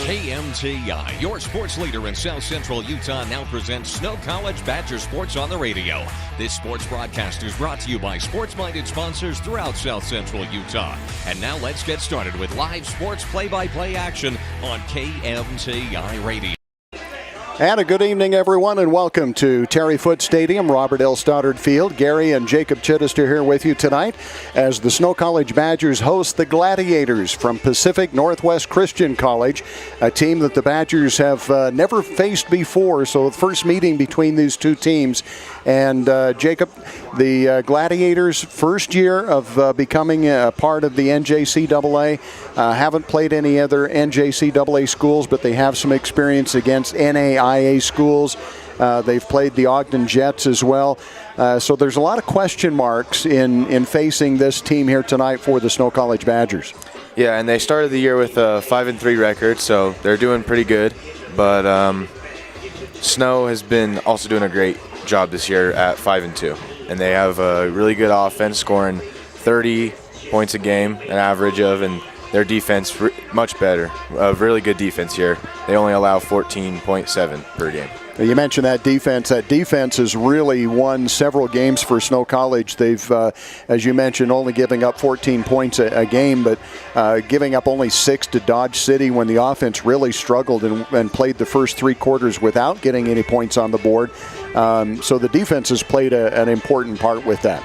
KMTI, your sports leader in South Central Utah, now presents Snow College Badger Sports on the radio. This sports broadcast is brought to you by sports-minded sponsors throughout South Central Utah. And now let's get started with live sports play-by-play action on KMTI Radio. And a good evening, everyone, and welcome to Terry Foote Stadium, Robert L. Stoddard Field. Gary and Jacob Chittister here with you tonight as the Snow College Badgers host the Gladiators from Pacific Northwest Christian College, a team that the Badgers have never faced before. So the first meeting between these two teams. And Jacob, the Gladiators' first year of becoming a part of the NJCAA, haven't played any other NJCAA schools, but they have some experience against NAIA schools. They've played the Ogden Jets as well. So there's a lot of question marks in facing this team here tonight for the Snow College Badgers. Yeah, and they started the year with a 5-3 record, so they're doing pretty good. But Snow has been also doing a great job this year at 5-2, and they have a really good offense, scoring 30 points a game, an average of, and their defense much better. A really good defense here. They only allow 14.7 per game. You mentioned that defense. That defense has really won several games for Snow College. They've, as you mentioned, only giving up 14 points a game, but giving up only 6 to Dodge City when the offense really struggled and played the first 3 quarters without getting any points on the board. So the defense has played an important part with that.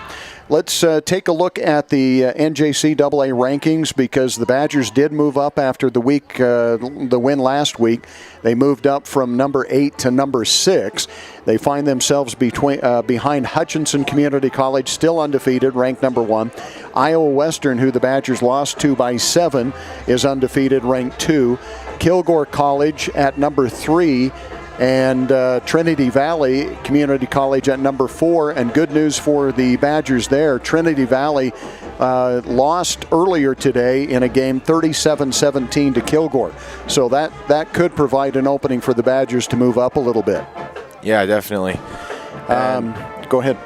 Let's take a look at the NJCAA rankings, because the Badgers did move up after the win last week. They moved up from number 8 to number 6. They find themselves behind Hutchinson Community College, still undefeated, ranked number 1. Iowa Western, who the Badgers lost to by 7, is undefeated, ranked 2. Kilgore College at number 3. And Trinity Valley Community College at number 4. And good news for the Badgers there. Trinity Valley lost earlier today in a game 37-17 to Kilgore. So that could provide an opening for the Badgers to move up a little bit. Yeah, definitely. Go ahead.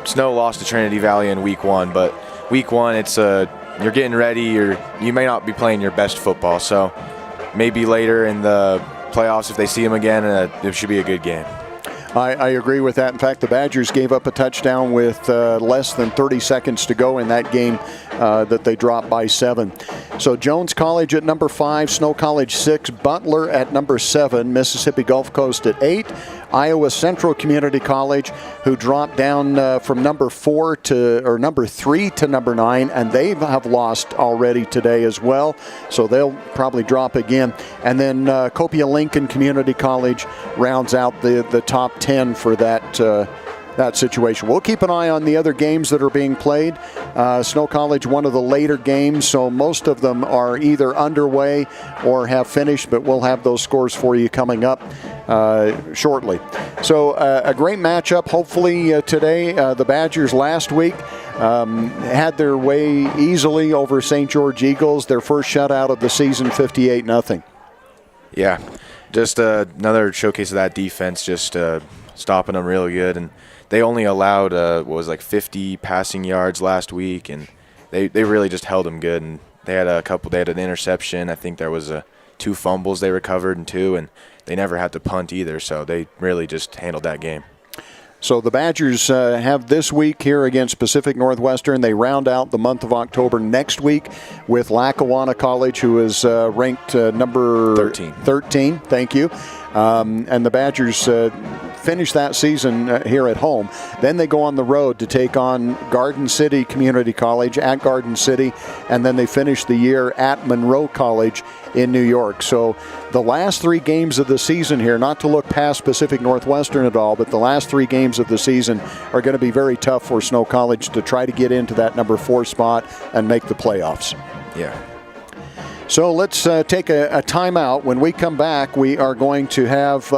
Snow lost to Trinity Valley in week 1, but week 1 it's you're getting ready. You may not be playing your best football, so maybe later in the playoffs, if they see him again, it should be a good game. I agree with that. In fact, the Badgers gave up a touchdown with less than 30 seconds to go in that game that they dropped by 7. So Jones College at number 5, Snow College 6, Butler at number 7, Mississippi Gulf Coast at 8, Iowa Central Community College, who dropped down from number 3 to number 9, and they have lost already today as well. So they'll probably drop again. And then Copia Lincoln Community College rounds out the top 10 for that situation. We'll keep an eye on the other games that are being played. Snow College, one of the later games, so most of them are either underway or have finished, but we'll have those scores for you coming up shortly. So a great matchup, hopefully today. The Badgers last week had their way easily over St. George Eagles, their first shutout of the season, 58-0. Yeah, just another showcase of that defense, just stopping them really good. And they only allowed 50 passing yards last week, and they really just held them good. And they had an interception. I think there was 2 fumbles they recovered and 2, and they never had to punt either. So they really just handled that game. So the Badgers have this week here against Pacific Northwestern. They round out the month of October next week with Lackawanna College, who is ranked number 13. Thank you. And the Badgers finish that season here at home. Then they go on the road to take on Garden City Community College at Garden City, and then they finish the year at Monroe College in New York. So the last 3 games of the season here, not to look past Pacific Northwestern at all, but the last 3 games of the season are going to be very tough for Snow College to try to get into that number 4 spot and make the playoffs. Yeah. So let's take a timeout. When we come back, we are going to have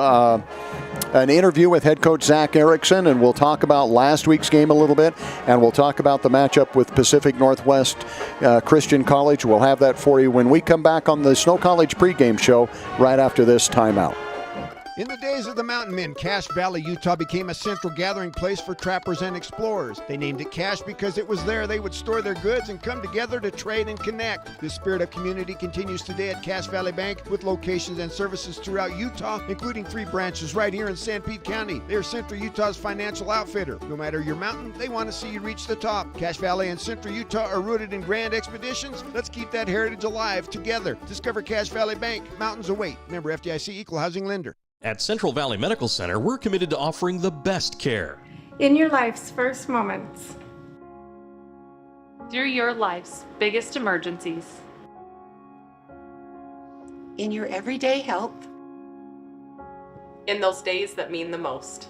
an interview with head coach Zach Erickson, and we'll talk about last week's game a little bit, and we'll talk about the matchup with Pacific Northwest Christian College. We'll have that for you when we come back on the Snow College pregame show right after this timeout. In the days of the mountain men, Cache Valley, Utah became a central gathering place for trappers and explorers. They named it Cache because it was there they would store their goods and come together to trade and connect. This spirit of community continues today at Cache Valley Bank with locations and services throughout Utah, including 3 branches right here in Sanpete County. They're Central Utah's financial outfitter. No matter your mountain, they want to see you reach the top. Cache Valley and Central Utah are rooted in grand expeditions. Let's keep that heritage alive together. Discover Cache Valley Bank. Mountains await. Member FDIC, Equal Housing Lender. At Central Valley Medical Center, we're committed to offering the best care. In your life's first moments. Through your life's biggest emergencies. In your everyday help. In those days that mean the most.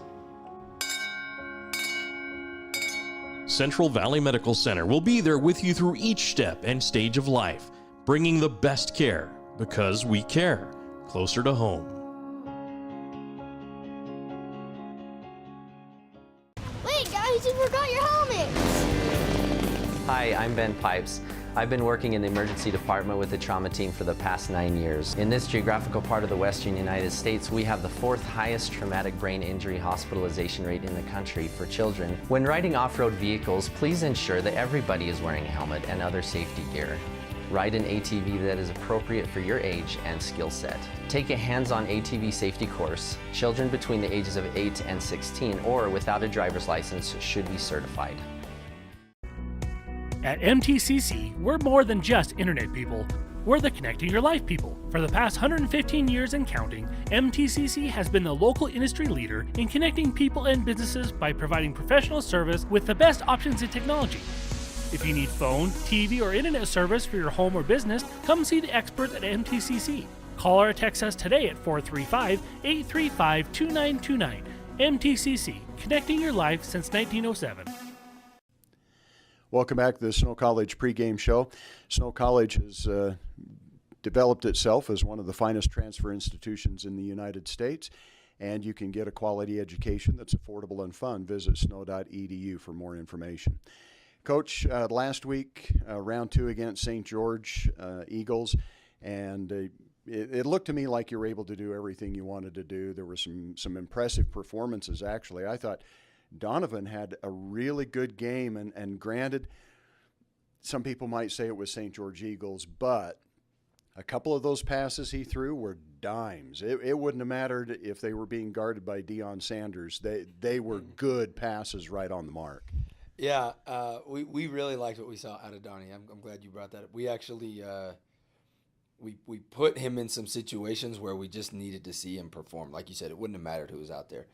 Central Valley Medical Center will be there with you through each step and stage of life, bringing the best care because we care, closer to home. Wait, guys, you forgot your helmets! Hi, I'm Ben Pipes. I've been working in the emergency department with the trauma team for the past 9 years. In this geographical part of the western United States, we have the 4th highest traumatic brain injury hospitalization rate in the country for children. When riding off-road vehicles, please ensure that everybody is wearing a helmet and other safety gear. Ride an ATV that is appropriate for your age and skill set. Take a hands-on ATV safety course. Children between the ages of 8 and 16 or without a driver's license should be certified. At MTCC, we're more than just internet people. We're the connecting your life people. For the past 115 years and counting, MTCC has been the local industry leader in connecting people and businesses by providing professional service with the best options in technology. If you need phone, TV, or internet service for your home or business, come see the experts at MTCC. Call or text us today at 435-835-2929. MTCC, connecting your life since 1907. Welcome back to the Snow College pregame show. Snow College has developed itself as one of the finest transfer institutions in the United States, and you can get a quality education that's affordable and fun. Visit snow.edu for more information. Coach, last week, round 2 against St. George Eagles, and it looked to me like you were able to do everything you wanted to do. There were some impressive performances, actually. I thought Donovan had a really good game, and granted, some people might say it was St. George Eagles, but a couple of those passes he threw were dimes. It wouldn't have mattered if they were being guarded by Deion Sanders. They were good passes right on the mark. Yeah, we really liked what we saw out of Donnie. I'm glad you brought that up. We actually we put him in some situations where we just needed to see him perform. Like you said, it wouldn't have mattered who was out there.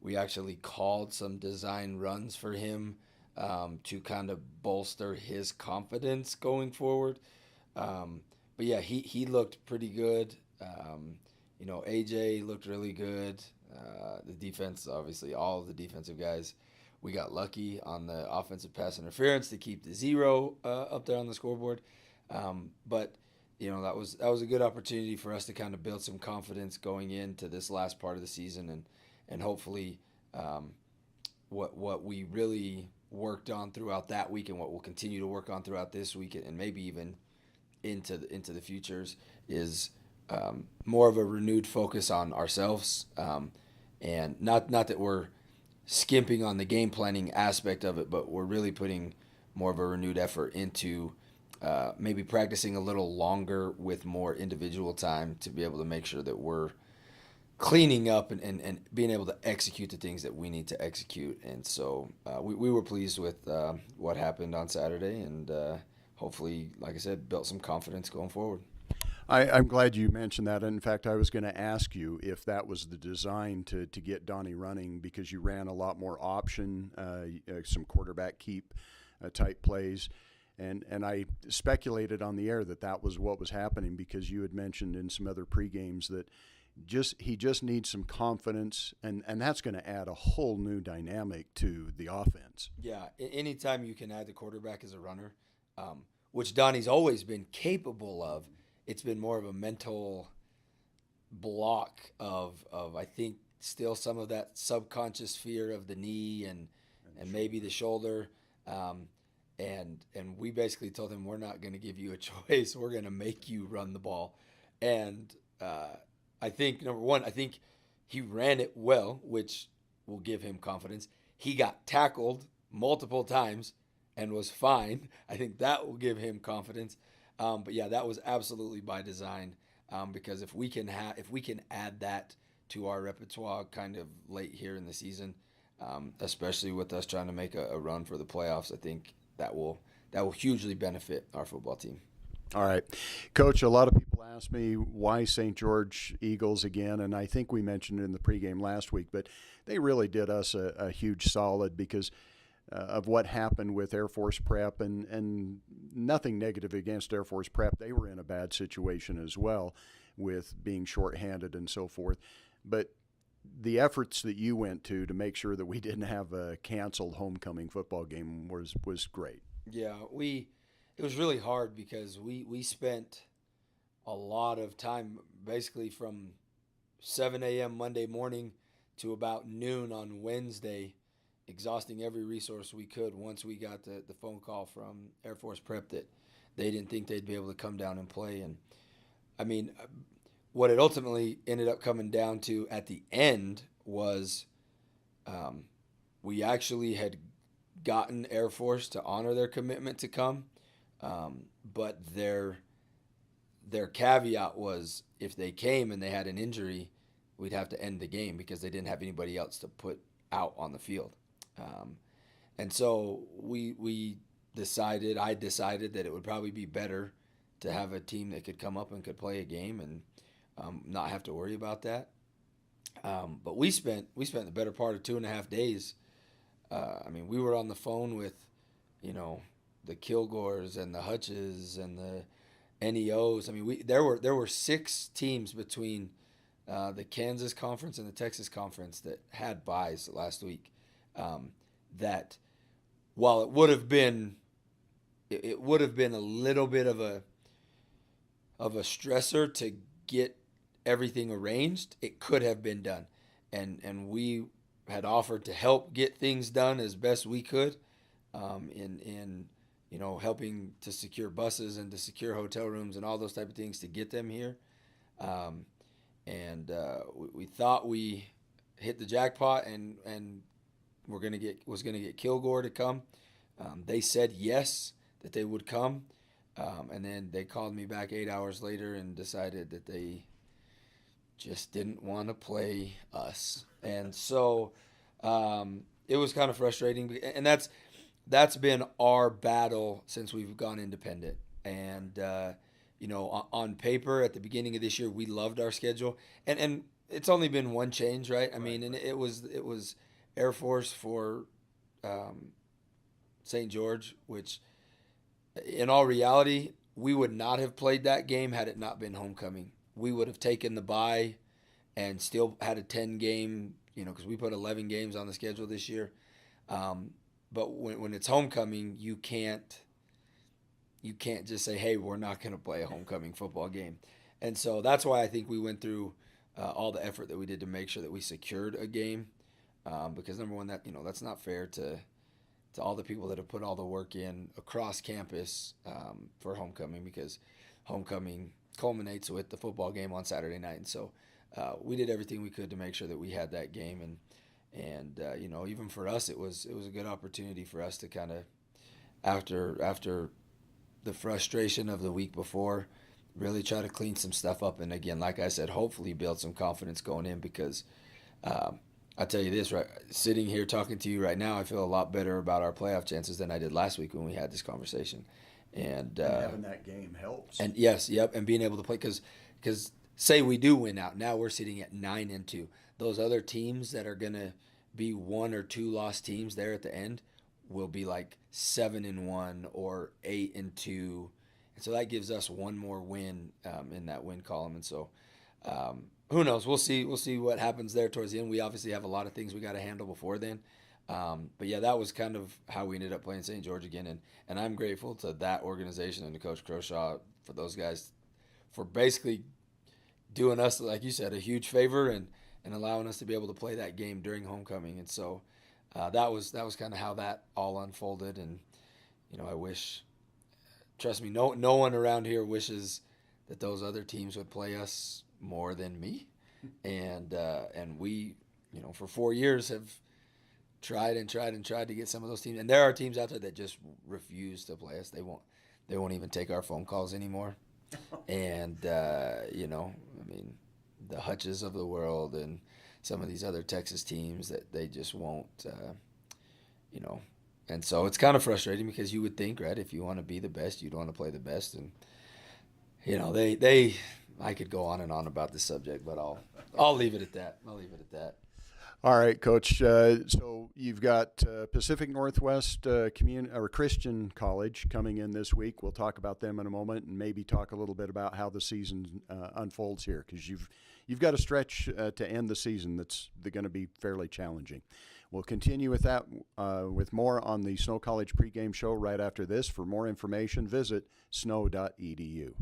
We actually called some design runs for him to kind of bolster his confidence going forward. But yeah, he looked pretty good. AJ looked really good. The defense, obviously, all of the defensive guys. We got lucky on the offensive pass interference to keep the 0 up there on the scoreboard. But that was a good opportunity for us to kind of build some confidence going into this last part of the season, and hopefully what we really worked on throughout that week and what we'll continue to work on throughout this week and maybe even into the futures is more of a renewed focus on ourselves, and not that we're skimping on the game planning aspect of it, but we're really putting more of a renewed effort into maybe practicing a little longer with more individual time to be able to make sure that we're cleaning up and being able to execute the things that we need to execute. And so we were pleased with what happened on Saturday, and hopefully, like I said, built some confidence going forward. I'm glad you mentioned that. In fact, I was going to ask you if that was the design to get Donnie running, because you ran a lot more option, some quarterback keep type plays. And I speculated on the air that was what was happening, because you had mentioned in some other pre-games that he just needs some confidence, and that's going to add a whole new dynamic to the offense. Yeah, anytime you can add the quarterback as a runner, which Donnie's always been capable of, it's been more of a mental block of I think still some of that subconscious fear of the knee and maybe the shoulder. And we basically told him, we're not going to give you a choice. We're going to make you run the ball. And I think, number one, I think he ran it well, which will give him confidence. He got tackled multiple times and was fine. I think that will give him confidence. But yeah, that was absolutely by design, because if we can add that to our repertoire kind of late here in the season, especially with us trying to make a run for the playoffs, I think that will hugely benefit our football team. All right. Coach, a lot of people ask me why St. George Eagles again, and I think we mentioned it in the pregame last week, but they really did us a huge solid because of what happened with Air Force Prep, and nothing negative against Air Force Prep. They were in a bad situation as well with being shorthanded and so forth. But the efforts that you went to make sure that we didn't have a canceled homecoming football game was great. Yeah, it was really hard because we spent a lot of time basically from 7 a.m. Monday morning to about noon on Wednesday, exhausting every resource we could once we got the phone call from Air Force Prep that they didn't think they'd be able to come down and play. And I mean, what it ultimately ended up coming down to at the end was we actually had gotten Air Force to honor their commitment to come. But their caveat was if they came and they had an injury, we'd have to end the game because they didn't have anybody else to put out on the field. And so I decided that it would probably be better to have a team that could come up and could play a game and not have to worry about that. But we spent the better part of 2.5 days. I mean, we were on the phone with, the Kilgores and the Hutches and the NEOs. I mean, there were 6 teams between the Kansas Conference and the Texas Conference that had byes last week. That while it would have been a little bit of a stressor to get everything arranged, it could have been done, and we had offered to help get things done as best we could, in helping to secure buses and to secure hotel rooms and all those type of things to get them here. We thought we hit the jackpot and was gonna get Kilgore to come. They said yes, that they would come, and then they called me back 8 hours later and decided that they just didn't want to play us. And so it was kind of frustrating, and that's been our battle since we've gone independent. And on paper at the beginning of this year, we loved our schedule, and it's only been one change, right? I mean, and it was Air Force for St. George, which in all reality, we would not have played that game had it not been homecoming. We would have taken the bye and still had a 10-game, because we put 11 games on the schedule this year. But when it's homecoming, you can't just say, hey, we're not going to play a homecoming football game. And so that's why I think we went through all the effort that we did to make sure that we secured a game. Because number one, that's not fair to all the people that have put all the work in across campus for homecoming, because homecoming culminates with the football game on Saturday night. And so we did everything we could to make sure that we had that game. And even for us, it was a good opportunity for us to kind of, after the frustration of the week before, really try to clean some stuff up. And again, like I said, hopefully build some confidence going in, because I'll tell you this, right, sitting here talking to you right now, I feel a lot better about our playoff chances than I did last week when we had this conversation. And having that game helps. And yes, yep, and being able to play, because say we do win out, now we're sitting at 9-2. Those other teams that are gonna be 1 or 2 lost teams there at the end will be like 7-1 or 8-2, and so that gives us one more win in that win column. And so who knows? We'll see what happens there towards the end. We obviously have a lot of things we got to handle before then. But yeah, that was kind of how we ended up playing St. George again. And I'm grateful to that organization and to Coach Croshaw, for those guys, for basically doing us, like you said, a huge favor and allowing us to be able to play that game during homecoming. And so that was kind of how that all unfolded. And I wish, trust me, no one around here wishes that those other teams would play us more than me. and we, for 4 years have tried to get some of those teams. And there are teams out there that just refuse to play us. They won't even take our phone calls anymore. And the Hutches of the world and some of these other Texas teams that they just won't, And so it's kind of frustrating because you would think, right, if you want to be the best, you'd want to play the best. And, I could go on and on about this subject, but I'll leave it at that. All right, Coach. So you've got Pacific Northwest Christian College coming in this week. We'll talk about them in a moment, and maybe talk a little bit about how the season unfolds here, because you've got a stretch to end the season that's going to be fairly challenging. We'll continue with that with more on the Snow College pregame show right after this. For more information, visit snow.edu.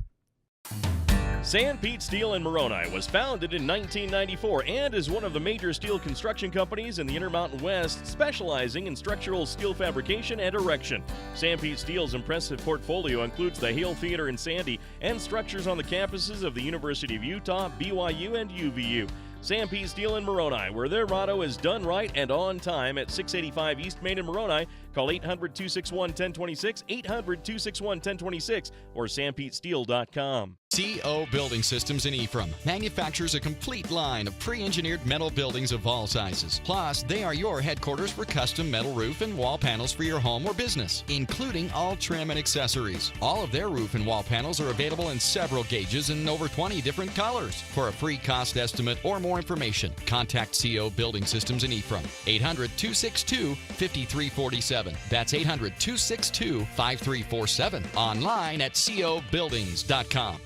Sanpete Steel in Moroni was founded in 1994 and is one of the major steel construction companies in the Intermountain West, specializing in structural steel fabrication and erection. Sanpete Steel's impressive portfolio includes the Hale Theater in Sandy and structures on the campuses of the University of Utah, BYU, and UVU. Sanpete Steel in Moroni, where their motto is done right and on time, at 685 East Main in Moroni. Call 800-261-1026, 800-261-1026, or sanpetesteel.com. CO Building Systems in Ephraim manufactures a complete line of pre-engineered metal buildings of all sizes. Plus, they are your headquarters for custom metal roof and wall panels for your home or business, including all trim and accessories. All of their roof and wall panels are available in several gauges and over 20 different colors. For a free cost estimate or more information, contact CO Building Systems in Ephraim, 800-262-5347. That's 800-262-5347. Online at cobuildings.com.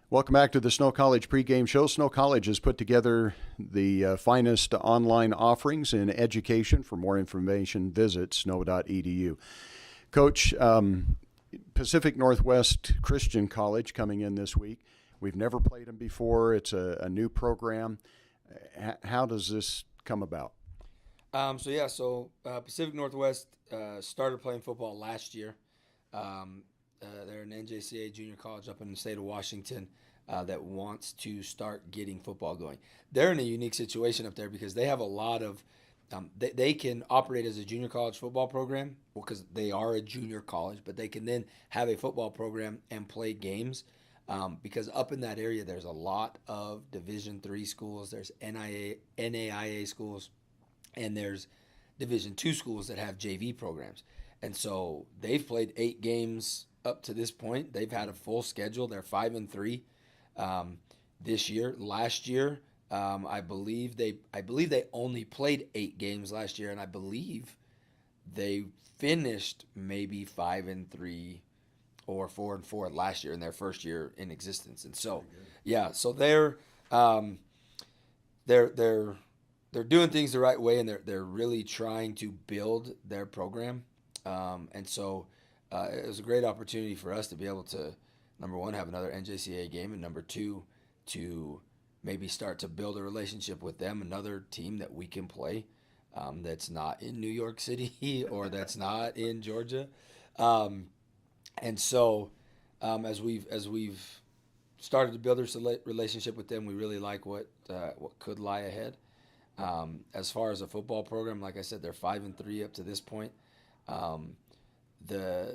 Welcome back to the Snow College pregame show. Snow College has put together the finest online offerings in education. For more information, visit snow.edu. Coach, Pacific Northwest Christian College coming in this week. We've never played them before. It's a new program. How does this come about? Pacific Northwest started playing football last year. They're an NJCA junior college up in the state of Washington that wants to start getting football going. They're in a unique situation up there because they have a lot of they can operate as a junior college football program because they are a junior college, but they can then have a football program and play games because up in that area there's a lot of Division III schools, there's NAIA schools, and there's Division II schools that have JV programs. And so they've played 8 games up to this point. They've had a full schedule. They're 5-3 this year. Last year, I believe they only played 8 games last year, and I believe they finished maybe 5-3 or 4-4 last year in their first year in existence. And so, so they're doing things the right way, and they're really trying to build their program. And so it was a great opportunity for us to be able to, number one, have another NJCAA game, and number two, to maybe start to build a relationship with them, another team that we can play that's not in New York City or that's not in Georgia. And so as we've started to build a relationship with them, we really like what could lie ahead. As far as a football program, like I said, they're 5-3 up to this point. The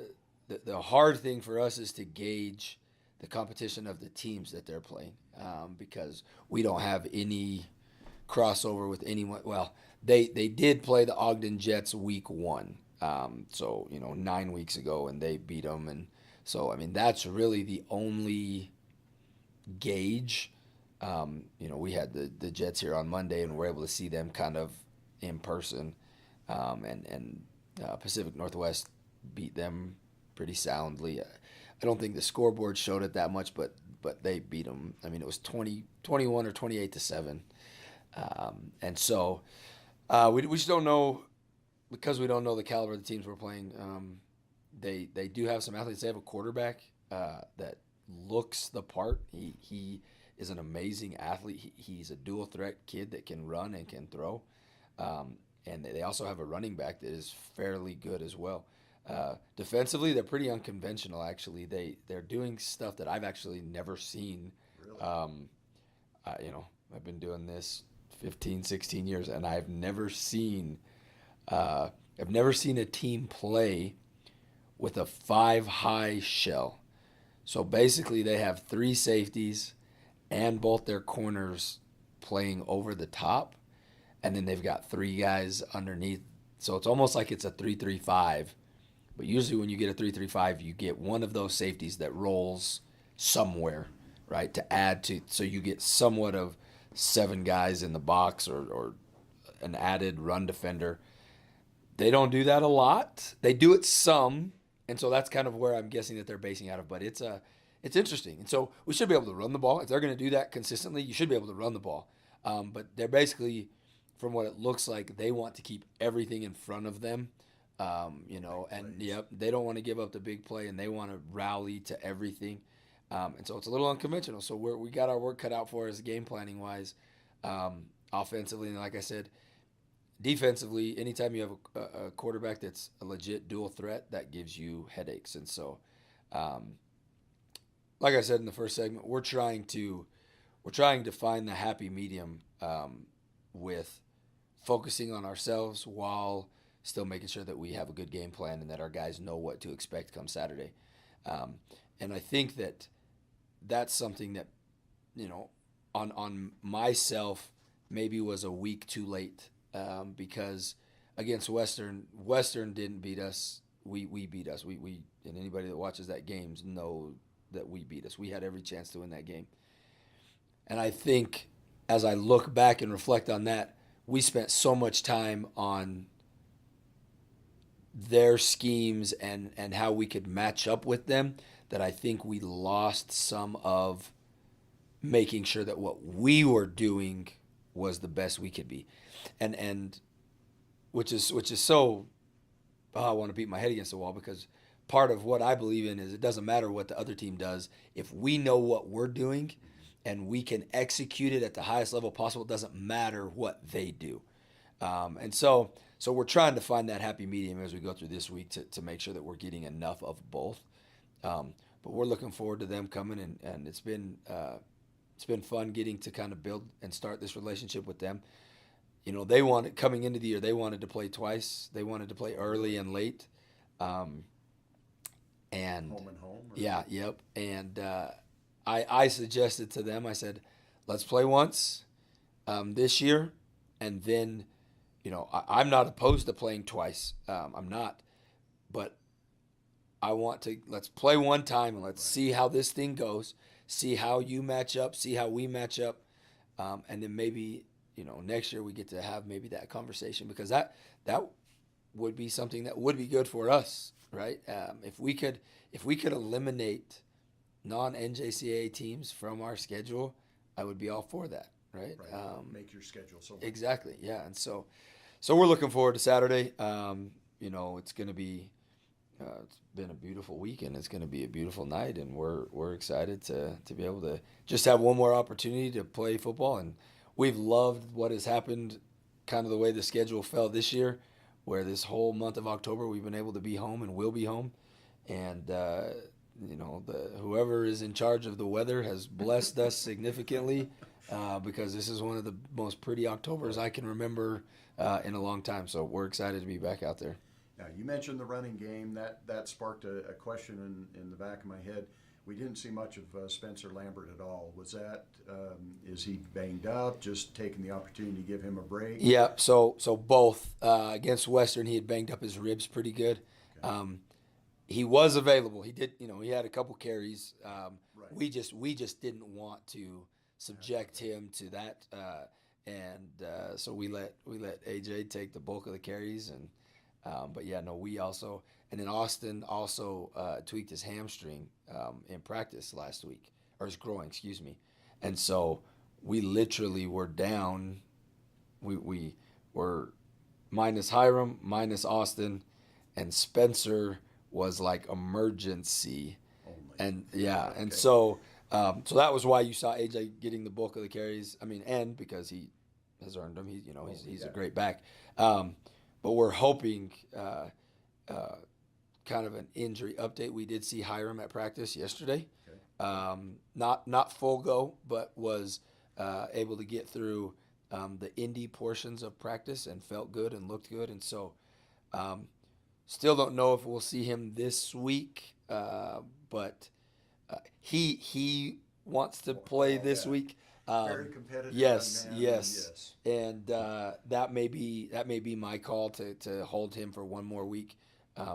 hard thing for us is to gauge the competition of the teams that they're playing because we don't have any crossover with anyone. Well, they did play the Ogden Jets week 1, 9 weeks ago, and they beat them. And so, that's really the only gauge. We had the Jets here on Monday, and we're able to see them kind of in person. And Pacific Northwest beat them pretty soundly. I don't think the scoreboard showed it that much, but they beat them. It was 21 or 28-7. And so we just don't know, because we don't know the caliber of the teams we're playing. They do have some athletes. They have a quarterback that looks the part. He is an amazing athlete. He's a dual threat kid that can run and can throw. And they also have a running back that is fairly good as well. Defensively, they're pretty unconventional, actually. They're doing stuff that I've actually never seen. Really? I've been doing this 15, 16 years, and I've never seen a team play with a 5-high shell. So basically, they have 3 safeties and both their corners playing over the top, and then they've got 3 guys underneath. So it's almost like it's a 3-3-5. But usually when you get a 3-3-5, you get one of those safeties that rolls somewhere, right, to add to, so you get somewhat of 7 guys in the box or an added run defender. They don't do that a lot. They do it some, and so that's kind of where I'm guessing that they're basing out of. But it's interesting. And so we should be able to run the ball. If they're going to do that consistently, you should be able to run the ball. But they're basically, from what it looks like, they want to keep everything in front of them. They don't want to give up the big play, and they want to rally to everything. And so it's a little unconventional. So we got our work cut out for us game planning wise, offensively. And like I said, defensively, anytime you have a quarterback that's a legit dual threat, that gives you headaches. And so, like I said in the first segment, we're trying to find the happy medium with focusing on ourselves while still making sure that we have a good game plan and that our guys know what to expect come Saturday. And I think that that's something that, on myself maybe was a week too late, because against Western didn't beat us. We beat us. We and anybody that watches that game know that we beat us. We had every chance to win that game. And I think as I look back and reflect on that, we spent so much time on their schemes and how we could match up with them that I think we lost some of making sure that what we were doing was the best we could be. And which is so, I want to beat my head against the wall, because part of what I believe in is it doesn't matter what the other team does. If we know what we're doing and we can execute it at the highest level possible, it doesn't matter what they do. And so we're trying to find that happy medium as we go through this week to make sure that we're getting enough of both. But we're looking forward to them coming, and it's been fun getting to kind of build and start this relationship with them. They wanted, coming into the year, they wanted to play twice. They wanted to play early and late. And home and home. Yeah, yep. And I suggested to them, I said, let's play once this year, and then, I'm not opposed to playing twice. I'm not, but let's play one time and let's see how this thing goes, see how you match up, see how we match up, and then maybe, next year we get to have maybe that conversation, because that would be something that would be good for us, right? If we could eliminate non-NJCAA teams from our schedule, I would be all for that, right? Make your schedule so exactly, yeah. And so we're looking forward to Saturday. It's going to be it's been a beautiful weekend. It's going to be a beautiful night, and we're excited to be able to just have one more opportunity to play football. And we've loved what has happened, kind of the way the schedule fell this year, where this whole month of October we've been able to be home and will be home. And whoever is in charge of the weather has blessed us significantly, because this is one of the most pretty Octobers I can remember in a long time. So we're excited to be back out there. Now, you mentioned the running game. That sparked a question in the back of my head. We didn't see much of Spencer Lambert at all. Was that, is he banged up, just taking the opportunity to give him a break? Yeah, so both. Against Western, he had banged up his ribs pretty good. Okay. He was available. He did, he had a couple carries. Right. We just didn't want to subject him to that. So we let AJ take the bulk of the carries. And we also, and then Austin also tweaked his hamstring in practice last week, or his groin, excuse me. And so we literally were down. We were minus Hiram, minus Austin, and Spencer was like emergency. And so that was why you saw AJ getting the bulk of the carries. I mean, and because he has earned them. He's a great back. But we're hoping kind of an injury update. We did see Hiram at practice yesterday. Okay. Not full go, but was able to get through the indie portions of practice and felt good and looked good. And so still don't know if we'll see him this week, but he wants to play this week. Very competitive. Yes, young man, yes. And that may be my call to hold him for one more week,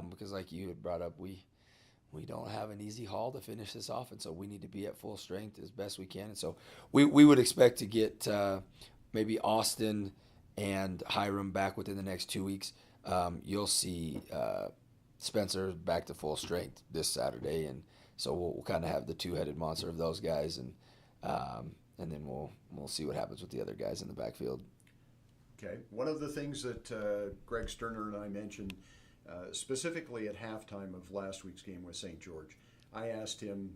because like you had brought up, we don't have an easy haul to finish this off, and so we need to be at full strength as best we can. And so we would expect to get maybe Austin and Hiram back within the next 2 weeks. You'll see Spencer back to full strength this Saturday, and so we'll kind of have the two-headed monster of those guys, and then we'll see what happens with the other guys in the backfield. Okay. One of the things that Greg Sterner and I mentioned specifically at halftime of last week's game with St. George, I asked him,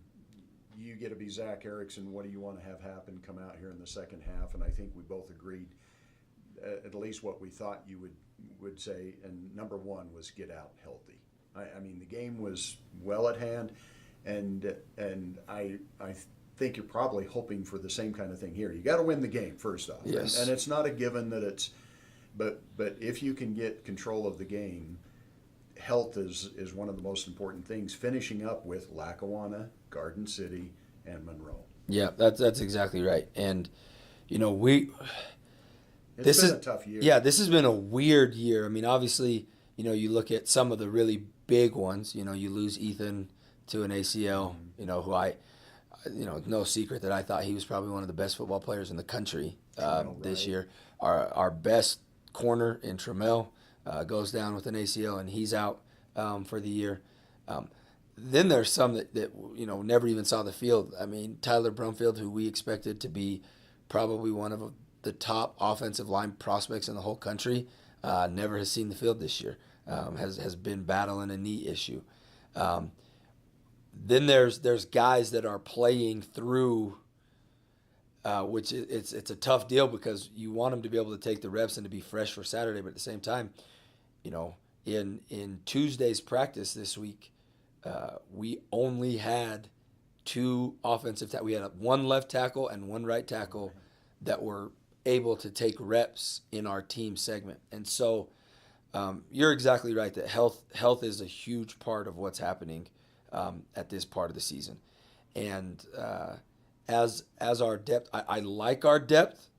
you get to be Zach Erickson, what do you want to have happen come out here in the second half? And I think we both agreed at least what we thought you would say, and number one was get out healthy. I mean, the game was well at hand, and I think you're probably hoping for the same kind of thing here. You got to win the game first off. Yes. And it's not a given that it's, but if you can get control of the game, health is one of the most important things, finishing up with Lackawanna, Garden City, and Monroe. Yeah, that's exactly right. And, you know, It's been a tough year. Yeah, this has been a weird year. I mean, obviously, you know, you look at some of the really big ones. You know, you lose Ethan to an ACL, you know, no secret that I thought he was probably one of the best football players in the country this year. Our best corner in Trammell goes down with an ACL, and he's out for the year. Then there's some that you know never even saw the field. I mean, Tyler Brumfield, who we expected to be probably one of the top offensive line prospects in the whole country, never has seen the field this year. Has been battling a knee issue. Then there's guys that are playing through, which it's a tough deal because you want them to be able to take the reps and to be fresh for Saturday, but at the same time, you know, in Tuesday's practice this week, we only had two offensive tackles. We had one left tackle and one right tackle that were able to take reps in our team segment. And so you're exactly right that health is a huge part of what's happening at this part of the season. And as our depth, I like our depth.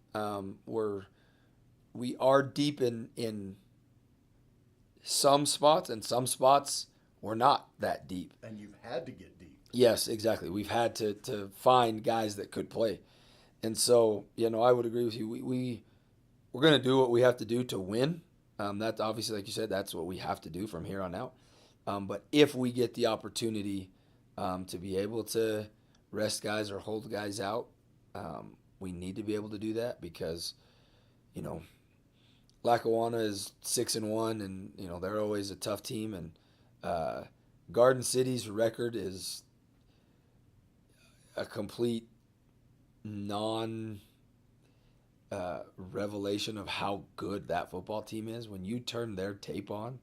We are deep in some spots, and some spots we're not that deep. And you've had to get deep. Yes, exactly. We've had to find guys that could play. And so, you know, I would agree with you. We're going to do what we have to do to win. That's obviously, like you said, that's what we have to do from here on out. But if we get the opportunity to be able to rest guys or hold guys out, we need to be able to do that because, you know, Lackawanna is 6-1, and you know they're always a tough team. And Garden City's record is a complete revelation of how good that football team is. When you turn their tape on,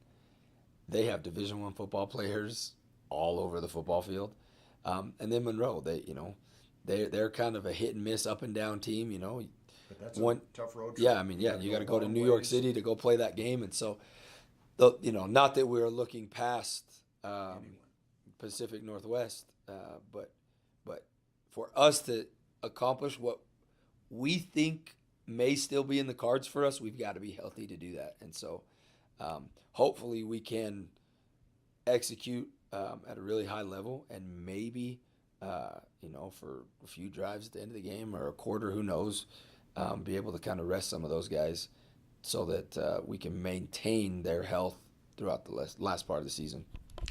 they have Division I football players all over the football field. And then Monroe, they're kind of a hit and miss, up and down team. You know, but that's a tough road trip. Yeah, I mean, you got to go to New York City to go play that game, and so, you know, not that we're looking past Pacific Northwest, but for us to accomplish what we think may still be in the cards for us, we've got to be healthy to do that. And so hopefully we can execute at a really high level, and maybe, you know, for a few drives at the end of the game or a quarter, who knows, be able to kind of rest some of those guys so that we can maintain their health throughout the last part of the season.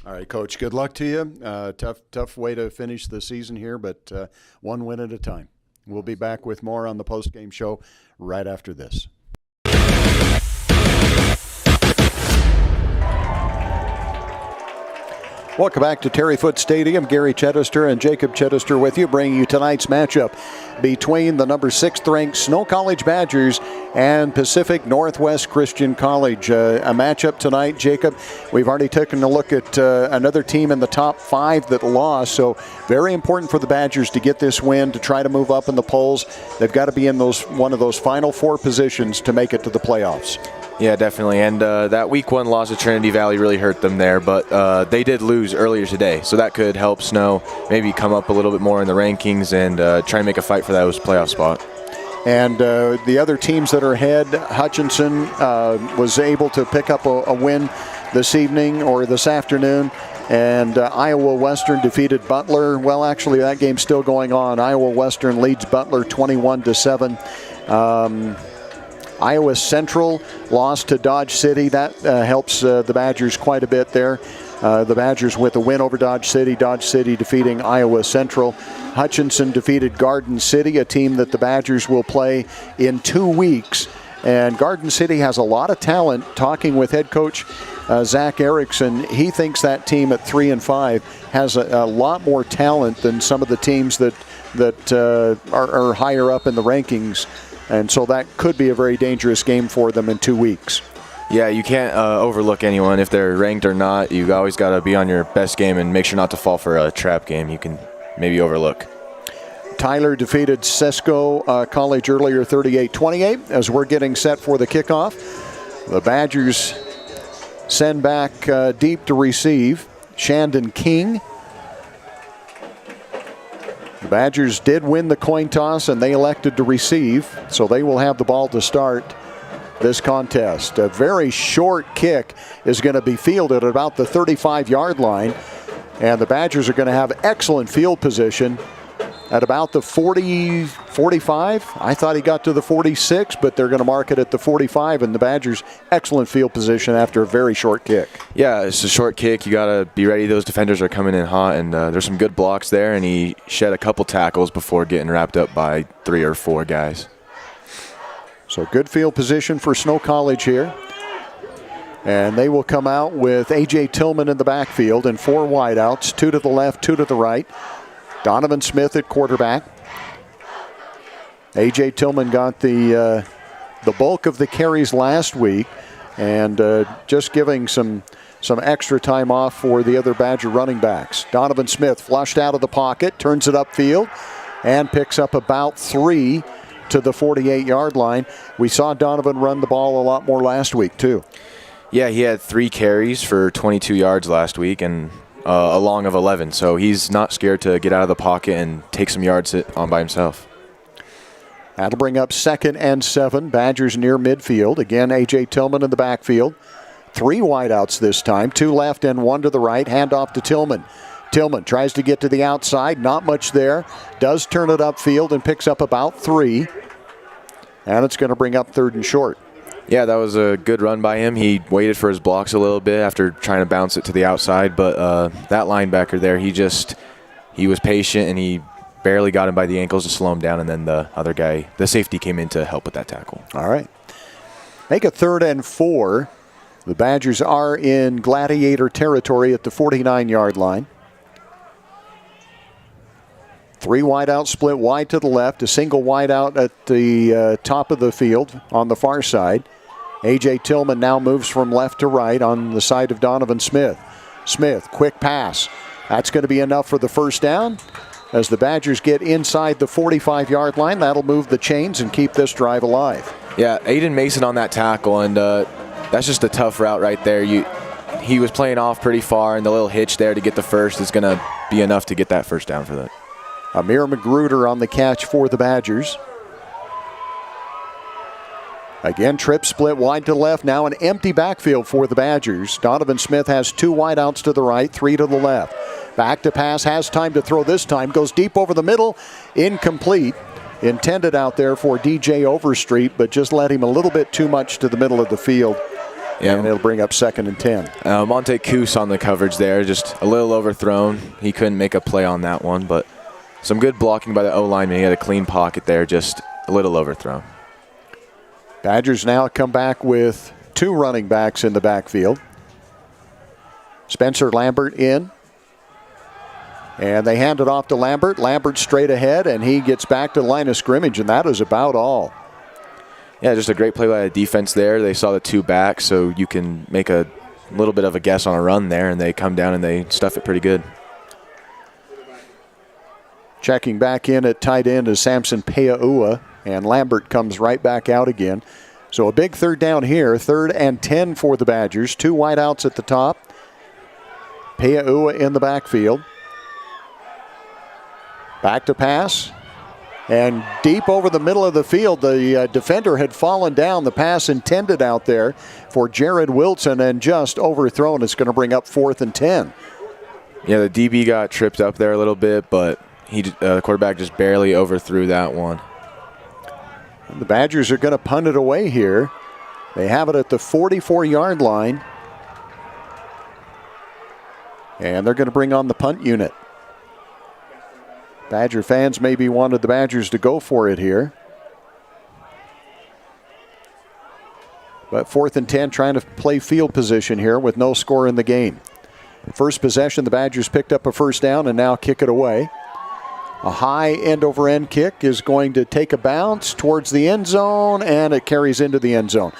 All right, Coach, good luck to you. Tough way to finish the season here, but one win at a time. We'll be back with more on the postgame show right after this. Welcome back to Terry Foote Stadium. Gary Chittister and Jacob Chittister with you, bringing you tonight's matchup between the number 6th ranked Snow College Badgers and Pacific Northwest Christian College. A matchup tonight, Jacob. We've already taken a look at another team in the top 5 that lost, so very important for the Badgers to get this win to try to move up in the polls. They've got to be in one of those final 4 positions to make it to the playoffs. Yeah, definitely. And that week 1 loss at Trinity Valley really hurt them there, but they did lose earlier today, so that could help Snow maybe come up a little bit more in the rankings and try and make a fight for that playoff spot. And the other teams that are ahead, Hutchinson was able to pick up a win this evening or this afternoon. And Iowa Western defeated Butler. Well, actually, that game's still going on. Iowa Western leads Butler 21-7. Iowa Central lost to Dodge City. That helps the Badgers quite a bit there. The Badgers with a win over Dodge City defeating Iowa Central. Hutchinson defeated Garden City, a team that the Badgers will play in 2 weeks. And Garden City has a lot of talent. Talking with head coach Zach Erickson, he thinks that team at 3-5 has a lot more talent than some of the teams that are higher up in the rankings. And so that could be a very dangerous game for them in 2 weeks. Yeah, you can't overlook anyone. If they're ranked or not, you always got to be on your best game and make sure not to fall for a trap game you can maybe overlook. Tyler defeated Sesco College earlier 38-28 as we're getting set for the kickoff. The Badgers send back deep to receive. Shandon King. The Badgers did win the coin toss and they elected to receive, so they will have the ball to start this contest. A very short kick is going to be fielded at about the 35-yard line, and the Badgers are going to have excellent field position at about the 40, 45. I thought he got to the 46, but they're going to mark it at the 45, and the Badgers excellent field position after a very short kick. Yeah, it's a short kick. You got to be ready. Those defenders are coming in hot, and there's some good blocks there, and he shed a couple tackles before getting wrapped up by 3 or 4 guys. So good field position for Snow College here. And they will come out with A.J. Tillman in the backfield and 4 wideouts, 2 to the left, 2 to the right. Donovan Smith at quarterback. A.J. Tillman got the bulk of the carries last week, and just giving some extra time off for the other Badger running backs. Donovan Smith flushed out of the pocket, turns it upfield, and picks up about 3 to the 48-yard line. We saw Donovan run the ball a lot more last week, too. Yeah, he had 3 carries for 22 yards last week, and a long of 11, so he's not scared to get out of the pocket and take some yards on by himself. That'll bring up 2nd and 7. Badgers near midfield. Again, A.J. Tillman in the backfield. 3 wideouts this time, 2 left and 1 to the right. Handoff to Tillman. Tillman tries to get to the outside. Not much there. Does turn it upfield and picks up about 3. And it's going to bring up 3rd and short. Yeah, that was a good run by him. He waited for his blocks a little bit after trying to bounce it to the outside, but that linebacker there, he was patient, and he barely got him by the ankles to slow him down, and then the other guy, the safety, came in to help with that tackle. All right. Make a 3rd and 4. The Badgers are in Gladiator territory at the 49-yard line. 3 wide out, split wide to the left, a single wide out at the top of the field on the far side. A.J. Tillman now moves from left to right on the side of Donovan Smith. Smith, quick pass. That's going to be enough for the first down. As the Badgers get inside the 45-yard line, that'll move the chains and keep this drive alive. Yeah, Aiden Mason on that tackle, and that's just a tough route right there. He was playing off pretty far, and the little hitch there to get the first is going to be enough to get that first down for that. Amir Magruder on the catch for the Badgers. Again, trip split wide to the left. Now an empty backfield for the Badgers. Donovan Smith has 2 wideouts to the right, 3 to the left. Back to pass, has time to throw this time. Goes deep over the middle, incomplete. Intended out there for DJ Overstreet, but just led him a little bit too much to the middle of the field. Yeah. And it'll bring up 2nd and 10. Monte Coos on the coverage there, just a little overthrown. He couldn't make a play on that one, but some good blocking by the O-lineman. He had a clean pocket there, just a little overthrown. Badgers now come back with 2 running backs in the backfield. Spencer Lambert in And they hand it off to Lambert. Lambert straight ahead, and he gets back to the line of scrimmage, and that is about all. Yeah, just a great play by the defense there. They saw the two back, so you can make a little bit of a guess on a run there, and they come down and they stuff it pretty good. Checking back in at tight end is Samson Peaua, and Lambert comes right back out again. So a big third down here, 3rd and 10 for the Badgers. 2 wideouts at the top. Peaua in the backfield. Back to pass. And deep over the middle of the field, the defender had fallen down. The pass intended out there for Jared Wilson and just overthrown. It's going to bring up 4th and 10. Yeah, the DB got tripped up there a little bit, but the quarterback just barely overthrew that one. The Badgers are going to punt it away here. They have it at the 44-yard line. And they're going to bring on the punt unit. Badger fans maybe wanted the Badgers to go for it here. But 4th and 10, trying to play field position here with no score in the game. First possession, the Badgers picked up a first down and now kick it away. A high end-over-end kick is going to take a bounce towards the end zone, and it carries into the end zone.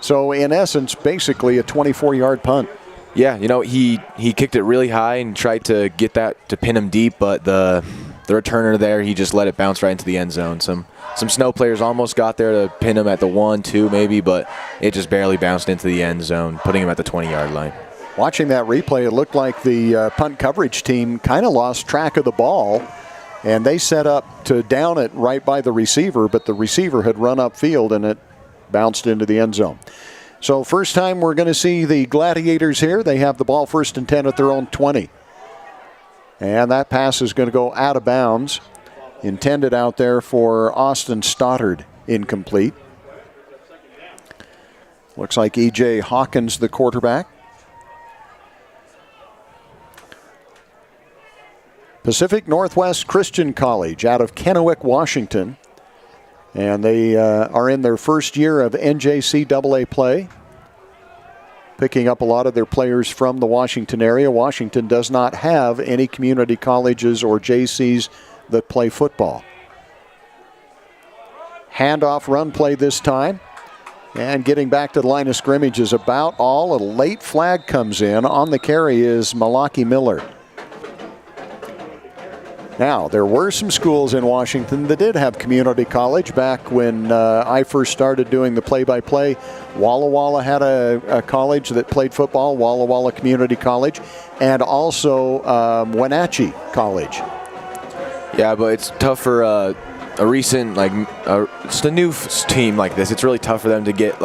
So, in essence, basically a 24-yard punt. Yeah, you know, he kicked it really high and tried to get that to pin him deep, but the returner there, he just let it bounce right into the end zone. Some Snow players almost got there to pin him at the 1, 2 maybe, but it just barely bounced into the end zone, putting him at the 20-yard line. Watching that replay, it looked like the punt coverage team kind of lost track of the ball. And they set up to down it right by the receiver, but the receiver had run upfield and it bounced into the end zone. So first time we're going to see the Gladiators here. They have the ball 1st and 10 at their own 20. And that pass is going to go out of bounds. Intended out there for Austin Stoddard, incomplete. Looks like E.J. Hawkins, the quarterback. Pacific Northwest Christian College out of Kennewick, Washington. And they are in their first year of NJCAA play. Picking up a lot of their players from the Washington area. Washington does not have any community colleges or JCs that play football. Handoff run play this time. And getting back to the line of scrimmage is about all. A late flag comes in. On the carry is Malaki Miller. Now, there were some schools in Washington that did have community college back when I first started doing the play-by-play. Walla Walla had a college that played football, Walla Walla Community College, and also Wenatchee College. Yeah, but it's tough for a recent, just a new team like this. It's really tough for them to get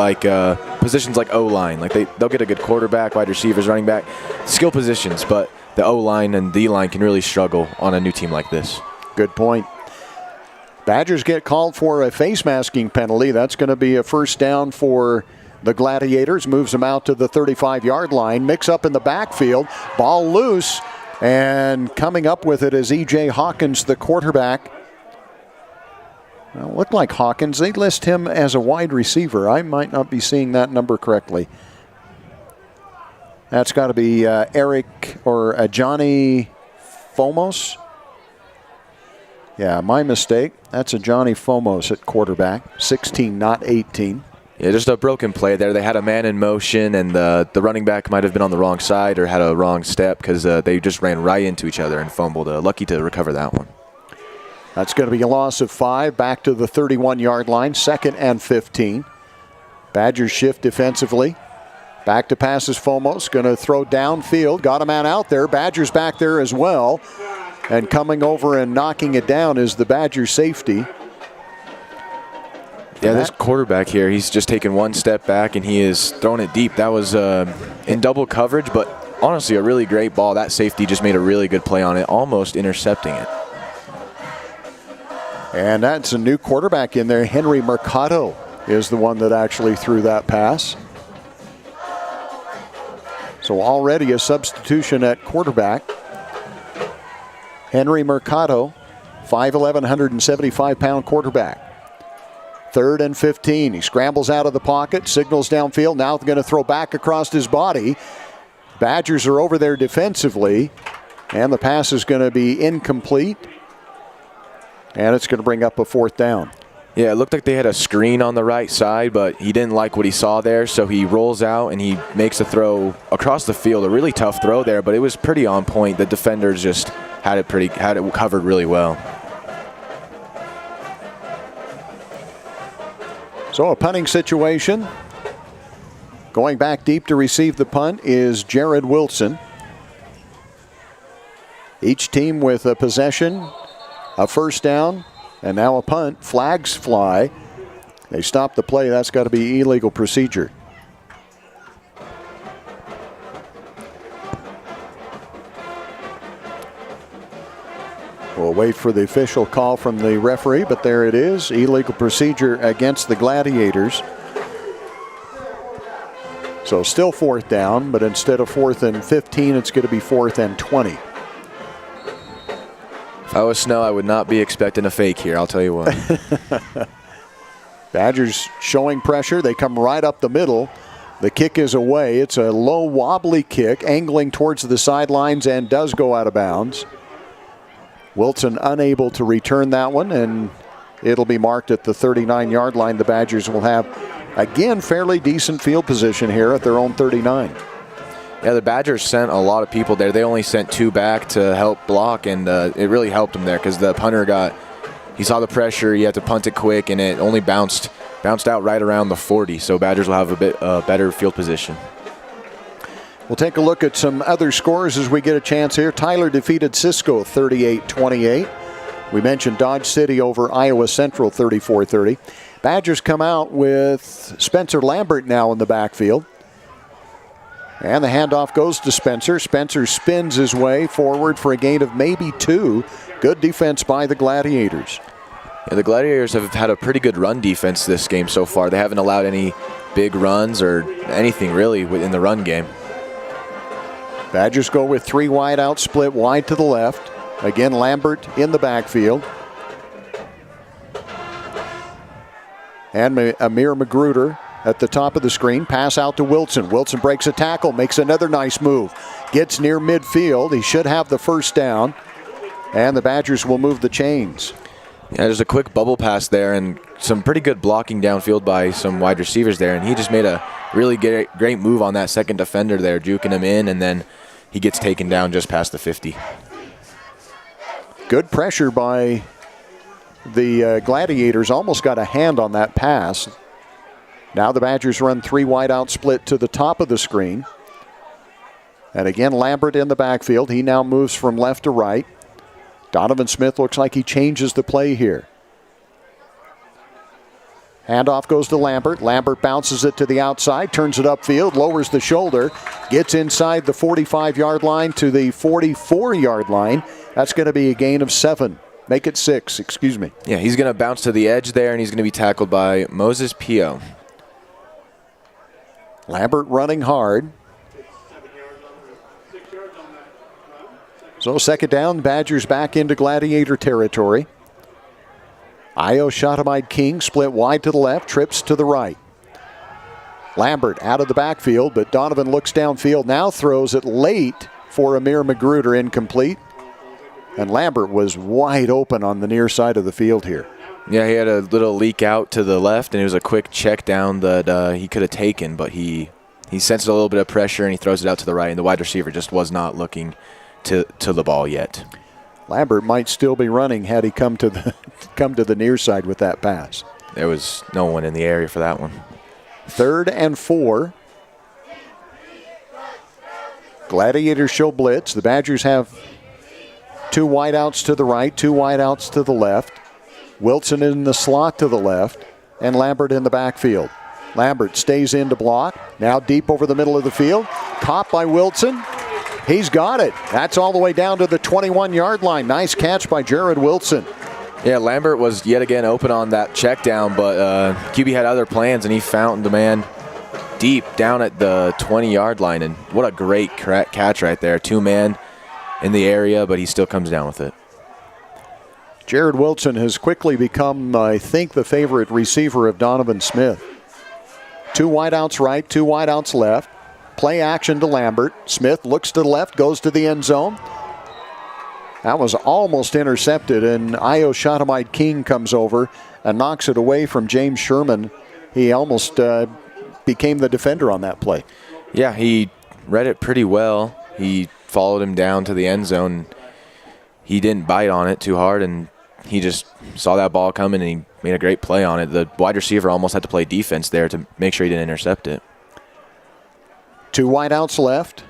positions like O-line. They'll get a good quarterback, wide receivers, running back, skill positions, but the O-line and D-line can really struggle on a new team like this. Good point. Badgers get called for a face masking penalty. That's going to be a first down for the Gladiators. Moves them out to the 35-yard line. Mix up in the backfield. Ball loose. And coming up with it is E.J. Hawkins, the quarterback. Well, it looked like Hawkins. They list him as a wide receiver. I might not be seeing that number correctly. That's got to be Eric or Johnny Fomos. Yeah, my mistake. That's a Johnny Fomos at quarterback. 16, not 18. Yeah, just a broken play there. They had a man in motion, and the running back might have been on the wrong side or had a wrong step because they just ran right into each other and fumbled. Lucky to recover that one. That's going to be a loss of 5. Back to the 31-yard line. 2nd and 15. Badgers shift defensively. Back to passes Fomos, going to throw downfield. Got a man out there. Badgers back there as well. And coming over and knocking it down is the Badgers safety. Yeah, this quarterback here, he's just taken one step back and he is throwing it deep. That was in double coverage, but honestly a really great ball. That safety just made a really good play on it, almost intercepting it. And that's a new quarterback in there. Henry Mercado is the one that actually threw that pass. So already a substitution at quarterback. Henry Mercado, 5'11", 175-pound quarterback. 3rd and 15. He scrambles out of the pocket, signals downfield. Now they're going to throw back across his body. Badgers are over there defensively. And the pass is going to be incomplete. And it's going to bring up a 4th down. Yeah, it looked like they had a screen on the right side, but he didn't like what he saw there, so he rolls out and he makes a throw across the field. A really tough throw there, but it was pretty on point. The defenders just had it covered really well. So a punting situation. Going back deep to receive the punt is Jared Wilson. Each team with a possession, a first down, and now a punt. Flags fly. They stop the play. That's got to be illegal procedure. We'll wait for the official call from the referee, but there it is. Illegal procedure against the Gladiators. So still 4th down, but instead of 4th and 15, it's going to be 4th and 20. If I was Snow, I would not be expecting a fake here, I'll tell you what. Badgers showing pressure. They come right up the middle. The kick is away. It's a low, wobbly kick, angling towards the sidelines and does go out of bounds. Wilson unable to return that one, and it'll be marked at the 39-yard line. The Badgers will have, again, fairly decent field position here at their own 39. Yeah, the Badgers sent a lot of people there. They only sent 2 back to help block, and it really helped them there because the punter he saw the pressure, he had to punt it quick, and it only bounced out right around the 40. So Badgers will have a bit better field position. We'll take a look at some other scores as we get a chance here. Tyler defeated Cisco 38-28. We mentioned Dodge City over Iowa Central 34-30. Badgers come out with Spencer Lambert now in the backfield. And the handoff goes to Spencer. Spencer spins his way forward for a gain of maybe 2. Good defense by the Gladiators. Yeah, the Gladiators have had a pretty good run defense this game so far. They haven't allowed any big runs or anything really in the run game. Badgers go with 3 wide out, split wide to the left. Again, Lambert in the backfield. And Amir Magruder at the top of the screen. Pass out to Wilson. Wilson breaks a tackle, makes another nice move. Gets near midfield. He should have the first down. And the Badgers will move the chains. Yeah, there's a quick bubble pass there and some pretty good blocking downfield by some wide receivers there. And he just made a really great move on that second defender there, juking him in, and then he gets taken down just past the 50. Good pressure by the Gladiators. Almost got a hand on that pass. Now the Badgers run 3 wide out split to the top of the screen. And again, Lambert in the backfield. He now moves from left to right. Donovan Smith looks like he changes the play here. Handoff goes to Lambert. Lambert bounces it to the outside, turns it upfield, lowers the shoulder, gets inside the 45-yard line to the 44-yard line. That's going to be a gain of 7. Make it 6, excuse me. Yeah, he's going to bounce to the edge there, and he's going to be tackled by Moses Pio. Lambert running hard. So second down, Badgers back into Gladiator territory. Io Shotamide King split wide to the left, trips to the right. Lambert out of the backfield, but Donovan looks downfield, now throws it late for Amir Magruder, incomplete. And Lambert was wide open on the near side of the field here. Yeah, he had a little leak out to the left, and it was a quick check down that he could have taken, but he sensed a little bit of pressure, and he throws it out to the right, and the wide receiver just was not looking to the ball yet. Lambert might still be running had he come to the near side with that pass. There was no one in the area for that one. 3rd and 4. Gladiators show blitz. The Badgers have 2 wideouts to the right, 2 wideouts to the left. Wilson in the slot to the left, and Lambert in the backfield. Lambert stays in to block. Now deep over the middle of the field. Caught by Wilson. He's got it. That's all the way down to the 21-yard line. Nice catch by Jared Wilson. Yeah, Lambert was yet again open on that check down, but QB had other plans, and he found the man deep down at the 20-yard line. And what a great catch right there. 2-man in the area, but he still comes down with it. Jared Wilson has quickly become, I think, the favorite receiver of Donovan Smith. 2 wideouts right, 2 wideouts left. Play action to Lambert. Smith looks to the left, goes to the end zone. That was almost intercepted, and Io Shatamite King comes over and knocks it away from James Sherman. He almost became the defender on that play. Yeah, he read it pretty well. He followed him down to the end zone. He didn't bite on it too hard, and he just saw that ball coming, and he made a great play on it. The wide receiver almost had to play defense there to make sure he didn't intercept it. 2 wideouts left.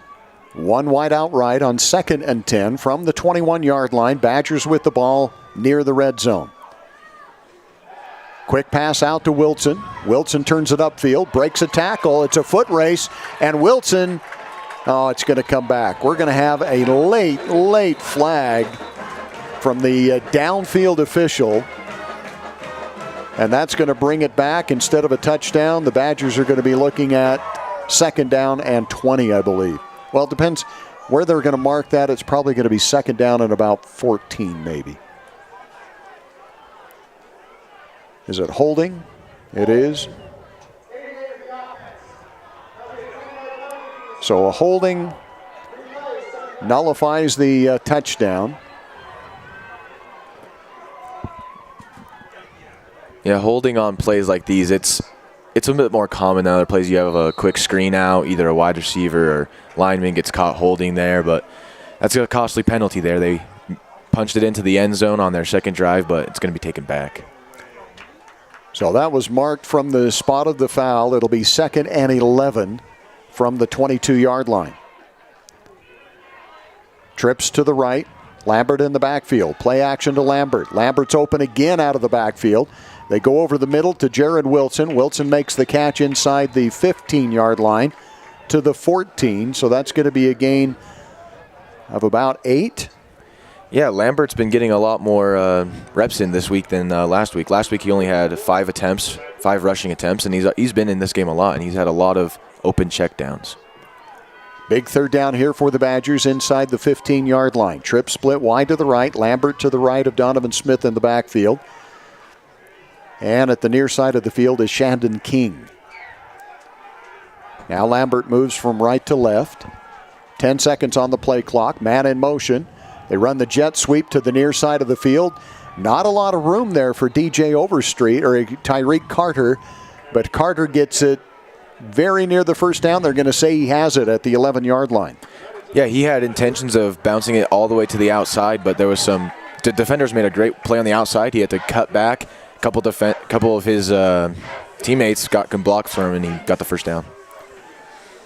1 wide out right on 2nd and 10 from the 21-yard line. Badgers with the ball near the red zone. Quick pass out to Wilson. Wilson turns it upfield, breaks a tackle. It's a foot race, and Wilson, it's going to come back. We're going to have a late flag from the downfield official, and that's going to bring it back. Instead of a touchdown, the Badgers are going to be looking at 2nd down and 20, I believe. Well, it depends where they're going to mark that. It's probably going to be 2nd down and about 14, maybe. Is it holding? It is. So a holding nullifies the touchdown. Yeah, holding on plays like these, it's a bit more common than other plays. You have a quick screen out, either a wide receiver or lineman gets caught holding there, but that's a costly penalty there. They punched it into the end zone on their 2nd drive, but it's going to be taken back. So that was marked from the spot of the foul. It'll be 2nd and 11 from the 22-yard line. Trips to the right. Lambert in the backfield. Play action to Lambert. Lambert's open again out of the backfield. They go over the middle to Jared Wilson. Wilson makes the catch inside the 15-yard line to the 14. So that's going to be a gain of about 8. Yeah, Lambert's been getting a lot more reps in this week than last week. Last week he only had 5 rushing attempts, and he's been in this game a lot, and he's had a lot of open checkdowns. Big 3rd down here for the Badgers inside the 15-yard line. Trip split wide to the right. Lambert to the right of Donovan Smith in the backfield. And at the near side of the field is Shandon King. Now Lambert moves from right to left. 10 seconds on the play clock. Man in motion. They run the jet sweep to the near side of the field. Not a lot of room there for DJ Overstreet or Tyreek Carter, but Carter gets it very near the 1st down. They're going to say he has it at the 11-yard line. Yeah, he had intentions of bouncing it all the way to the outside, but there was the defenders made a great play on the outside. He had to cut back. A couple of his teammates got blocked for him, and he got the 1st down.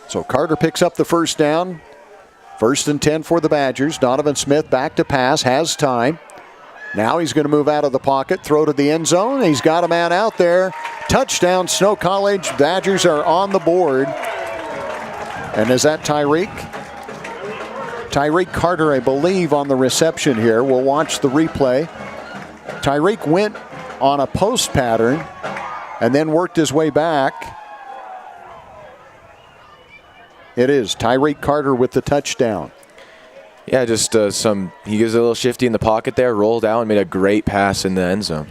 So Carter picks up the 1st down. 1st and 10 for the Badgers. Donovan Smith back to pass, has time. Now he's going to move out of the pocket, throw to the end zone. He's got a man out there. Touchdown, Snow College. Badgers are on the board. And is that Tyreek? Tyreek Carter, I believe, on the reception here. We'll watch the replay. Tyreek went on a post pattern and then worked his way back. It is Tyreek Carter with the touchdown. Yeah, just he gives a little shifty in the pocket there, rolled out and made a great pass in the end zone.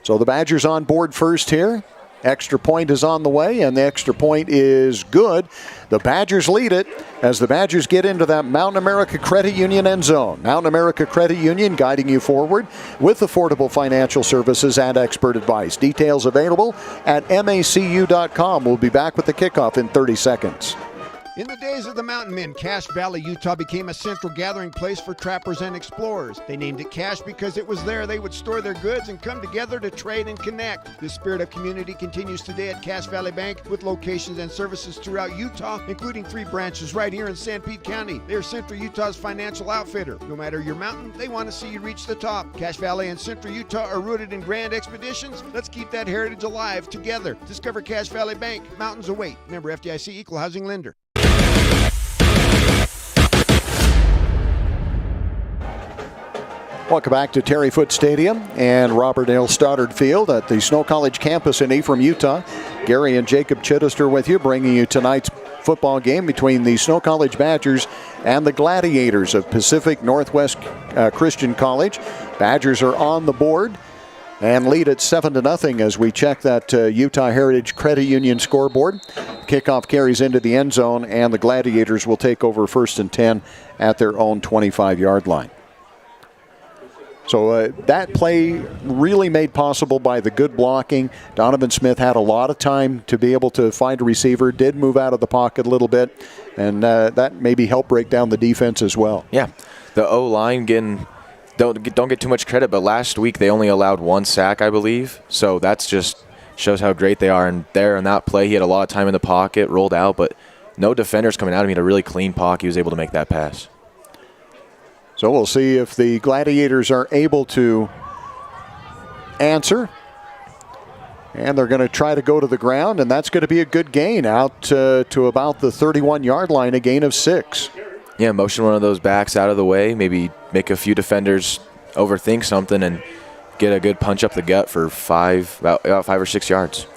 So the Badgers on board first here. Extra point is on the way, and the extra point is good. The Badgers lead it as the Badgers get into that Mountain America Credit Union end zone. Mountain America Credit Union guiding you forward with affordable financial services and expert advice. Details available at macu.com. We'll be back with the kickoff in 30 seconds. In the days of the Mountain Men, Cache Valley, Utah became a central gathering place for trappers and explorers. They named it Cache because it was there they would store their goods and come together to trade and connect. The spirit of community continues today at Cache Valley Bank with locations and services throughout Utah, including 3 branches right here in St. Pete County. They're Central Utah's financial outfitter. No matter your mountain, they want to see you reach the top. Cache Valley and Central Utah are rooted in grand expeditions. Let's keep that heritage alive together. Discover Cache Valley Bank. Mountains await. Member FDIC, Equal Housing Lender. Welcome back to Terry Foote Stadium and Robert L. Stoddard Field at the Snow College campus in Ephraim, Utah. Gary and Jacob Chittister with you, bringing you tonight's football game between the Snow College Badgers and the Gladiators of Pacific Northwest Christian College. Badgers are on the board and lead at 7-0 as we check that Utah Heritage Credit Union scoreboard. Kickoff carries into the end zone, and the Gladiators will take over 1st and 10 at their own 25-yard line. So that play really made possible by the good blocking. Donovan Smith had a lot of time to be able to find a receiver, did move out of the pocket a little bit, and that maybe helped break down the defense as well. Yeah, the O-line don't get too much credit, but last week they only allowed 1 sack, I believe. So that's just shows how great they are. And there in that play, he had a lot of time in the pocket, rolled out, but no defenders coming at him. He had a really clean pocket. He was able to make that pass. So we'll see if the Gladiators are able to answer. And they're going to try to go to the ground, and that's going to be a good gain out to about the 31-yard line, a gain of 6. Yeah, motion one of those backs out of the way, maybe make a few defenders overthink something and get a good punch up the gut for about 5 or 6 yards.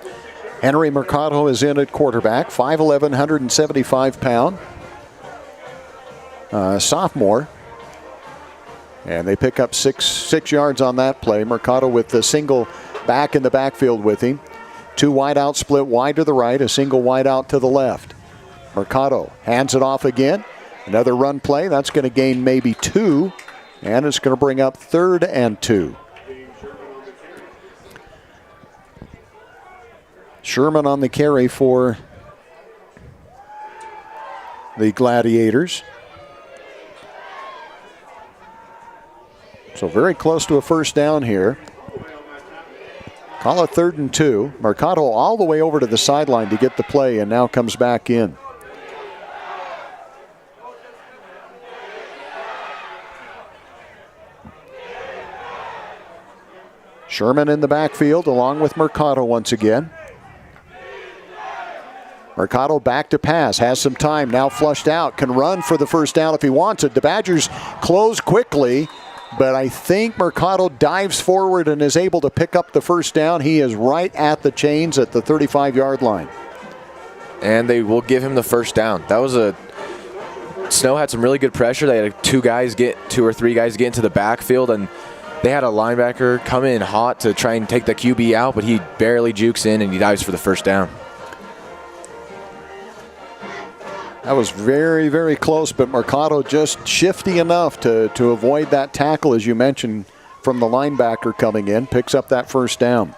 Henry Mercado is in at quarterback, 5'11", 175-pound sophomore. And they pick up six yards on that play. Mercado with the single back in the backfield with him. 2 wide out, split wide to the right, a single wide out to the left. Mercado hands it off again. Another run play. That's going to gain maybe 2. And it's going to bring up 3rd and 2. Sherman on the carry for the Gladiators. So very close to a first down here. Call it 3rd and 2. Mercado all the way over to the sideline to get the play and now comes back in. Sherman in the backfield along with Mercado once again. Mercado back to pass, has some time, now flushed out, can run for the first down if he wants it. The Badgers close quickly, but I think Mercado dives forward and is able to pick up the first down. He is right at the chains at the 35-yard line. And they will give him the first down. That was Snow had some really good pressure. They had 2 or 3 guys get into the backfield, and they had a linebacker come in hot to try and take the QB out, but he barely jukes in and he dives for the first down. That was very, very close, but Mercado just shifty enough to avoid that tackle, as you mentioned, from the linebacker coming in. Picks up that first down.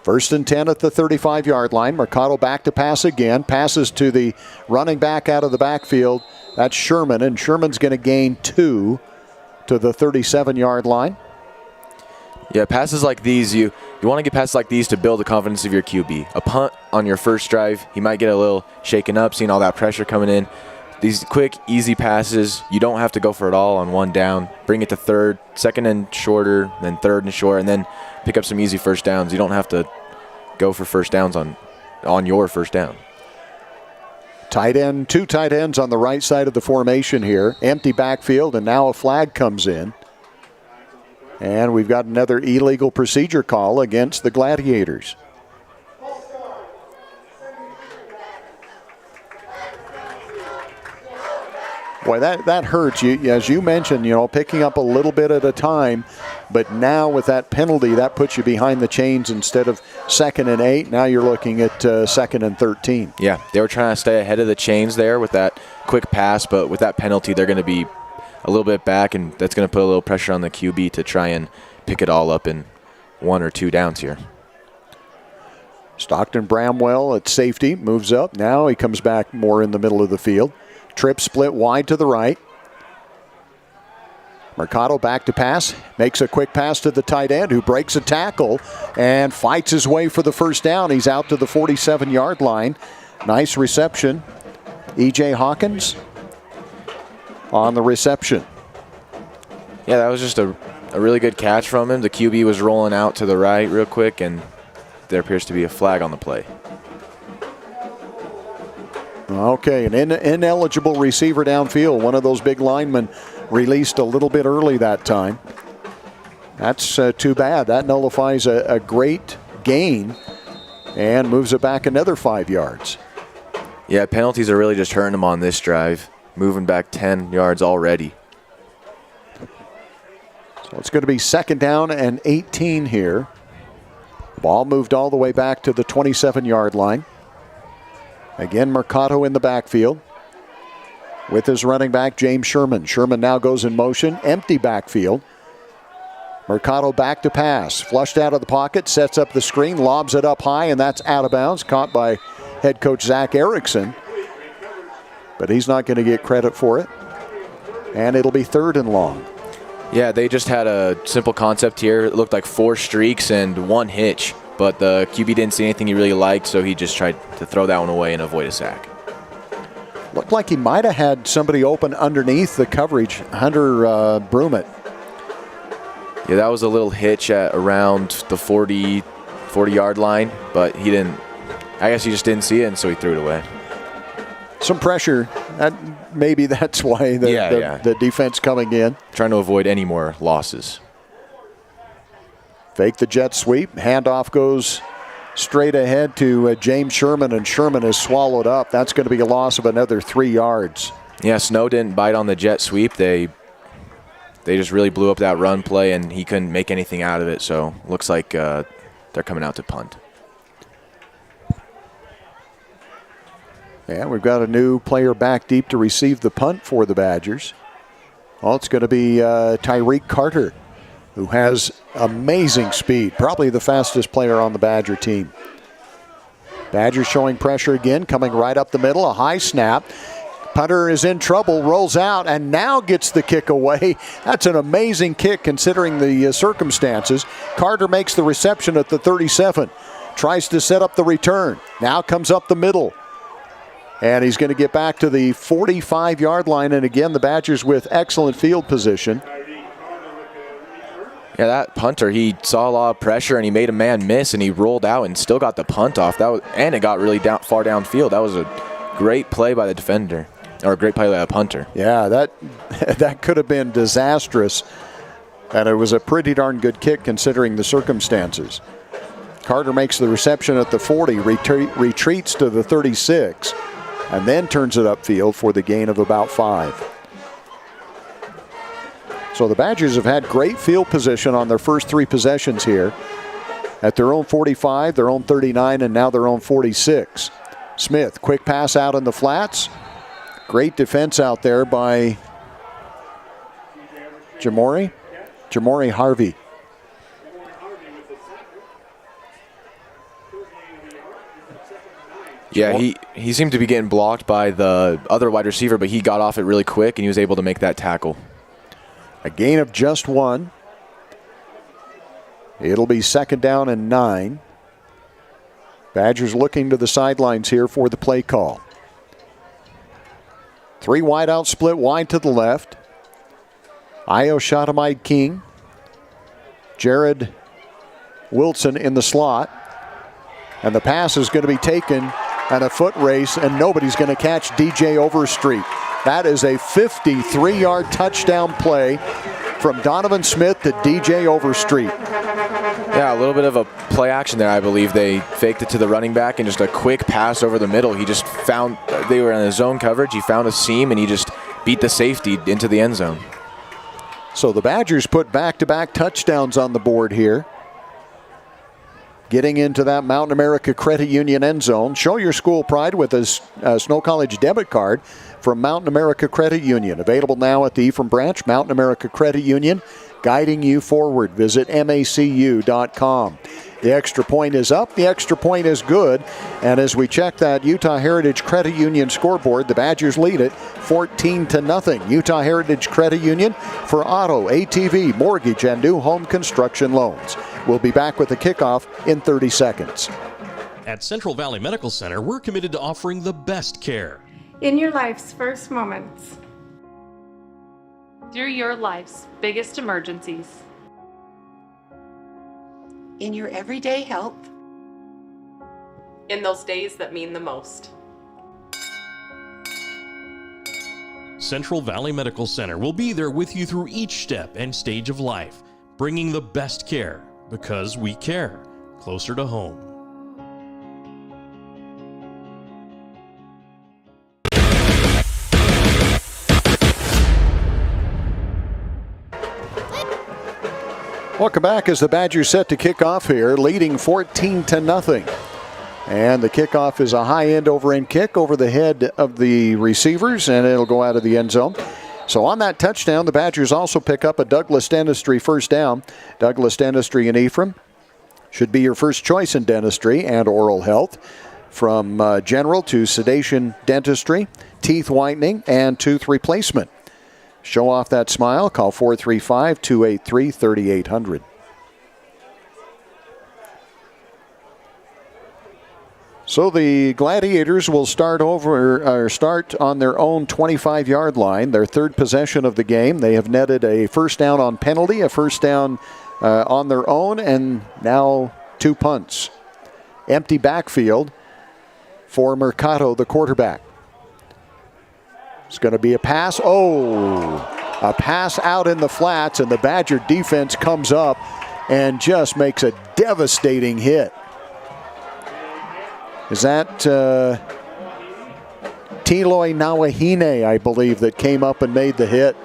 1st and 10 at the 35-yard line. Mercado back to pass again. Passes to the running back out of the backfield. That's Sherman, and Sherman's going to gain 2 to the 37-yard line. Yeah, passes like these, you want to get passes like these to build the confidence of your QB. A punt on your first drive, he might get a little shaken up, seeing all that pressure coming in. These quick, easy passes, you don't have to go for it all on 1 down. Bring it to 3rd, 2nd and shorter, then 3rd and short, and then pick up some easy first downs. You don't have to go for first downs on your first down. Tight end, 2 tight ends on the right side of the formation here. Empty backfield, and now a flag comes in. And we've got another illegal procedure call against the Gladiators. Boy, that hurts. As you mentioned, picking up a little bit at a time. But now with that penalty, that puts you behind the chains instead of 2nd and 8. Now you're looking at 2nd and 13. Yeah, they were trying to stay ahead of the chains there with that quick pass. But with that penalty, they're going to be a little bit back, and that's going to put a little pressure on the QB to try and pick it all up in 1 or 2 downs here. Stockton Bramwell at safety moves up. Now he comes back more in the middle of the field. Trip split wide to the right. Mercado back to pass. Makes a quick pass to the tight end who breaks a tackle and fights his way for the first down. He's out to the 47-yard line. Nice reception. E.J. Hawkins on the reception. Yeah, that was just a really good catch from him. The QB was rolling out to the right real quick, and there appears to be a flag on the play. Okay, an ineligible receiver downfield. One of those big linemen released a little bit early that time. That's too bad. That nullifies a great gain and moves it back another 5 yards. Yeah, penalties are really just hurting him on this drive. Moving back 10 yards already. So it's going to be 2nd down and 18 here. Ball moved all the way back to the 27-yard line. Again, Mercado in the backfield with his running back, James Sherman. Sherman now goes in motion, empty backfield. Mercado back to pass, flushed out of the pocket, sets up the screen, lobs it up high, and that's out of bounds, caught by head coach Zach Erickson. But he's not going to get credit for it. And it'll be 3rd and long. Yeah, they just had a simple concept here. It looked like 4 streaks and 1 hitch, but the QB didn't see anything he really liked, so he just tried to throw that one away and avoid a sack. Looked like he might have had somebody open underneath the coverage, Hunter Brumett. Yeah, that was a little hitch at around the 40-yard line, but he didn't. I guess he just didn't see it, and so he threw it away. Some pressure. Maybe that's why the defense coming in. Trying to avoid any more losses. Fake the jet sweep. Handoff goes straight ahead to James Sherman, and Sherman is swallowed up. That's going to be a loss of another 3 yards. Yeah, Snow didn't bite on the jet sweep. They just really blew up that run play, and he couldn't make anything out of it. So looks like they're coming out to punt. Yeah, we've got a new player back deep to receive the punt for the Badgers. Well, it's going to be Tyreek Carter, who has amazing speed, probably the fastest player on the Badger team. Badgers showing pressure again, coming right up the middle, a high snap. Punter is in trouble, rolls out, and now gets the kick away. That's an amazing kick considering the circumstances. Carter makes the reception at the 37, tries to set up the return, now comes up the middle. And he's going to get back to the 45-yard line. And again, the Badgers with excellent field position. Yeah, that punter, he saw a lot of pressure and he made a man miss and he rolled out and still got the punt off. And it got really far downfield. That was a great play by the defender, or a great play by the punter. Yeah, that could have been disastrous. And it was a pretty darn good kick considering the circumstances. Carter makes the reception at the 40, retreats to the 36. And then turns it upfield for the gain of about 5. So the Badgers have had great field position on their first 3 possessions here. At their own 45, their own 39, and now their own 46. Smith, quick pass out in the flats. Great defense out there by Jamori Harvey. Yeah, he seemed to be getting blocked by the other wide receiver, but he got off it really quick, and he was able to make that tackle. A gain of just 1. It'll be 2nd down and 9. Badgers looking to the sidelines here for the play call. 3 wide out, split wide to the left. Io Shatamide King. Jared Wilson in the slot. And the pass is going to be taken and a foot race, and nobody's going to catch DJ Overstreet. That is a 53-yard touchdown play from Donovan Smith to DJ Overstreet. Yeah, a little bit of a play action there, I believe. They faked it to the running back and just a quick pass over the middle. He just found, they were in a zone coverage, he found a seam, and he just beat the safety into the end zone. So the Badgers put back-to-back touchdowns on the board here. Getting into that Mountain America Credit Union end zone. Show your school pride with a Snow College debit card from Mountain America Credit Union. Available now at the Ephraim branch. Mountain America Credit Union, guiding you forward. Visit macu.com. The extra point is up. The extra point is good. And as we check that Utah Heritage Credit Union scoreboard, the Badgers lead it 14-0. Utah Heritage Credit Union for auto, ATV, mortgage, and new home construction loans. We'll be back with the kickoff in 30 seconds. At Central Valley Medical Center, we're committed to offering the best care. In your life's first moments. Through your life's biggest emergencies. In your everyday health. In those days that mean the most. Central Valley Medical Center will be there with you through each step and stage of life, bringing the best care because we care. Closer to home. Welcome back as the Badgers set to kick off here, leading 14-0. And the kickoff is a high end over end kick over the head of the receivers, and it'll go out of the end zone. So on that touchdown, the Badgers also pick up a Douglas Dentistry first down. Douglas Dentistry in Ephraim should be your first choice in dentistry and oral health. From general to sedation dentistry, teeth whitening, and tooth replacement. Show off that smile. Call 435-283-3800. So the Gladiators will start on their own 25-yard line, their third possession of the game. They have netted a first down on penalty, a first down on their own, and now 2 punts. Empty backfield for Mercado, the quarterback. It's going to be a pass. A pass out in the flats, and the Badger defense comes up and just makes a devastating hit. Is that Tiloy Nawahine, I believe, that came up and made the hit?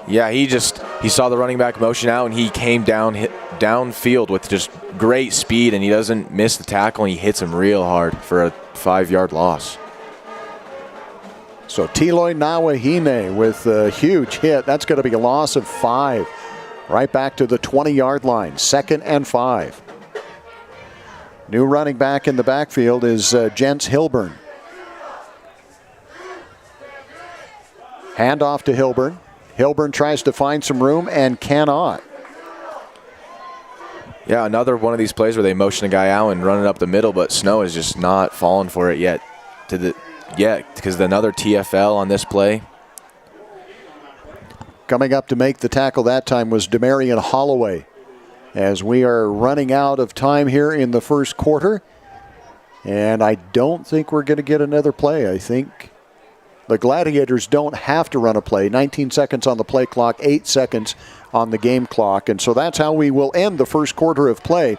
Yeah, he saw the running back motion out, and he came downfield with just great speed, and he doesn't miss the tackle, and he hits him real hard for a 5-yard loss. So Tiloy Nawahine with a huge hit. That's going to be a loss of 5. Right back to the 20-yard line, 2nd and 5. New running back in the backfield is Jens Hilburn. Hand off to Hilburn. Hilburn tries to find some room and cannot. Yeah, another one of these plays where they motion a guy out and run it up the middle, but Snow is just not falling for it yet. Because another TFL on this play. Coming up to make the tackle that time was Demarion Holloway. As we are running out of time here in the first quarter. And I don't think we're going to get another play. I think the Gladiators don't have to run a play. 19 seconds on the play clock, 8 seconds on the game clock. And so that's how we will end the first quarter of play.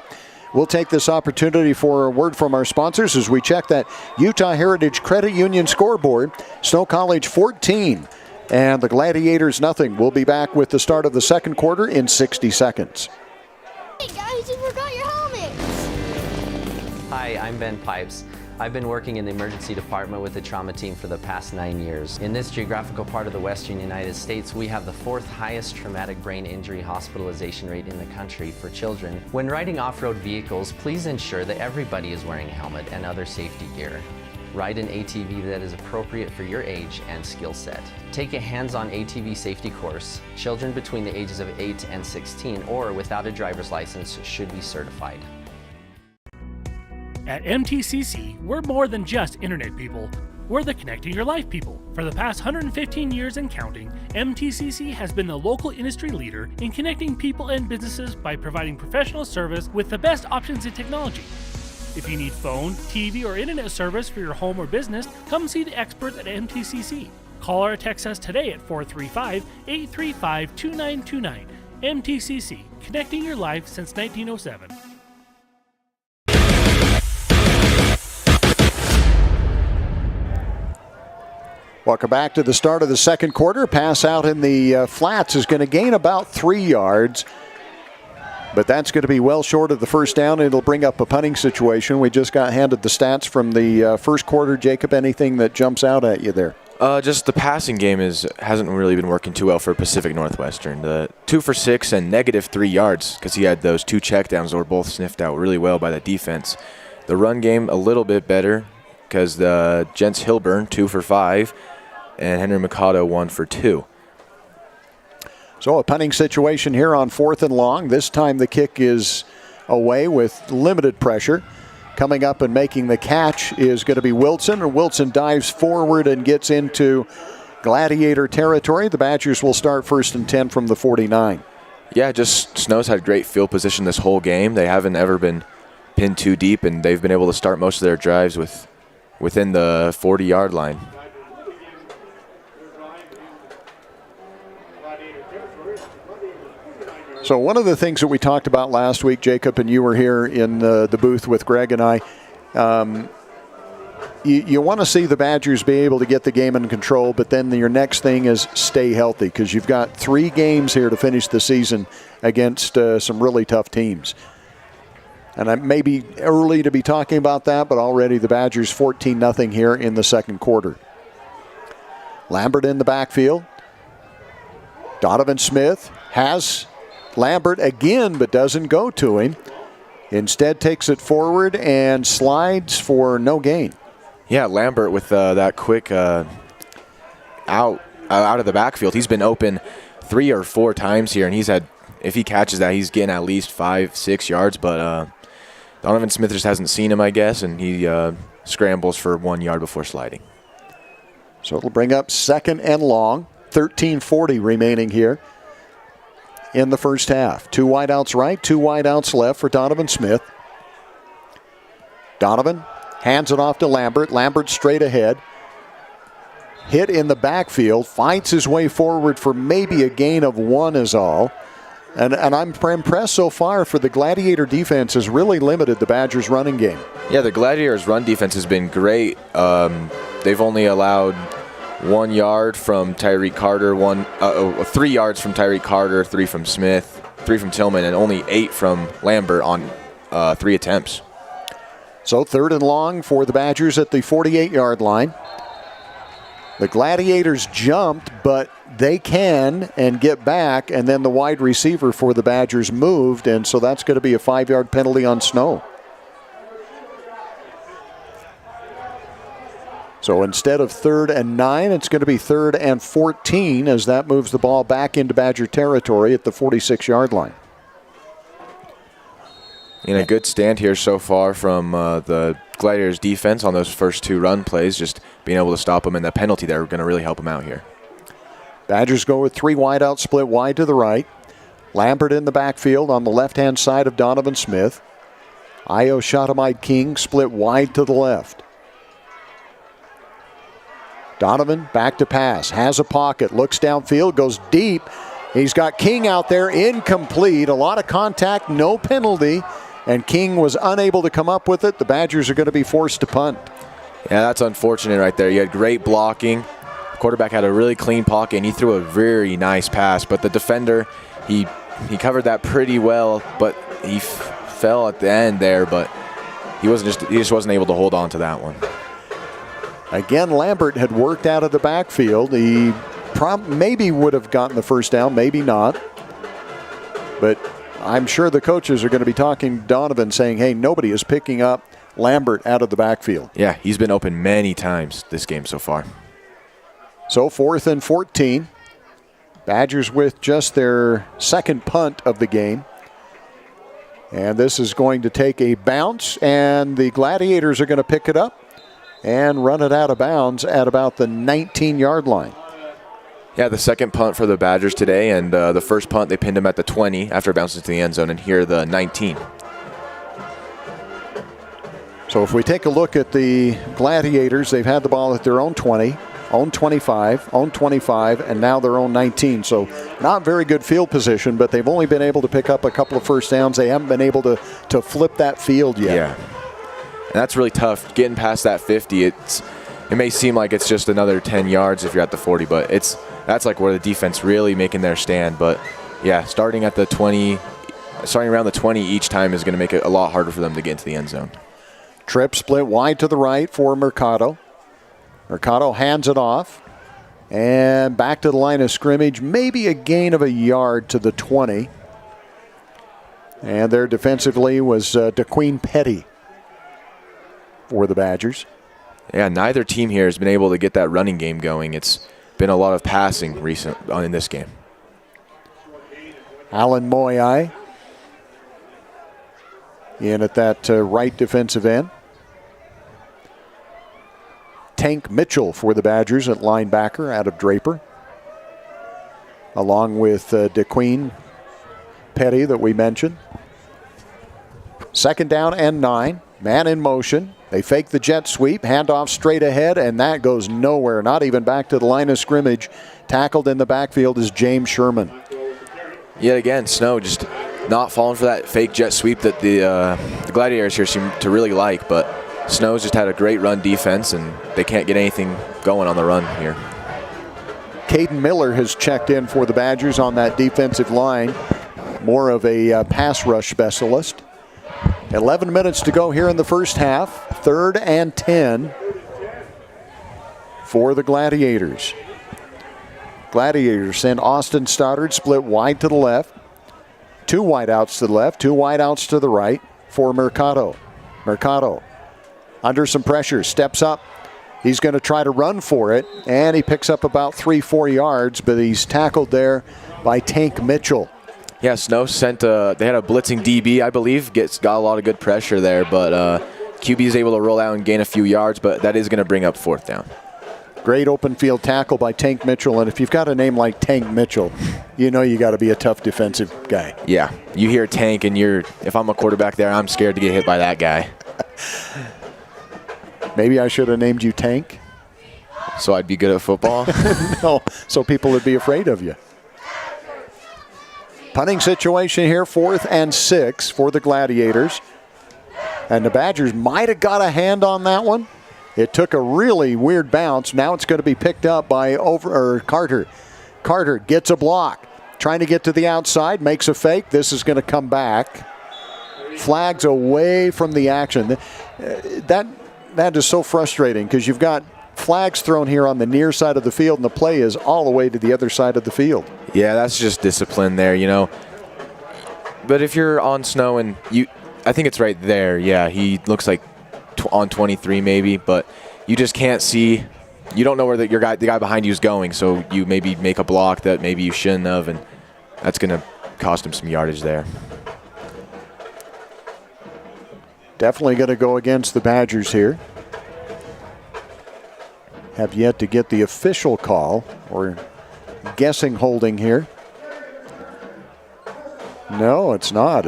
We'll take this opportunity for a word from our sponsors as we check that Utah Heritage Credit Union scoreboard. Snow College 14 and the Gladiators nothing. We'll be back with the start of the second quarter in 60 seconds. Hey guys, you forgot your helmets! Hi, I'm Ben Pipes. I've been working in the emergency department with the trauma team for the past 9 years. In this geographical part of the western United States, we have the 4th highest traumatic brain injury hospitalization rate in the country for children. When riding off-road vehicles, please ensure that everybody is wearing a helmet and other safety gear. Ride an ATV that is appropriate for your age and skill set. Take a hands-on ATV safety course. Children between the ages of 8 and 16 or without a driver's license should be certified. At MTCC, we're more than just internet people. We're the connecting your life people. For the past 115 years and counting, MTCC has been the local industry leader in connecting people and businesses by providing professional service with the best options in technology. If you need phone, TV, or internet service for your home or business, come see the experts at MTCC. Call or text us today at 435-835-2929. MTCC, connecting your life since 1907. Welcome back to the start of the second quarter. Pass out in the flats is going to gain about 3 yards. But that's going to be well short of the first down. It'll bring up a punting situation. We just got handed the stats from the first quarter. Jacob, anything that jumps out at you there? Just the passing game hasn't really been working too well for Pacific Northwestern. The 2 for 6 and -3 yards because he had those 2 checkdowns that were both sniffed out really well by the defense. The run game a little bit better because the Jens Hilburn 2 for 5 and Henry Mikado 1 for 2. So a punting situation here on 4th and long. This time the kick is away with limited pressure. Coming up and making the catch is going to be Wilson. And Wilson dives forward and gets into Gladiator territory. The Badgers will start 1st and 10 from the 49. Yeah, just Snow's had great field position this whole game. They haven't ever been pinned too deep, and they've been able to start most of their drives within the 40-yard line. So one of the things that we talked about last week, Jacob, and you were here in the booth with Greg and I, you want to see the Badgers be able to get the game in control, but then your next thing is stay healthy because you've got 3 games here to finish the season against some really tough teams. And it may be early to be talking about that, but already the Badgers 14-0 here in the second quarter. Lambert in the backfield. Donovan Smith has Lambert again, but doesn't go to him. Instead takes it forward and slides for no gain. Yeah, Lambert with that quick out of the backfield. He's been open 3 or 4 times here, and he's had, if he catches that, he's getting at least 5-6 yards. But Donovan Smith just hasn't seen him, I guess, and he scrambles for 1 yard before sliding. So it'll bring up 2nd and long. 13:40 remaining here in the first half. 2 wideouts right, 2 wideouts left for Donovan Smith. Donovan hands it off to Lambert. Lambert straight ahead. Hit in the backfield. Fights his way forward for maybe a gain of 1 is all. And I'm impressed so far for the Gladiator defense has really limited the Badgers' running game. Yeah, the Gladiators' run defense has been great. They've only allowed 1 yard from Tyreek Carter, 3 yards from Tyreek Carter, 3 from Smith, 3 from Tillman, and only 8 from Lambert on 3 attempts. So 3rd and long for the Badgers at the 48-yard line. The Gladiators jumped, but they can and get back, and then the wide receiver for the Badgers moved, and so that's going to be a 5-yard penalty on Snow. So instead of 3rd and 9, it's going to be 3rd and 14 as that moves the ball back into Badger territory at the 46-yard line. And a good stand here so far from the Gladiators defense on those first 2 run plays, just being able to stop them, and the penalty there are going to really help them out here. Badgers go with 3 wideouts, split wide to the right. Lambert in the backfield on the left-hand side of Donovan Smith. Io Shatamide King split wide to the left. Donovan back to pass, has a pocket, looks downfield, goes deep. He's got King out there, incomplete. A lot of contact, no penalty, and King was unable to come up with it. The Badgers are going to be forced to punt. Yeah, that's unfortunate right there. You had great blocking. The quarterback had a really clean pocket, and he threw a very nice pass. But the defender, he covered that pretty well, but he fell at the end there. But he just wasn't able to hold on to that one. Again, Lambert had worked out of the backfield. He maybe would have gotten the first down, maybe not. But I'm sure the coaches are going to be talking to Donovan saying, hey, nobody is picking up Lambert out of the backfield. Yeah, he's been open many times this game so far. So 4th and 14. Badgers with just their 2nd punt of the game. And this is going to take a bounce, and the Gladiators are going to pick it up and run it out of bounds at about the 19-yard line. Yeah, the 2nd punt for the Badgers today, and the first punt, they pinned him at the 20 after it bounces to the end zone, and here the 19. So if we take a look at the Gladiators, they've had the ball at their own 20, own 25, own 25, and now their own 19. So not very good field position, but they've only been able to pick up a couple of first downs. They haven't been able to flip that field yet. Yeah. And that's really tough. Getting past that 50, it may seem like it's just another 10 yards if you're at the 40, but that's like where the defense really making their stand. But yeah, starting around the 20 each time is going to make it a lot harder for them to get into the end zone. Tripp split wide to the right for Mercado. Mercado hands it off and back to the line of scrimmage, maybe a gain of a yard to the 20. And there defensively was DeQueen Petty for the Badgers. Yeah, neither team here has been able to get that running game going. It's been a lot of passing in this game. Alan Moyai in at that right defensive end. Tank Mitchell for the Badgers at linebacker out of Draper, along with DeQueen Petty that we mentioned. 2nd down and 9. Man in motion. They fake the jet sweep, handoff straight ahead, and that goes nowhere, not even back to the line of scrimmage. Tackled in the backfield is James Sherman. Yet again, Snow just not falling for that fake jet sweep that the Gladiators here seem to really like, but Snow's just had a great run defense, and they can't get anything going on the run here. Caden Miller has checked in for the Badgers on that defensive line, more of a pass rush specialist. 11 minutes to go here in the first half. 3rd and 10 for the Gladiators. Gladiators send Austin Stoddard split wide to the left. 2 wideouts to the left, 2 wideouts to the right for Mercado. Mercado under some pressure, steps up. He's going to try to run for it, and he picks up about 3-4 yards, but he's tackled there by Tank Mitchell. Yeah, Snow sent they had a blitzing DB, I believe, got a lot of good pressure there, but QB is able to roll out and gain a few yards, but that is going to bring up 4th down. Great open field tackle by Tank Mitchell, and if you've got a name like Tank Mitchell, you know you got to be a tough defensive guy. Yeah, you hear Tank, and if I'm a quarterback there, I'm scared to get hit by that guy. Maybe I should have named you Tank. So I'd be good at football? No, so people would be afraid of you. Punting situation here, 4th and 6 for the Gladiators. And the Badgers might have got a hand on that one. It took a really weird bounce. Now it's going to be picked up by Carter. Carter gets a block. Trying to get to the outside, makes a fake. This is going to come back. Flags away from the action. That is so frustrating because you've got flags thrown here on the near side of the field, and the play is all the way to the other side of the field. Yeah, that's just discipline there, But if you're on Snow and I think it's right there. Yeah, he looks like on 23 maybe, but you just can't see. You don't know where the guy behind you is going, so you maybe make a block that maybe you shouldn't have, and that's going to cost him some yardage there. Definitely going to go against the Badgers here. Have yet to get the official call. Or guessing holding here. No, it's not.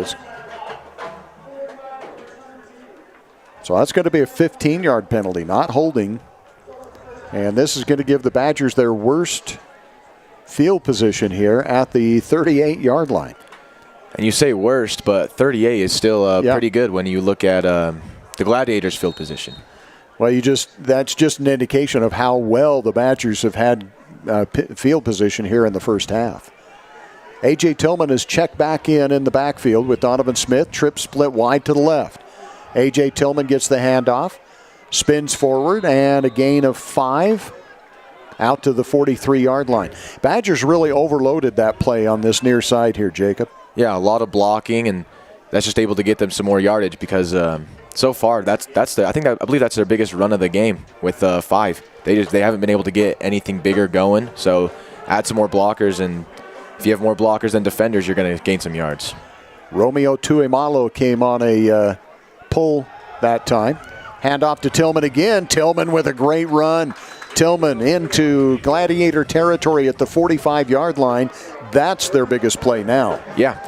So that's going to be a 15-yard penalty, not holding. And this is going to give the Badgers their worst field position here at the 38-yard line. And you say worst, but 38 is still pretty good when you look at the Gladiators' field position. Well, that's just an indication of how well the Badgers have had field position here in the first half. A.J. Tillman is checked back in the backfield with Donovan Smith. Trip split wide to the left. A.J. Tillman gets the handoff, spins forward, and a gain of 5 out to the 43-yard line. Badgers really overloaded that play on this near side here, Jacob. Yeah, a lot of blocking, and that's just able to get them some more yardage because so far I believe that's their biggest run of the game with 5. They haven't been able to get anything bigger going. So add some more blockers, and if you have more blockers than defenders, you're going to gain some yards. Romeo Tuimalo came on a pull that time. Handoff to Tillman again. Tillman with a great run. Tillman into Gladiator territory at the 45-yard line. That's their biggest play now. Yeah.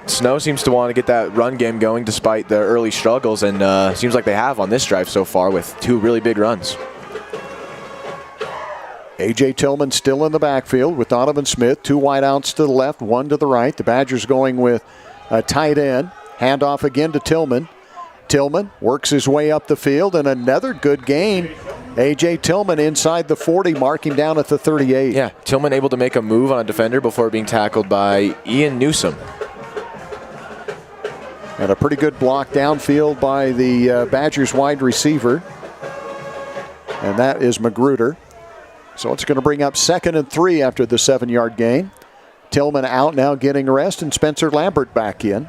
Snow seems to want to get that run game going despite the early struggles, and seems like they have on this drive so far with 2 really big runs. A.J. Tillman still in the backfield with Donovan Smith. 2 wideouts to the left, 1 to the right. The Badgers going with a tight end. Handoff again to Tillman. Tillman works his way up the field, and another good gain. A.J. Tillman inside the 40, mark him down at the 38. Yeah, Tillman able to make a move on a defender before being tackled by Ian Newsom. And a pretty good block downfield by the Badgers wide receiver. And that is Magruder. So it's going to bring up 2nd and 3 after the 7-yard gain. Tillman out now getting a rest, and Spencer Lambert back in.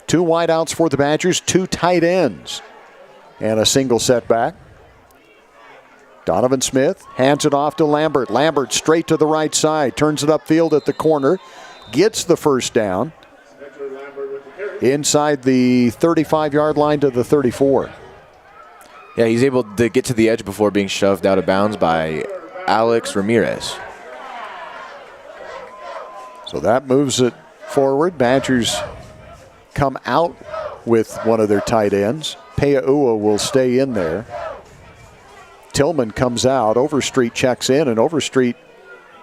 2 wideouts for the Badgers, 2 tight ends, and a single setback. Donovan Smith hands it off to Lambert. Lambert straight to the right side, turns it upfield at the corner, gets the first down. Inside the 35-yard line to the 34. Yeah, he's able to get to the edge before being shoved out of bounds by Alex Ramirez. So that moves it forward. Badgers come out with one of their tight ends. Pea'ua will stay in there. Tillman comes out. Overstreet checks in, and Overstreet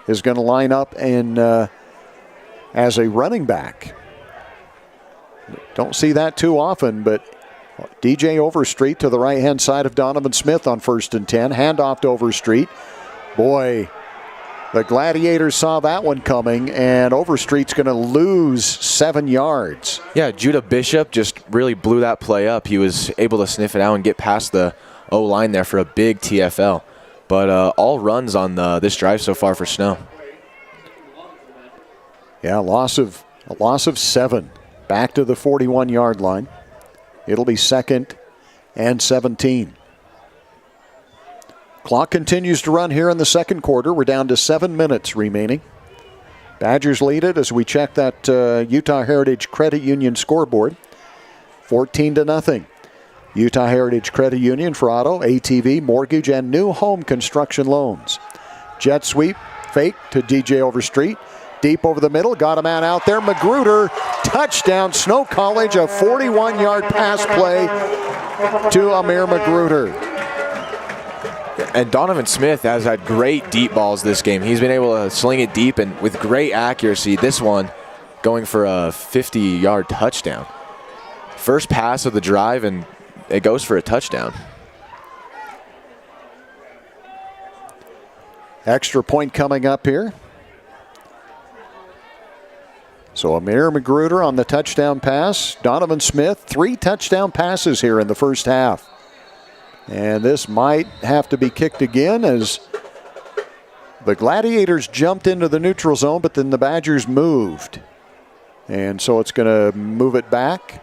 is going to line up as a running back. Don't see that too often, but DJ Overstreet to the right-hand side of Donovan Smith on 1st and 10. Handoff to Overstreet. Boy, The Gladiators saw that one coming, and Overstreet's going to lose 7 yards. Yeah, Judah Bishop just really blew that play up. He was able to sniff it out and get past the O-line there for a big TFL. But all runs on this drive so far for Snow. Yeah, a loss of 7. Back to the 41-yard line. It'll be 2nd and 17. Clock continues to run here in the second quarter. We're down to 7 minutes remaining. Badgers lead it as we check that Utah Heritage Credit Union scoreboard. 14-0. Utah Heritage Credit Union for auto, ATV, mortgage, and new home construction loans. Jet sweep, fake to DJ Overstreet. Deep over the middle, got a man out there. Magruder, touchdown, Snow College, a 41-yard pass play to Amir Magruder. And Donovan Smith has had great deep balls this game. He's been able to sling it deep and with great accuracy. This one going for a 50-yard touchdown. First pass of the drive, and it goes for a touchdown. Extra point coming up here. So Amir Magruder on the touchdown pass. Donovan Smith, 3 touchdown passes here in the first half. And this might have to be kicked again as the Gladiators jumped into the neutral zone, but then the Badgers moved. And so it's going to move it back.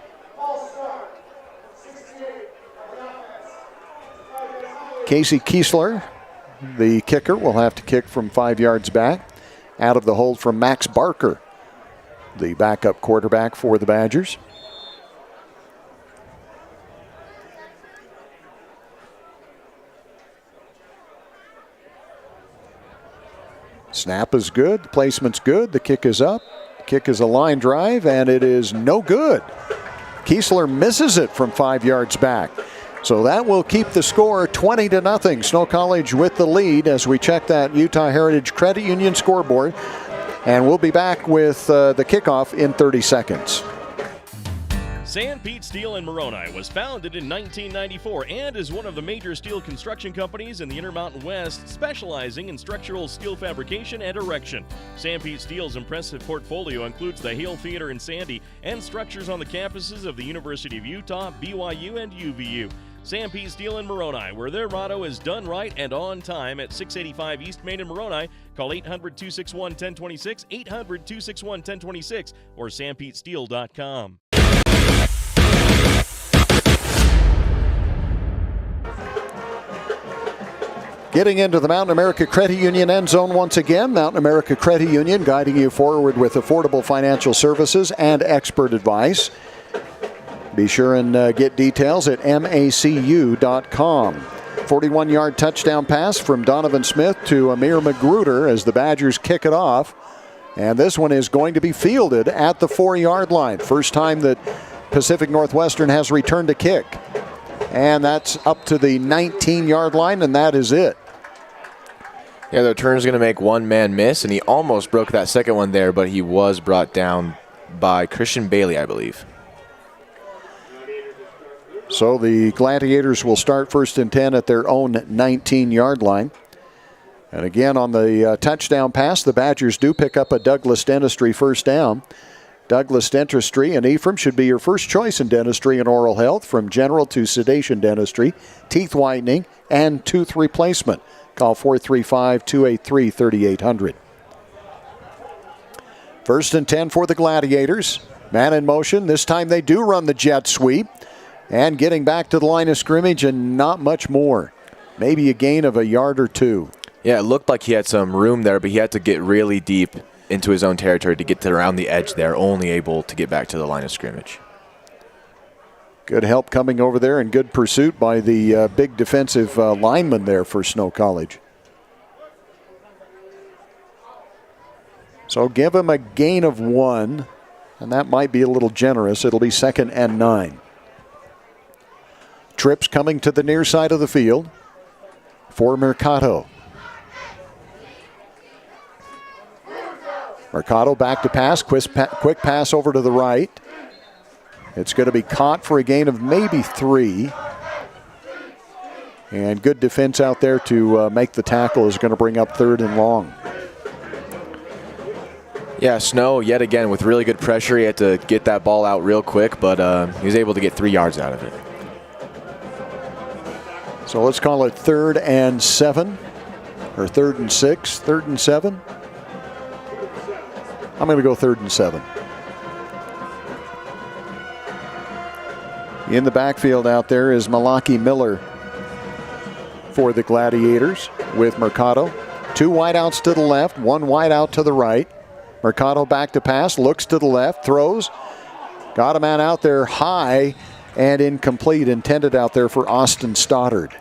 Casey Kiesler, the kicker, will have to kick from 5 yards back. Out of the hold from Max Barker, the backup quarterback for the Badgers. Snap is good, the placement's good, the kick is up. The kick is a line drive, and it is no good. Kiesler misses it from 5 yards back. So that will keep the score 20-0. Snow College with the lead as we check that Utah Heritage Credit Union scoreboard. And we'll be back with the kickoff in 30 seconds. San Pete Steel in Moroni was founded in 1994 and is one of the major steel construction companies in the Intermountain West, specializing in structural steel fabrication and erection. San Pete Steel's impressive portfolio includes the Hale Theater in Sandy and structures on the campuses of the University of Utah, BYU, and UVU. San Pete Steel in Moroni, where their motto is done right and on time, at 685 East Main in Moroni. Call 800-261-1026, 800-261-1026, or sanpetesteel.com. Getting into the Mountain America Credit Union end zone once again. Mountain America Credit Union guiding you forward with affordable financial services and expert advice. Be sure and get details at macu.com. 41-yard touchdown pass from Donovan Smith to Amir Magruder as the Badgers kick it off. And this one is going to be fielded at the 4-yard line. First time that Pacific Northwestern has returned a kick. And that's up to the 19-yard line, and that is it. Yeah, the return's going to make one man miss, and he almost broke that second one there, but he was brought down by Christian Bailey, I believe. So the Gladiators will start 1st and 10 at their own 19-yard line. And again, on the touchdown pass, the Badgers do pick up a Douglas Dentistry first down. Douglas Dentistry in Ephraim should be your first choice in dentistry and oral health, from general to sedation dentistry, teeth whitening, and tooth replacement. Call 435-283-3800. 1st and 10 for the Gladiators. Man in motion. This time they do run the jet sweep. And getting back to the line of scrimmage, and not much more. Maybe a gain of a yard or two. Yeah, it looked like he had some room there, but he had to get really deep into his own territory to get to around the edge there, only able to get back to the line of scrimmage. Good help coming over there and good pursuit by the big defensive lineman there for Snow College. So give him a gain of 1, and that might be a little generous. It'll be 2nd and 9. Trips coming to the near side of the field for Mercado. Mercado back to pass, quick pass over to the right. It's going to be caught for a gain of maybe 3. And good defense out there to make the tackle is going to bring up 3rd and long. Yeah, Snow, yet again, with really good pressure. He had to get that ball out real quick, but he was able to get 3 yards out of it. So let's call it 3rd and 7, or 3rd and 6, 3rd and 7. I'm going to go 3rd and 7. In the backfield out there is Malaki Miller for the Gladiators with Mercado. 2 wideouts to the left, 1 wideout to the right. Mercado back to pass, looks to the left, throws. Got a man out there high and incomplete, intended out there for Austin Stoddard.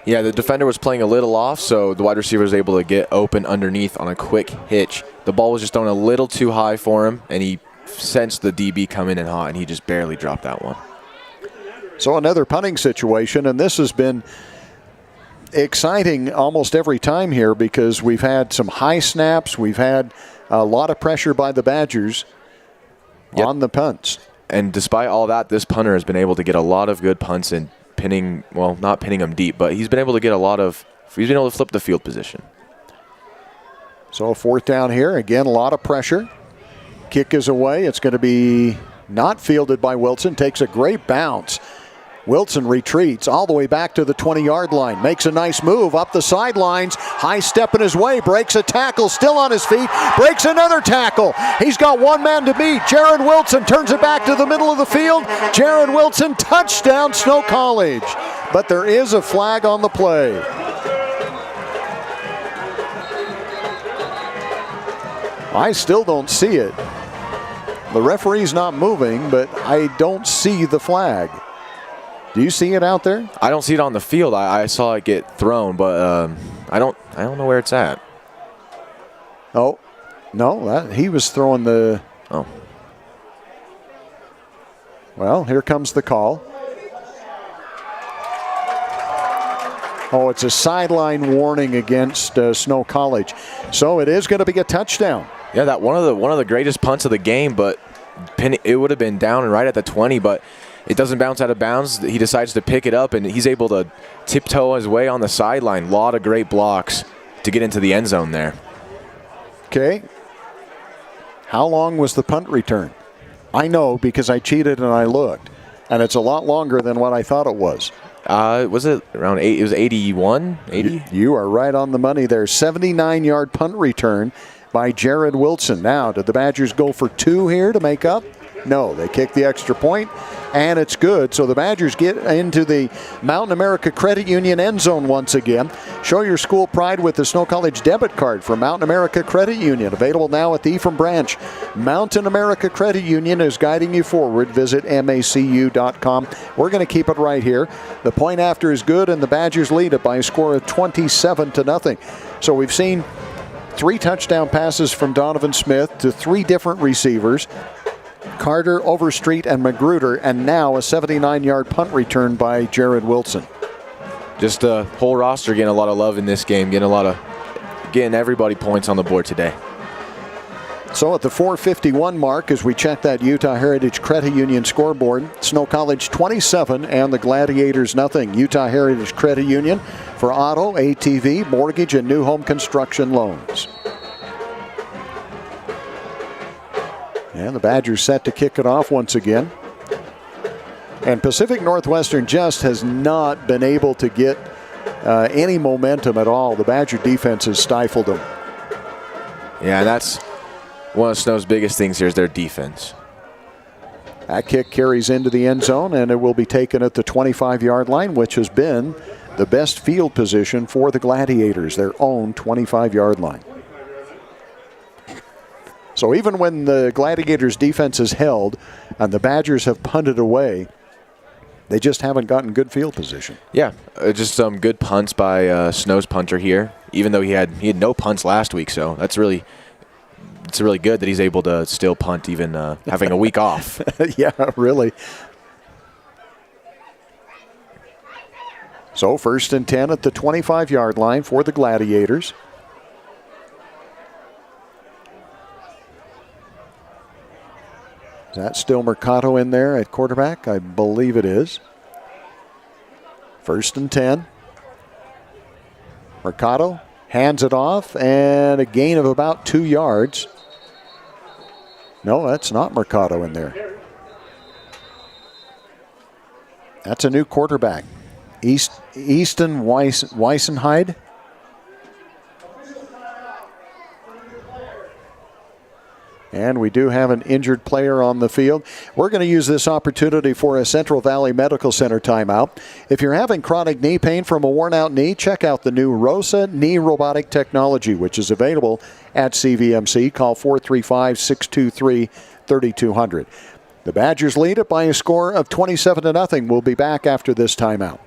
Yeah, the defender was playing a little off, so the wide receiver was able to get open underneath on a quick hitch. The ball was just thrown a little too high for him, and he sensed the DB come in and hot, and he just barely dropped that one. So another punting situation, and this has been exciting almost every time here because we've had some high snaps. We've had a lot of pressure by the Badgers on the punts. And despite all that, this punter has been able to get a lot of good punts and pinning, well, not pinning them deep, but he's been able to get he's been able to flip the field position. So 4th down here. Again, a lot of pressure. Kick is away. It's going to be not fielded by Wilson. Takes a great bounce. Wilson retreats all the way back to the 20-yard line. Makes a nice move up the sidelines. High step in his way. Breaks a tackle. Still on his feet. Breaks another tackle. He's got one man to beat. Jaron Wilson turns it back to the middle of the field. Jaron Wilson, touchdown, Snow College. But there is a flag on the play. I still don't see it. The referee's not moving, but I don't see the flag. Do you see it out there? I don't see it on the field. I saw it get thrown, but I don't know where it's at. Oh, no, he was throwing the... Oh. Well, here comes the call. Oh, it's a sideline warning against Snow College. So it is going to be a touchdown. Yeah, that one of the greatest punts of the game, but it would have been down and right at the 20, but it doesn't bounce out of bounds. He decides to pick it up, and he's able to tiptoe his way on the sideline. A lot of great blocks to get into the end zone there. Okay. How long was the punt return? I know because I cheated and I looked, and it's a lot longer than what I thought it was. Was it around 8? It was 81, 80? You are right on the money there. 79-yard punt return by Jared Wilson. Now, did the Badgers go for 2 here to make up? No, they kick the extra point, and it's good. So the Badgers get into the Mountain America Credit Union end zone once again. Show your school pride with the Snow College debit card from Mountain America Credit Union. Available now at the Ephraim branch. Mountain America Credit Union is guiding you forward. Visit macu.com. We're going to keep it right here. The point after is good, and the Badgers lead it by a score of 27-0. So we've seen 3 touchdown passes from Donovan Smith to 3 different receivers. Carter, Overstreet, and Magruder, and now a 79-yard punt return by Jared Wilson. Just the whole roster getting a lot of love in this game, getting everybody points on the board today. So at the 4:51 mark, as we check that Utah Heritage Credit Union scoreboard, Snow College 27 and the Gladiators nothing. Utah Heritage Credit Union for auto, ATV, mortgage, and new home construction loans. And the Badgers set to kick it off once again. And Pacific Northwestern just has not been able to get any momentum at all. The Badger defense has stifled them. Yeah, and that's one of Snow's biggest things here is their defense. That kick carries into the end zone, and it will be taken at the 25-yard line, which has been the best field position for the Gladiators, their own 25-yard line. So even when the Gladiators' defense is held and the Badgers have punted away, they just haven't gotten good field position. Yeah, just some good punts by Snow's punter here, even though he had no punts last week, so it's really good that he's able to still punt even having a week off. Yeah, really. So 1st and 10 at the 25-yard line for the Gladiators. Is that still Mercado in there at quarterback? I believe it is. 1st and 10. Mercado hands it off, and a gain of about 2 yards. No, that's not Mercado in there. That's a new quarterback. Easton Weissenheide. And we do have an injured player on the field. We're going to use this opportunity for a Central Valley Medical Center timeout. If you're having chronic knee pain from a worn-out knee, check out the new ROSA knee robotic technology, which is available at CVMC. Call 435-623-3200. The Badgers lead it by a score of 27-0. We'll be back after this timeout.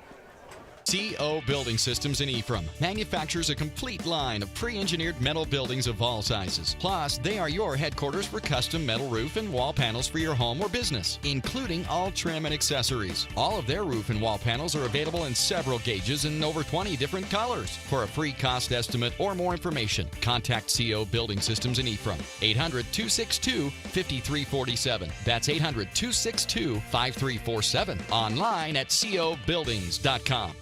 CO Building Systems in Ephraim manufactures a complete line of pre-engineered metal buildings of all sizes. Plus, they are your headquarters for custom metal roof and wall panels for your home or business, including all trim and accessories. All of their roof and wall panels are available in several gauges and over 20 different colors. For a free cost estimate or more information, contact CO Building Systems in Ephraim. 800-262-5347. That's 800-262-5347. Online at cobuildings.com.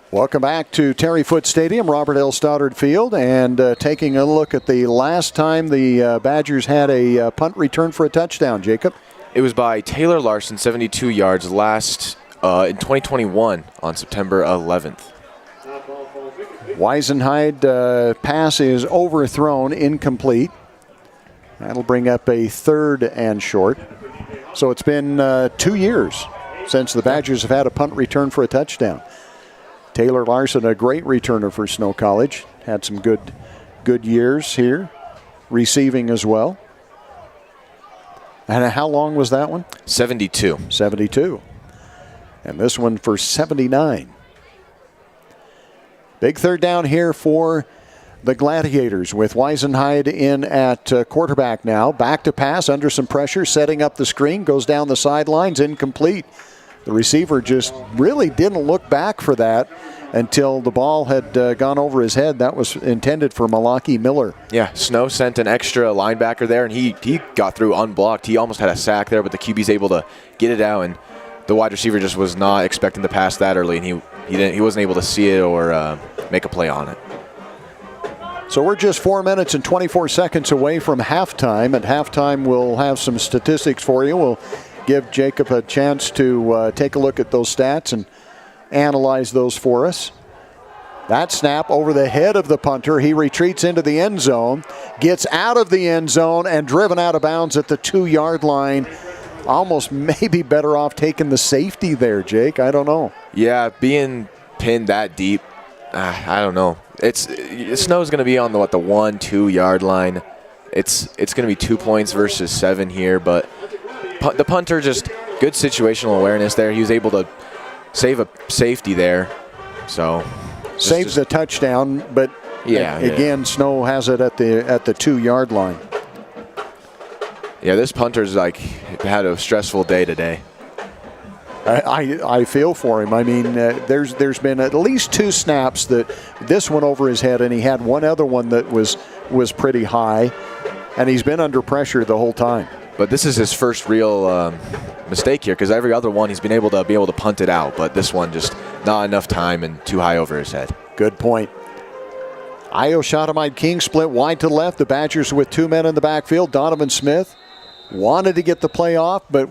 Welcome back to Terry Foote Stadium, Robert L. Stoddard Field, and taking a look at the last time the Badgers had a punt return for a touchdown, Jacob. It was by Taylor Larson, 72 yards, last in 2021 on September 11th. Weisenheide pass is overthrown, incomplete. That'll bring up a 3rd and short. So it's been 2 years since the Badgers have had a punt return for a touchdown. Taylor Larson, a great returner for Snow College. Had some good years here, receiving as well. And how long was that one? 72. 72. And this one for 79. Big third down here for the Gladiators with Weisenheide in at quarterback now. Back to pass, under some pressure, setting up the screen, goes down the sidelines, incomplete. The receiver just really didn't look back for that until the ball had gone over his head. That was intended for Malaki Miller. Yeah, Snow sent an extra linebacker there, and he got through unblocked. He almost had a sack there, but the QB's able to get it out, and the wide receiver just was not expecting to pass that early, and he wasn't able to see it or make a play on it. So we're just 4 minutes and 24 seconds away from halftime. At halftime, we'll have some statistics for you. We'll give Jacob a chance to take a look at those stats and analyze those for us. That snap over the head of the punter. He retreats into the end zone, gets out of the end zone, and driven out of bounds at the 2-yard line. Almost maybe better off taking the safety there, Jake. I don't know. Yeah, being pinned that deep, I don't know. Snow's going to be on the 1-2 yard line. It's going to be 2 points versus 7 here, but the punter, just good situational awareness there. He was able to save a safety there. So saves the touchdown, but again, Snow has it at the 2-yard line. Yeah, this punter's had a stressful day today. I feel for him. I mean, there's been at least 2 snaps that this one over his head, and he had one other one that was pretty high, and he's been under pressure the whole time. But this is his first real mistake here, because every other one he's been able to punt it out, but this one just not enough time and too high over his head. Good point. Io Shotamide King split wide to the left. The Badgers with 2 men in the backfield. Donovan Smith wanted to get the play off, but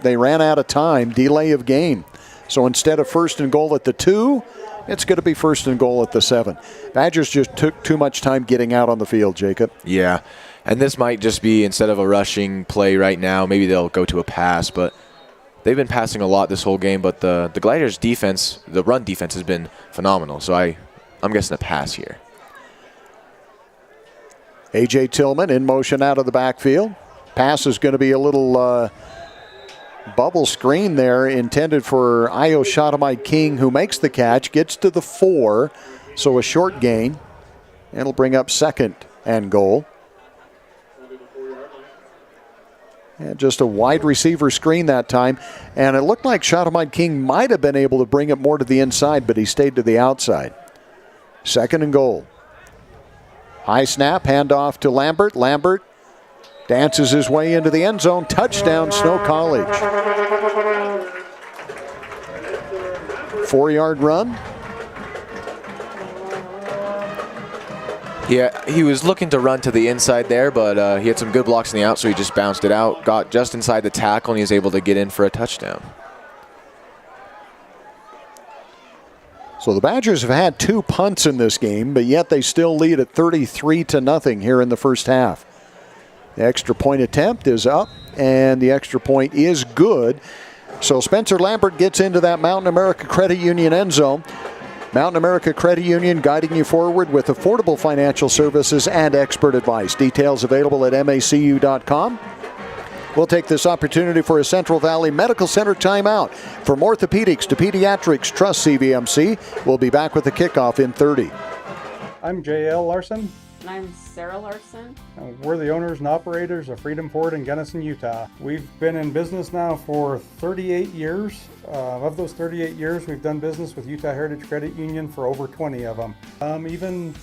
they ran out of time. Delay of game. So instead of 1st and goal at the 2, it's going to be 1st and goal at the 7. Badgers just took too much time getting out on the field, Jacob. Yeah, and this might just be, instead of a rushing play right now, maybe they'll go to a pass, but they've been passing a lot this whole game, but the Gladiators' defense, the run defense, has been phenomenal, so I'm guessing a pass here. A.J. Tillman in motion out of the backfield. Pass is going to be a little bubble screen there intended for Io Shotamide King, who makes the catch, gets to the 4, so a short gain. And it'll bring up 2nd and goal. And just a wide receiver screen that time. And it looked like Shotamide King might have been able to bring it more to the inside, but he stayed to the outside. 2nd and goal. High snap, handoff to Lambert. Lambert dances his way into the end zone. Touchdown, Snow College. 4-yard run. Yeah, he was looking to run to the inside there, but he had some good blocks in the out, so he just bounced it out, got just inside the tackle, and he was able to get in for a touchdown. So the Badgers have had 2 punts in this game, but yet they still lead at 33-0 here in the first half. The extra point attempt is up, and the extra point is good. So Spencer Lambert gets into that Mountain America Credit Union end zone. Mountain America Credit Union guiding you forward with affordable financial services and expert advice. Details available at macu.com. We'll take this opportunity for a Central Valley Medical Center timeout. From orthopedics to pediatrics, trust CVMC. We'll be back with the kickoff in 30. I'm J.L. Larson. And I'm Sarah Larson. We're the owners and operators of Freedom Ford in Gunnison, Utah. We've been in business now for 38 years. Of those 38 years, we've done business with Utah Heritage Credit Union for over 20 of them. Even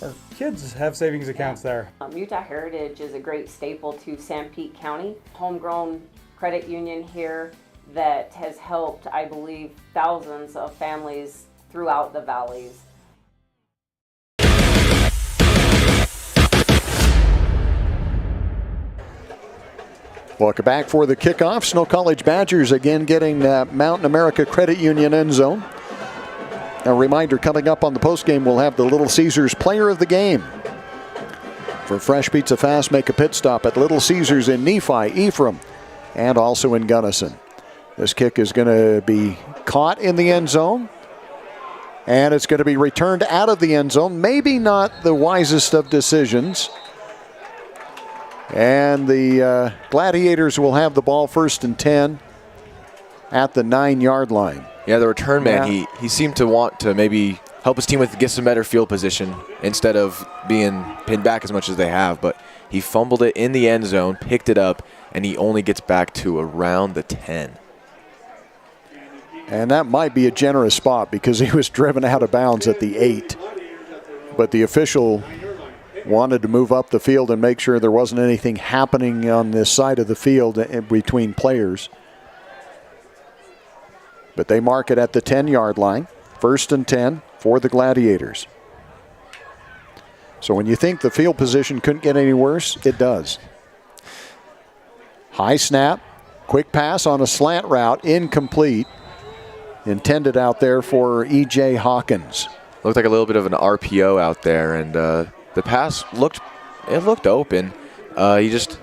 our kids have savings accounts there. Utah Heritage is a great staple to Sanpete County. Homegrown credit union here that has helped, I believe, thousands of families throughout the valleys. Welcome back for the kickoff. Snow College Badgers again getting Mountain America Credit Union end zone. A reminder, coming up on the postgame, we'll have the Little Caesars Player of the Game. For Fresh Pizza Fast, make a pit stop at Little Caesars in Nephi, Ephraim, and also in Gunnison. This kick is going to be caught in the end zone, and it's going to be returned out of the end zone. Maybe not the wisest of decisions. And the Gladiators will have the ball 1st and 10 at the 9-yard line. Yeah, the return man, he seemed to want to maybe help his team get some better field position instead of being pinned back as much as they have. But he fumbled it in the end zone, picked it up, and he only gets back to around the 10. And that might be a generous spot because he was driven out of bounds at the 8. But the official wanted to move up the field and make sure there wasn't anything happening on this side of the field between players. But they mark it at the 10-yard line. 1st and 10 for the Gladiators. So when you think the field position couldn't get any worse, it does. High snap, quick pass on a slant route, incomplete. Intended out there for E.J. Hawkins. Looked like a little bit of an RPO out there, and the pass looked open. He just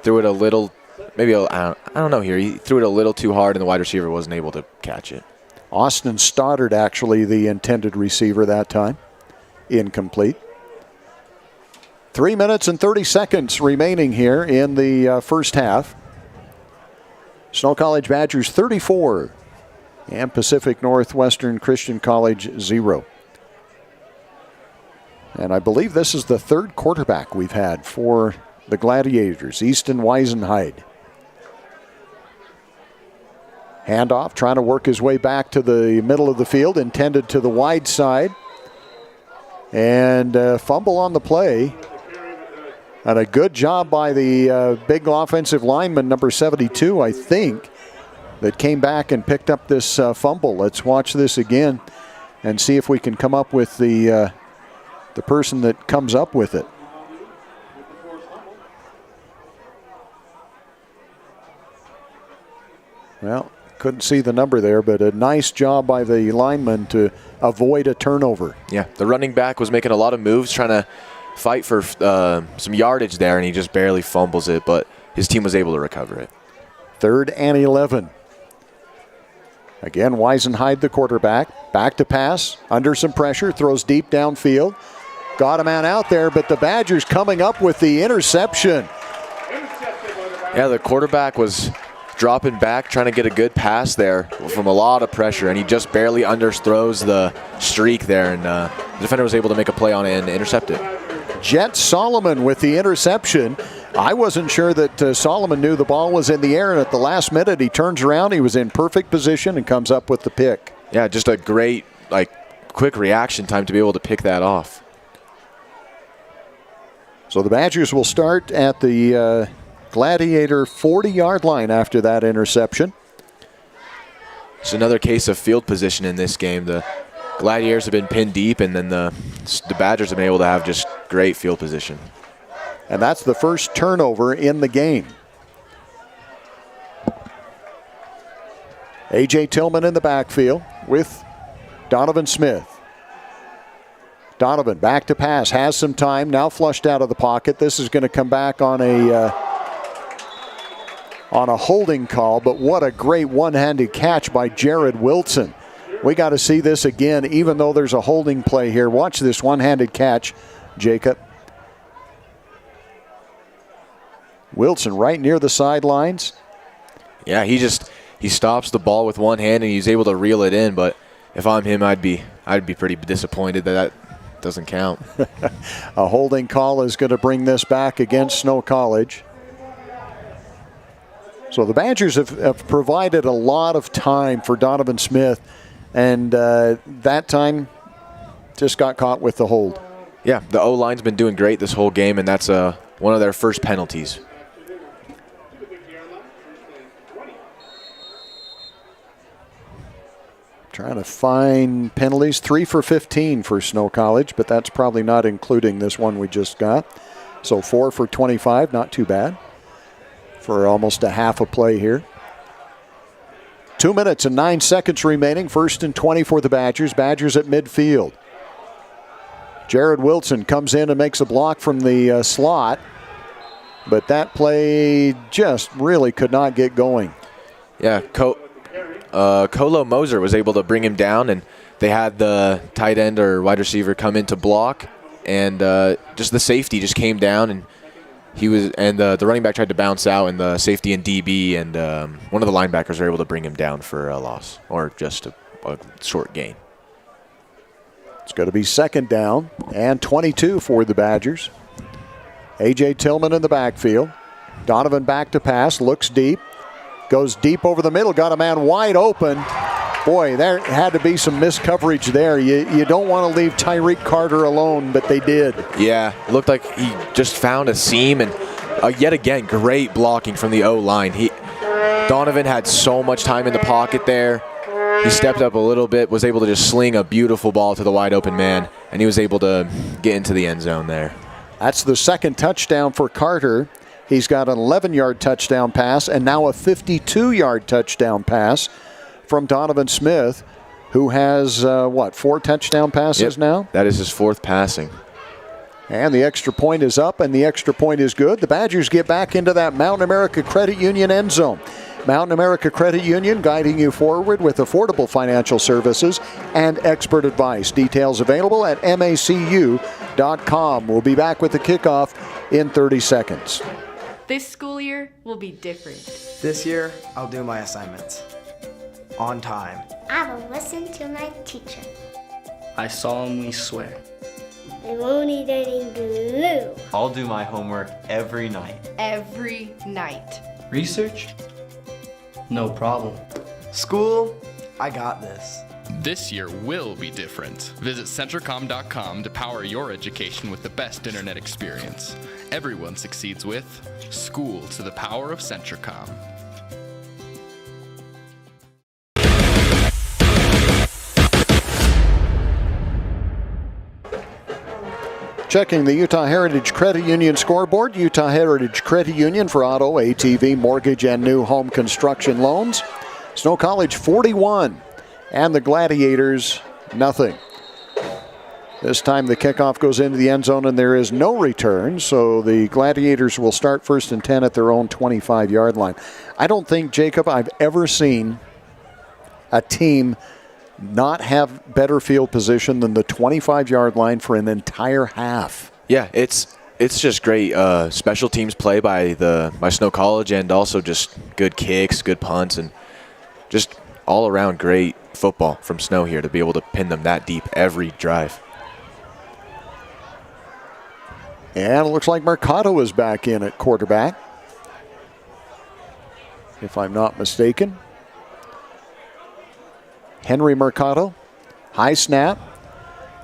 threw it a little, I don't know here. He threw it a little too hard, and the wide receiver wasn't able to catch it. Austin Stoddard, actually the intended receiver that time. Incomplete. 3 minutes and 30 seconds remaining here in the first half. Snow College Badgers 34 and Pacific Northwestern Christian College 0. And I believe this is the 3rd quarterback we've had for the Gladiators, Easton Weisenheide. Handoff, trying to work his way back to the middle of the field, intended to the wide side. And fumble on the play. And a good job by the big offensive lineman, number 72, I think, that came back and picked up this fumble. Let's watch this again and see if we can come up with the person that comes up with it. Well, couldn't see the number there, but a nice job by the lineman to avoid a turnover. Yeah, the running back was making a lot of moves, trying to fight for some yardage there, and he just barely fumbles it, but his team was able to recover it. 3rd and 11. Again, Weisenheide, the quarterback, back to pass, under some pressure, throws deep downfield. Got a man out there, but the Badgers coming up with the interception. Yeah, the quarterback was dropping back, trying to get a good pass there from a lot of pressure, and he just barely underthrows the streak there, and the defender was able to make a play on it and intercept it. Jet Solomon with the interception. I wasn't sure that Solomon knew the ball was in the air, and at the last minute he turns around, he was in perfect position and comes up with the pick. Yeah, just a great, quick reaction time to be able to pick that off. So the Badgers will start at the Gladiator 40-yard line after that interception. It's another case of field position in this game. The Gladiators have been pinned deep, and then the Badgers have been able to have just great field position. And that's the first turnover in the game. A.J. Tillman in the backfield with Donovan Smith. Donovan back to pass, has some time, now flushed out of the pocket. This is going to come back on a holding call, but what a great one-handed catch by Jared Wilson. We got to see this again, even though there's a holding play here. Watch this one-handed catch, Jacob. Wilson right near the sidelines. Yeah, he stops the ball with one hand and he's able to reel it in, but if I'm him, I'd be pretty disappointed that doesn't count. A holding call is going to bring this back against Snow College. So the Badgers have provided a lot of time for Donovan Smith, and that time just got caught with the hold. Yeah, the O-line's been doing great this whole game, and that's one of their first penalties. Trying to find penalties. 3 for 15 for Snow College, but that's probably not including this one we just got. So 4 for 25, not too bad for almost a half a play here. 2 minutes and 9 seconds remaining. 1st and 20 for the Badgers. Badgers at midfield. Jared Wilson comes in and makes a block from the slot, but that play just really could not get going. Yeah, Colo Moser was able to bring him down, and they had the tight end or wide receiver come in to block, and just the safety just came down, and the running back tried to bounce out, and the safety and DB and one of the linebackers were able to bring him down for a loss or just a short gain. It's going to be 2nd down and 22 for the Badgers. A.J. Tillman in the backfield. Donovan back to pass, looks deep. Goes deep over the middle, got a man wide open. Boy, there had to be some missed coverage there. You don't want to leave Tyreek Carter alone, but they did. Yeah, it looked like he just found a seam, and yet again, great blocking from the O-line. Donovan had so much time in the pocket there. He stepped up a little bit, was able to just sling a beautiful ball to the wide open man, and he was able to get into the end zone there. That's the 2nd touchdown for Carter. He's got an 11-yard touchdown pass and now a 52-yard touchdown pass from Donovan Smith, who has, 4 touchdown passes now? That is his 4th passing. And the extra point is up, and the extra point is good. The Badgers get back into that Mountain America Credit Union end zone. Mountain America Credit Union guiding you forward with affordable financial services and expert advice. Details available at macu.com. We'll be back with the kickoff in 30 seconds. This school year will be different. This year, I'll do my assignments on time. I will listen to my teacher. I solemnly swear. I won't eat any glue. I'll do my homework every night. Every night. Research? No problem. School, I got this. This year will be different. Visit Centricom.com to power your education with the best internet experience. Everyone succeeds with School to the Power of Centricom. Checking the Utah Heritage Credit Union scoreboard. Utah Heritage Credit Union for auto, ATV, mortgage, and new home construction loans. Snow College 41. And the Gladiators, nothing. This time the kickoff goes into the end zone and there is no return, so the Gladiators will start 1st and 10 at their own 25-yard line. I don't think, Jacob, I've ever seen a team not have better field position than the 25-yard line for an entire half. Yeah, it's just great special teams play by Snow College, and also just good kicks, good punts, and just all around great football from Snow here to be able to pin them that deep every drive. And it looks like Mercado is back in at quarterback, if I'm not mistaken. Henry Mercado, high snap,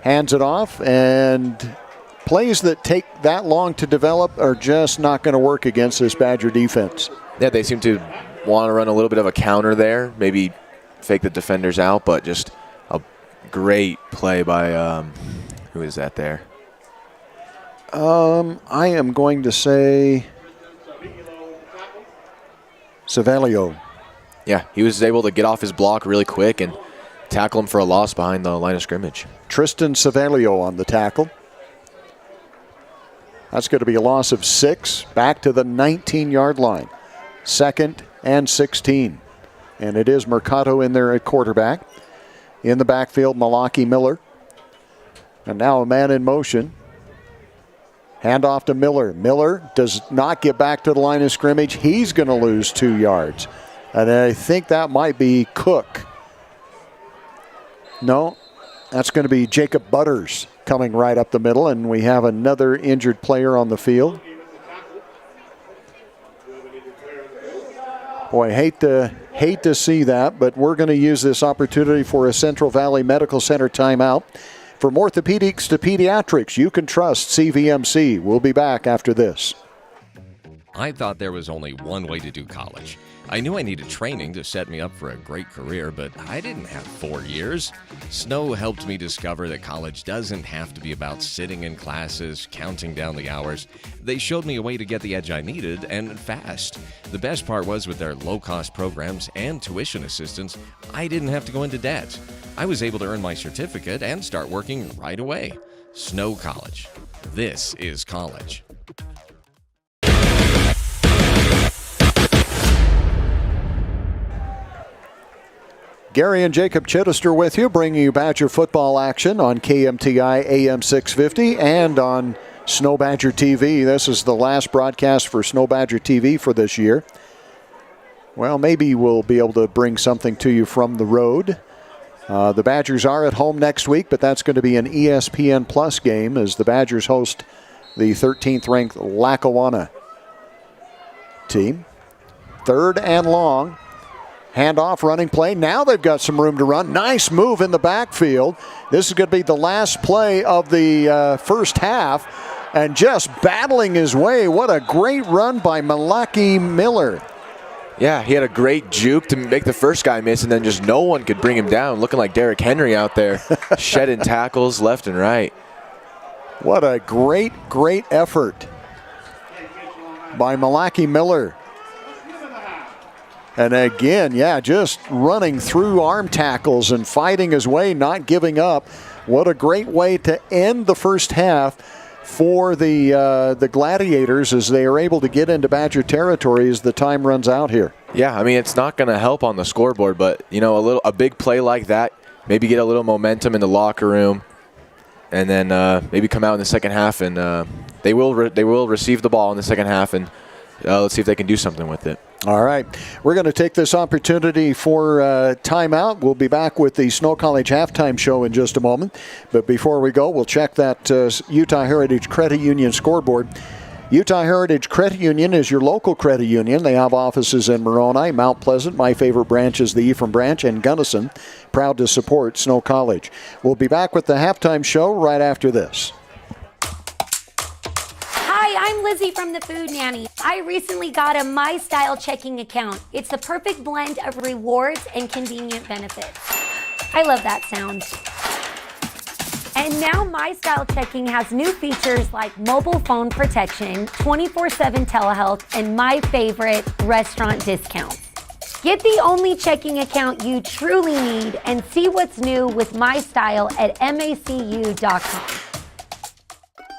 hands it off, and plays that take that long to develop are just not going to work against this Badger defense. Yeah, they seem to want to run a little bit of a counter there, maybe fake the defenders out, but just a great play by, who is that there? I am going to say Savelio. Yeah, he was able to get off his block really quick and tackle him for a loss behind the line of scrimmage. Tristan Savelio on the tackle. That's going to be a loss of 6, back to the 19-yard line. 2nd and 16. And it is Mercado in there at quarterback. In the backfield, Malaki Miller. And now a man in motion. Handoff to Miller. Miller does not get back to the line of scrimmage. He's going to lose 2 yards. And I think that might be Cook. No, that's going to be Jacob Butters coming right up the middle, and we have another injured player on the field. Boy, hate to see that, but we're going to use this opportunity for a Central Valley Medical Center timeout. From orthopedics to pediatrics, you can trust CVMC. We'll be back after this. I thought there was only one way to do college. I knew I needed training to set me up for a great career, but I didn't have 4 years. Snow helped me discover that college doesn't have to be about sitting in classes, counting down the hours. They showed me a way to get the edge I needed, and fast. The best part was with their low-cost programs and tuition assistance, I didn't have to go into debt. I was able to earn my certificate and start working right away. Snow College. This is college. Gary and Jacob Chittister with you, bringing you Badger football action on KMTI AM 650 and on Snow Badger TV. This is the last broadcast for Snow Badger TV for this year. Well, maybe we'll be able to bring something to you from the road. The Badgers are at home next week, but that's going to be an ESPN Plus game as the Badgers host the 13th-ranked Lackawanna team. 3rd and long. Handoff, running play. Now they've got some room to run. Nice move in the backfield. This is going to be the last play of the first half. And just battling his way. What a great run by Malaki Miller. Yeah, he had a great juke to make the first guy miss, and then just no one could bring him down. Looking like Derrick Henry out there, shedding tackles left and right. What a great, great effort by Malaki Miller. And again, yeah, just running through arm tackles and fighting his way, not giving up. What a great way to end the first half for the Gladiators as they are able to get into Badger territory as the time runs out here. Yeah, I mean, it's not going to help on the scoreboard, but, you know, a big play like that, maybe get a little momentum in the locker room, and then maybe come out in the second half, and they will receive the ball in the second half, and let's see if they can do something with it. All right. We're going to take this opportunity for timeout. We'll be back with the Snow College halftime show in just a moment. But before we go, we'll check that Utah Heritage Credit Union scoreboard. Utah Heritage Credit Union is your local credit union. They have offices in Moroni, Mount Pleasant. My favorite branch is the Ephraim branch, and Gunnison. Proud to support Snow College. We'll be back with the halftime show right after this. Hi, I'm Lizzie from the Food Nanny. I recently got a My Style checking account. It's the perfect blend of rewards and convenient benefits. I love that sound. And now My Style checking has new features like mobile phone protection, 24/7 telehealth, and my favorite, restaurant discounts. Get the only checking account you truly need and see what's new with My Style at macu.com.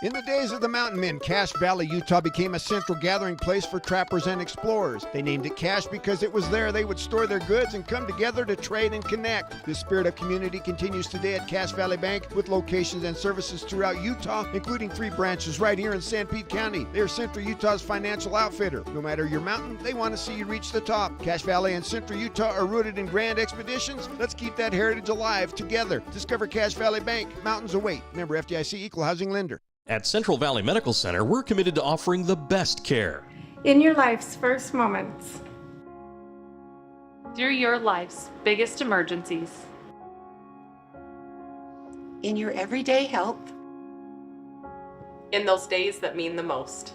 In the days of the mountain men, Cache Valley, Utah became a central gathering place for trappers and explorers. They named it Cache because it was there they would store their goods and come together to trade and connect. This spirit of community continues today at Cache Valley Bank with locations and services throughout Utah, including 3 branches right here in Sanpete County. They are Central Utah's financial outfitter. No matter your mountain, they want to see you reach the top. Cache Valley and Central Utah are rooted in grand expeditions. Let's keep that heritage alive together. Discover Cache Valley Bank. Mountains await. Member FDIC, Equal Housing Lender. At Central Valley Medical Center, we're committed to offering the best care. In your life's first moments. Through your life's biggest emergencies. In your everyday help. In those days that mean the most.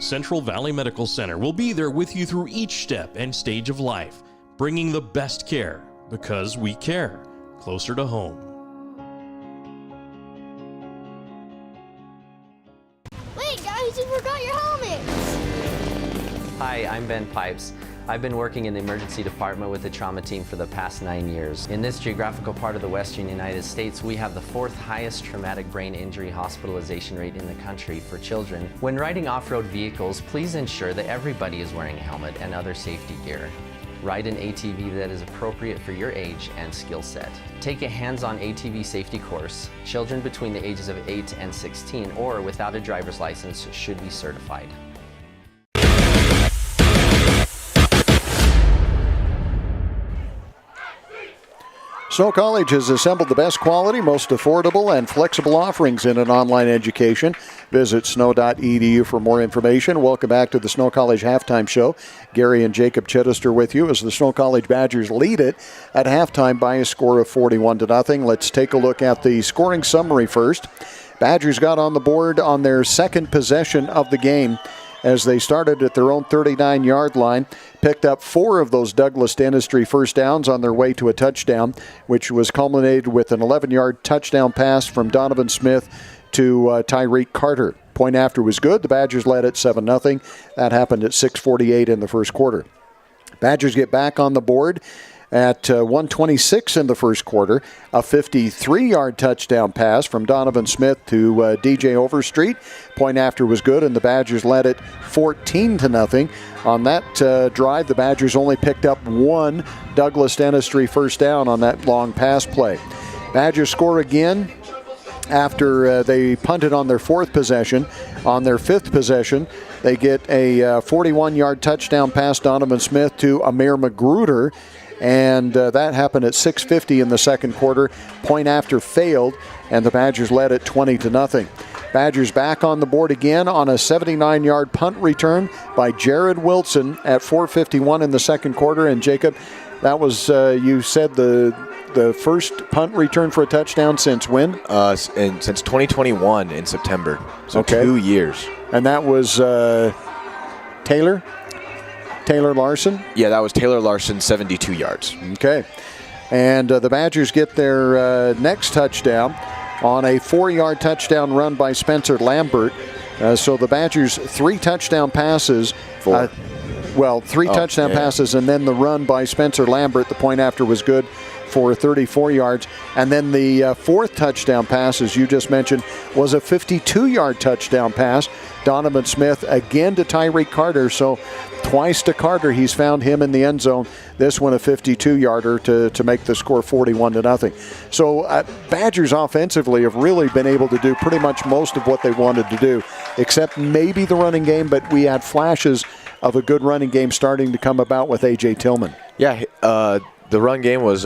Central Valley Medical Center will be there with you through each step and stage of life, bringing the best care because we care, closer to home. Wait, guys, you forgot your helmets! Hi, I'm Ben Pipes. I've been working in the emergency department with the trauma team for the past 9 years. In this geographical part of the western United States, we have the 4th highest traumatic brain injury hospitalization rate in the country for children. When riding off-road vehicles, please ensure that everybody is wearing a helmet and other safety gear. Ride an ATV that is appropriate for your age and skill set. Take a hands-on ATV safety course. Children between the ages of 8 and 16 or without a driver's license should be certified. Snow College has assembled the best quality, most affordable, and flexible offerings in an online education. Visit snow.edu for more information. Welcome back to the Snow College Halftime Show. Gary and Jacob Chittister with you as the Snow College Badgers lead it at halftime by a score of 41-0. Let's take a look at the scoring summary first. Badgers got on the board on their second possession of the game as they started at their own 39-yard line, picked up 4 of those Douglas Dentistry first downs on their way to a touchdown, which was culminated with an 11-yard touchdown pass from Donovan Smith to Tyreek Carter. Point after was good. The Badgers led it 7-0. That happened at 6:48 in the first quarter. Badgers get back on the board at 1:26 in the first quarter. A 53-yard touchdown pass from Donovan Smith to DJ Overstreet. Point after was good, and the Badgers led it 14-0. On that drive, the Badgers only picked up 1 Douglas Dentistry first down on that long pass play. Badgers score again after they punted on their 4th possession. On their 5th possession, they get a 41-yard touchdown pass, Donovan Smith to Amir Magruder. And that happened at 6:50 in the second quarter. Point after failed, and the Badgers led it 20-0. Badgers back on the board again on a 79-yard punt return by Jared Wilson at 4:51 in the second quarter. And Jacob, that was, you said, the first punt return for a touchdown since when? Since 2021 in September. So okay. 2 years. And that was Taylor Larson? Yeah, that was Taylor Larson, 72 yards. Okay. And the Badgers get their next touchdown on a 4-yard touchdown run by Spencer Lambert. So the Badgers 3 touchdown passes. 4. 3 touchdown passes, and then the run by Spencer Lambert. The point after was good for 34 yards. And then the 4th touchdown pass, as you just mentioned, was a 52-yard touchdown pass. Donovan Smith again to Tyreek Carter. So twice to Carter, he's found him in the end zone. This one a 52-yarder to make the score 41-0. So Badgers offensively have really been able to do pretty much most of what they wanted to do, except maybe the running game, but we had flashes of a good running game starting to come about with A.J. Tillman. Yeah, the run game was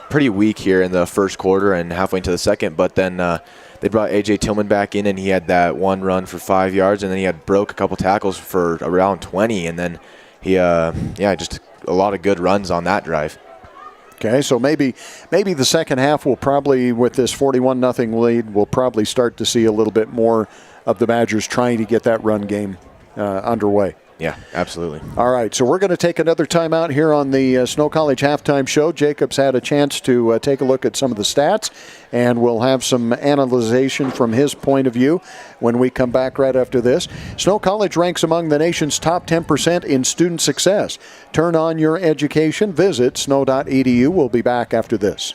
pretty weak here in the first quarter and halfway into the second, but then they brought A.J. Tillman back in, and he had that one run for 5 yards, and then he had broke a couple tackles for around 20, and then he, just a lot of good runs on that drive. Okay, so maybe the second half will probably, with this 41-0 lead, we'll probably start to see a little bit more of the Badgers trying to get that run game underway. Yeah, absolutely. All right, so we're going to take another time out here on the Snow College Halftime Show. Jacob's had a chance to take a look at some of the stats, and we'll have some analyzation from his point of view when we come back right after this. Snow College ranks among the nation's top 10% in student success. Turn on your education. Visit snow.edu. We'll be back after this.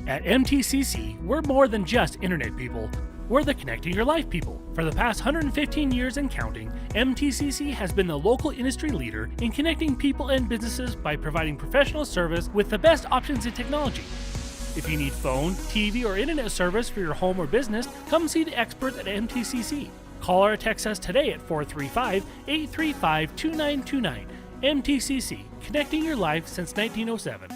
At MTCC, we're more than just internet people. We're the connecting your life people. For the past 115 years and counting, MTCC has been the local industry leader in connecting people and businesses by providing professional service with the best options in technology. If you need phone, TV, or internet service for your home or business, come see the experts at MTCC. Call or text us today at 435-835-2929. MTCC, connecting your life since 1907.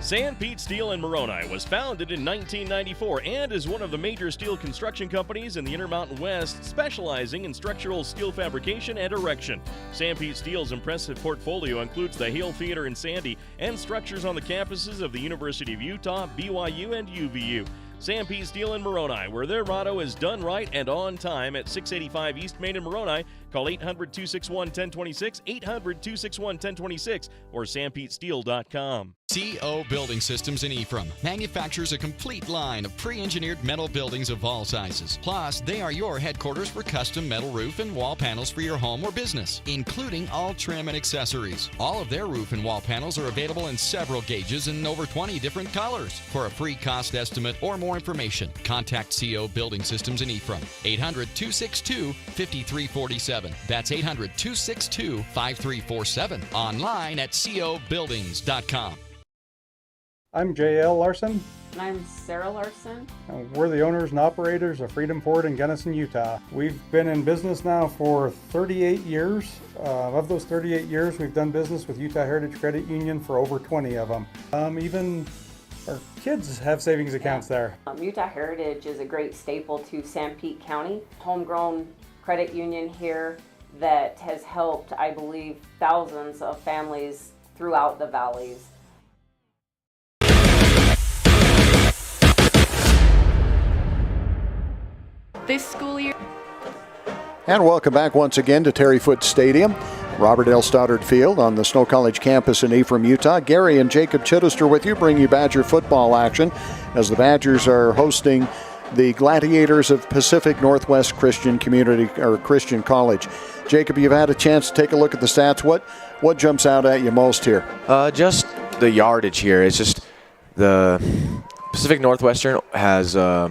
Sanpete Steel in Moroni was founded in 1994 and is one of the major steel construction companies in the Intermountain West, specializing in structural steel fabrication and erection. Sanpete Steel's impressive portfolio includes the Hale Theater in Sandy and structures on the campuses of the University of Utah, BYU, and UVU. Sam P. Steel in Moroni, where their motto is done right and on time at 685 East Main in Moroni. Call 800-261-1026, 800-261-1026, or sampetesteel.com. CO Building Systems in Ephraim manufactures a complete line of pre-engineered metal buildings of all sizes. Plus, they are your headquarters for custom metal roof and wall panels for your home or business, including all trim and accessories. All of their roof and wall panels are available in several gauges and over 20 different colors. For a free cost estimate or more information, contact CO Building Systems in Ephraim, 800-262-5347. That's 800-262-5347. Online at cobuildings.com. I'm J.L. Larson. And I'm Sarah Larson. We're the owners and operators of Freedom Ford in Gunnison, Utah. We've been in business now for 38 years. Of those 38 years, we've done business with Utah Heritage Credit Union for over 20 of them. Even our kids have savings accounts there. Utah Heritage is a great staple to Sanpete County. Homegrown credit union here that has helped, I believe, thousands of families throughout the valleys. This school year. And welcome back once again to Terry Foote Stadium, Robert L. Stoddard Field on the Snow College campus in Ephraim, Utah. Gary and Jacob Chittister with you, bring you Badger football action as the Badgers are hosting the Gladiators of Pacific Northwest Christian Community or Christian College. Jacob, you've had a chance to take a look at the stats. What jumps out at you most here? Just the yardage here. It's just the Pacific Northwestern has 4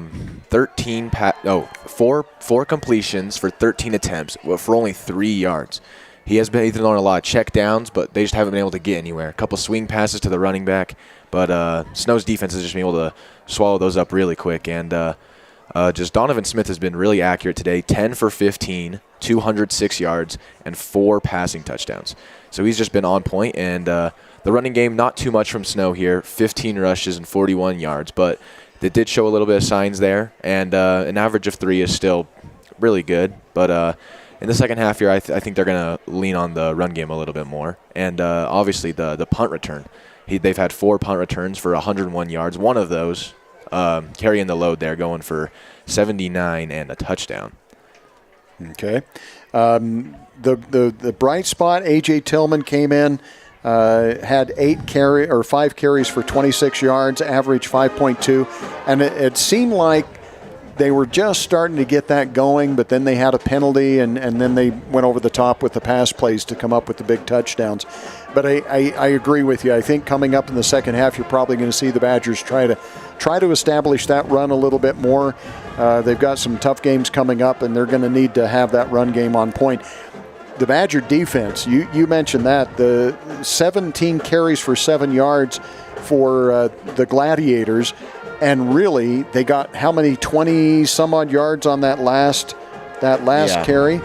completions for 13 attempts for only 3 yards. He's been on a lot of check downs, but they just haven't been able to get anywhere. A couple swing passes to the running back, but Snow's defense has just been able to swallow those up really quick. And just Donovan Smith has been really accurate today, 10 for 15, 206 yards, and 4 passing touchdowns. So he's just been on point, and the running game, not too much from Snow here, 15 rushes and 41 yards, but they did show a little bit of signs there, and an average of 3 is still really good. But in the second half here, I think they're going to lean on the run game a little bit more. And obviously the punt return. They've had 4 punt returns for 101 yards. One of those carrying the load there, going for 79 and a touchdown. Okay. The bright spot, A.J. Tillman came in. Had 5 carries for 26 yards, average 5.2, and it seemed like they were just starting to get that going, but then they had a penalty, and then they went over the top with the pass plays to come up with the big touchdowns. But I agree with you. I think coming up in the second half, you're probably going to see the Badgers try to establish that run a little bit more. They've got some tough games coming up, and they're going to need to have that run game on point. The Badger defense, you mentioned that, the 17 carries for 7 yards for the Gladiators, and really they got how many, 20 some odd yards on that last carry?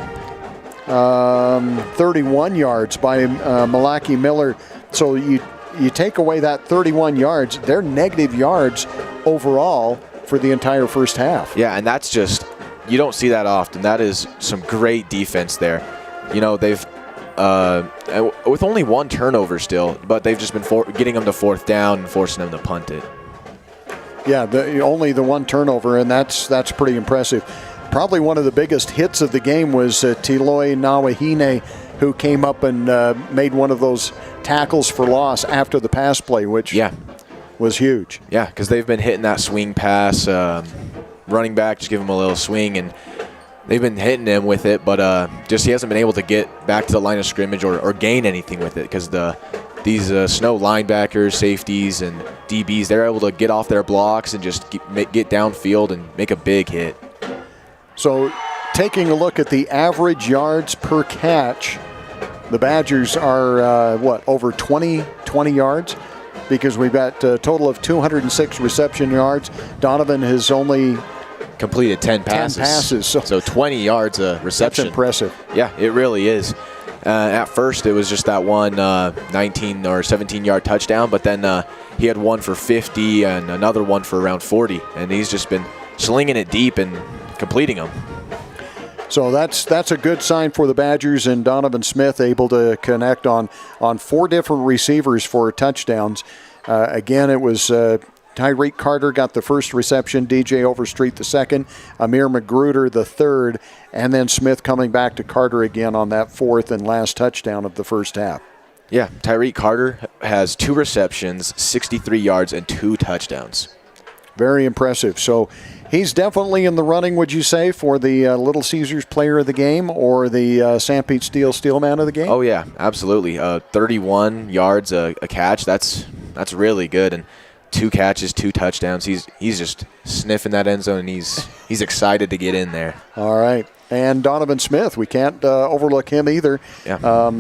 31 yards by Malaki Miller. So you take away that 31 yards, they're negative yards overall for the entire first half. Yeah, and that's just, you don't see that often. That is some great defense there. You know, they've, with only 1 turnover still, but they've just been getting them to 4th down and forcing them to punt it. Yeah, only the 1 turnover, and that's pretty impressive. Probably one of the biggest hits of the game was Tiloi Nawahine, who came up and made one of those tackles for loss after the pass play, which was huge. Yeah, because they've been hitting that swing pass. Running back, just give him a little swing, and they've been hitting him with it, but just he hasn't been able to get back to the line of scrimmage or gain anything with it, because these Snow linebackers, safeties, and DBs, they're able to get off their blocks and just get downfield and make a big hit. So taking a look at the average yards per catch, the Badgers are, over 20 yards? Because we've got a total of 206 reception yards. Donovan has only completed 10 passes. So 20 yards a reception. That's impressive. Yeah, it really is. At first, it was just that one 19 or 17-yard touchdown, but then he had one for 50 and another one for around 40, and he's just been slinging it deep and completing them. So that's a good sign for the Badgers, and Donovan Smith able to connect on 4 different receivers for touchdowns. Again, it was Tyreek Carter got the first reception, DJ Overstreet the second, Amir Magruder the third, and then Smith coming back to Carter again on that fourth and last touchdown of the first half. Yeah, Tyreek Carter has 2 receptions, 63 yards, and 2 touchdowns. Very impressive. So he's definitely in the running, would you say, for the Little Caesars Player of the Game or the St. Pete Steelman of the game? Oh, yeah, absolutely. 31 yards a catch. That's really good. And 2 catches, 2 touchdowns. He's just sniffing that end zone, and he's excited to get in there. All right. And Donovan Smith, we can't overlook him either. Yeah.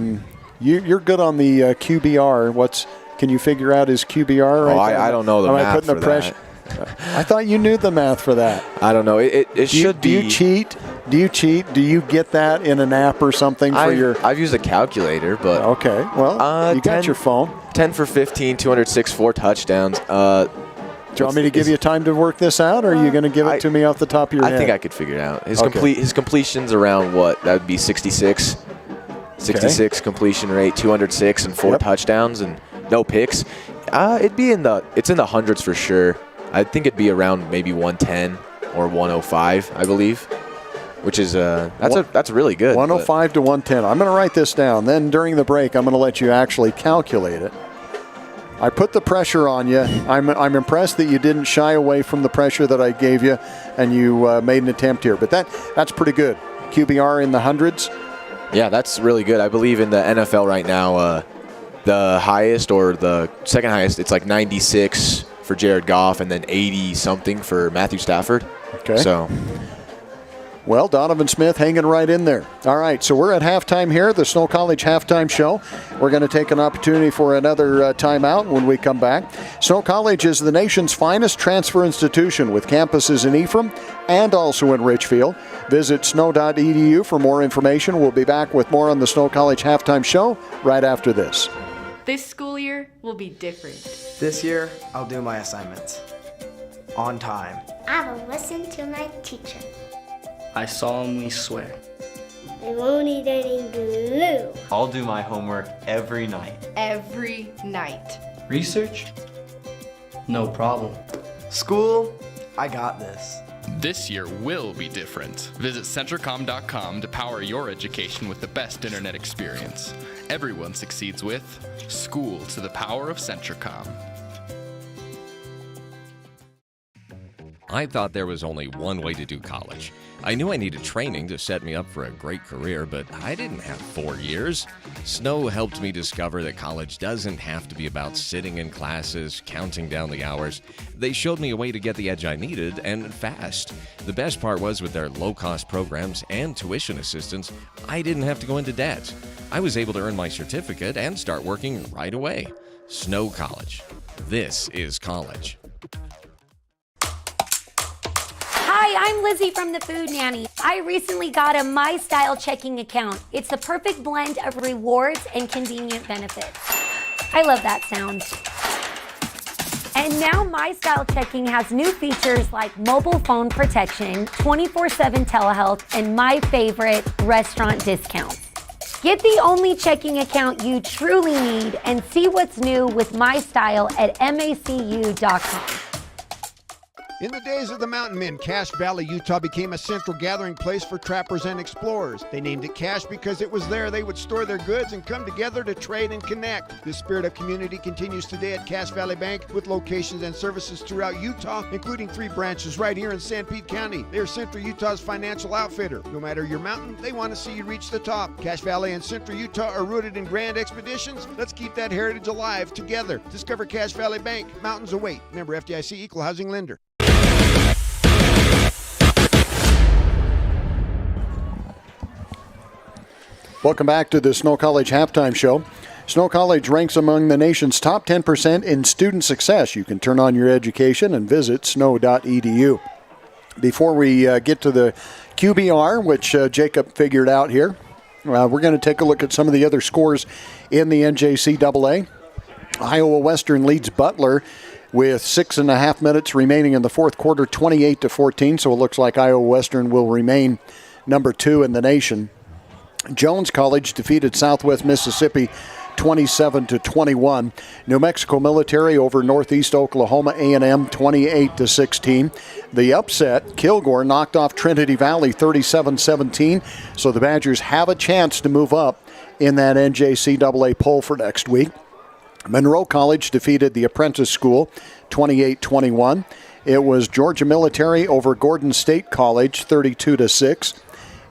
You're good on the QBR. Can you figure out his QBR? Right I don't know the math for that. I thought you knew the math for that. I don't know. It should be. Do you cheat? Do you get that in an app or something I've used a calculator, but okay. Well, you got your phone. 10 for 15, 206, 4 touchdowns. Do you want me to give you time to work this out, or are you going to give it to me off the top of your head? I think I could figure it out. His completion's around what? That would be 66. 66 completion rate, 206 and 4 touchdowns and no picks. It's in the hundreds for sure. I think it'd be around maybe 110 or 105, I believe, which is that's really good. 105 to 110. I'm going to write this down. Then during the break, I'm going to let you actually calculate it. I put the pressure on you. I'm impressed that you didn't shy away from the pressure that I gave you, and you made an attempt here. But that's pretty good. QBR in the hundreds. Yeah, that's really good. I believe in the NFL right now, the highest or the second highest, it's like 96 for Jared Goff and then 80-something for Matthew Stafford. Okay. So, well, Donovan Smith hanging right in there. All right, so we're at halftime here, the Snow College Halftime Show. We're going to take an opportunity for another timeout when we come back. Snow College is the nation's finest transfer institution with campuses in Ephraim and also in Richfield. Visit snow.edu for more information. We'll be back with more on the Snow College Halftime Show right after this. This school year will be different. This year, I'll do my assignments on time. I will listen to my teacher. I solemnly swear. I won't eat any glue. I'll do my homework every night. Every night. Research? No problem. School, I got this. This year will be different. Visit Centricom.com to power your education with the best internet experience. Everyone succeeds with School to the Power of Centricom. I thought there was only one way to do college. I knew I needed training to set me up for a great career, but I didn't have 4 years. Snow helped me discover that college doesn't have to be about sitting in classes, counting down the hours. They showed me a way to get the edge I needed, and fast. The best part was with their low-cost programs and tuition assistance, I didn't have to go into debt. I was able to earn my certificate and start working right away. Snow College. This is college. Hi, I'm Lizzie from the Food Nanny. I recently got a My Style checking account. It's a perfect blend of rewards and convenient benefits. I love that sound. And now My Style Checking has new features like mobile phone protection, 24/7 telehealth, and my favorite, restaurant discounts. Get the only checking account you truly need and see what's new with My Style at macu.com. In the days of the mountain men, Cache Valley, Utah became a central gathering place for trappers and explorers. They named it Cache because it was there they would store their goods and come together to trade and connect. This spirit of community continues today at Cache Valley Bank with locations and services throughout Utah, including 3 branches right here in St. Pete County. They're Central Utah's financial outfitter. No matter your mountain, they want to see you reach the top. Cache Valley and Central Utah are rooted in grand expeditions. Let's keep that heritage alive together. Discover Cache Valley Bank. Mountains await. Member FDIC, Equal Housing Lender. Welcome back to the Snow College Halftime Show. Snow College ranks among the nation's top 10% in student success. You can turn on your education and visit snow.edu. Before we get to the QBR, which Jacob figured out here, we're going to take a look at some of the other scores in the NJCAA. Iowa Western leads Butler with 6.5 minutes remaining in the fourth quarter, 28-14. So it looks like Iowa Western will remain number 2 in the nation. Jones College defeated Southwest Mississippi 27-21. New Mexico Military over Northeast Oklahoma A&M 28-16. The upset, Kilgore knocked off Trinity Valley 37-17. So the Badgers have a chance to move up in that NJCAA poll for next week. Monroe College defeated the Apprentice School 28-21. It was Georgia Military over Gordon State College 32-6.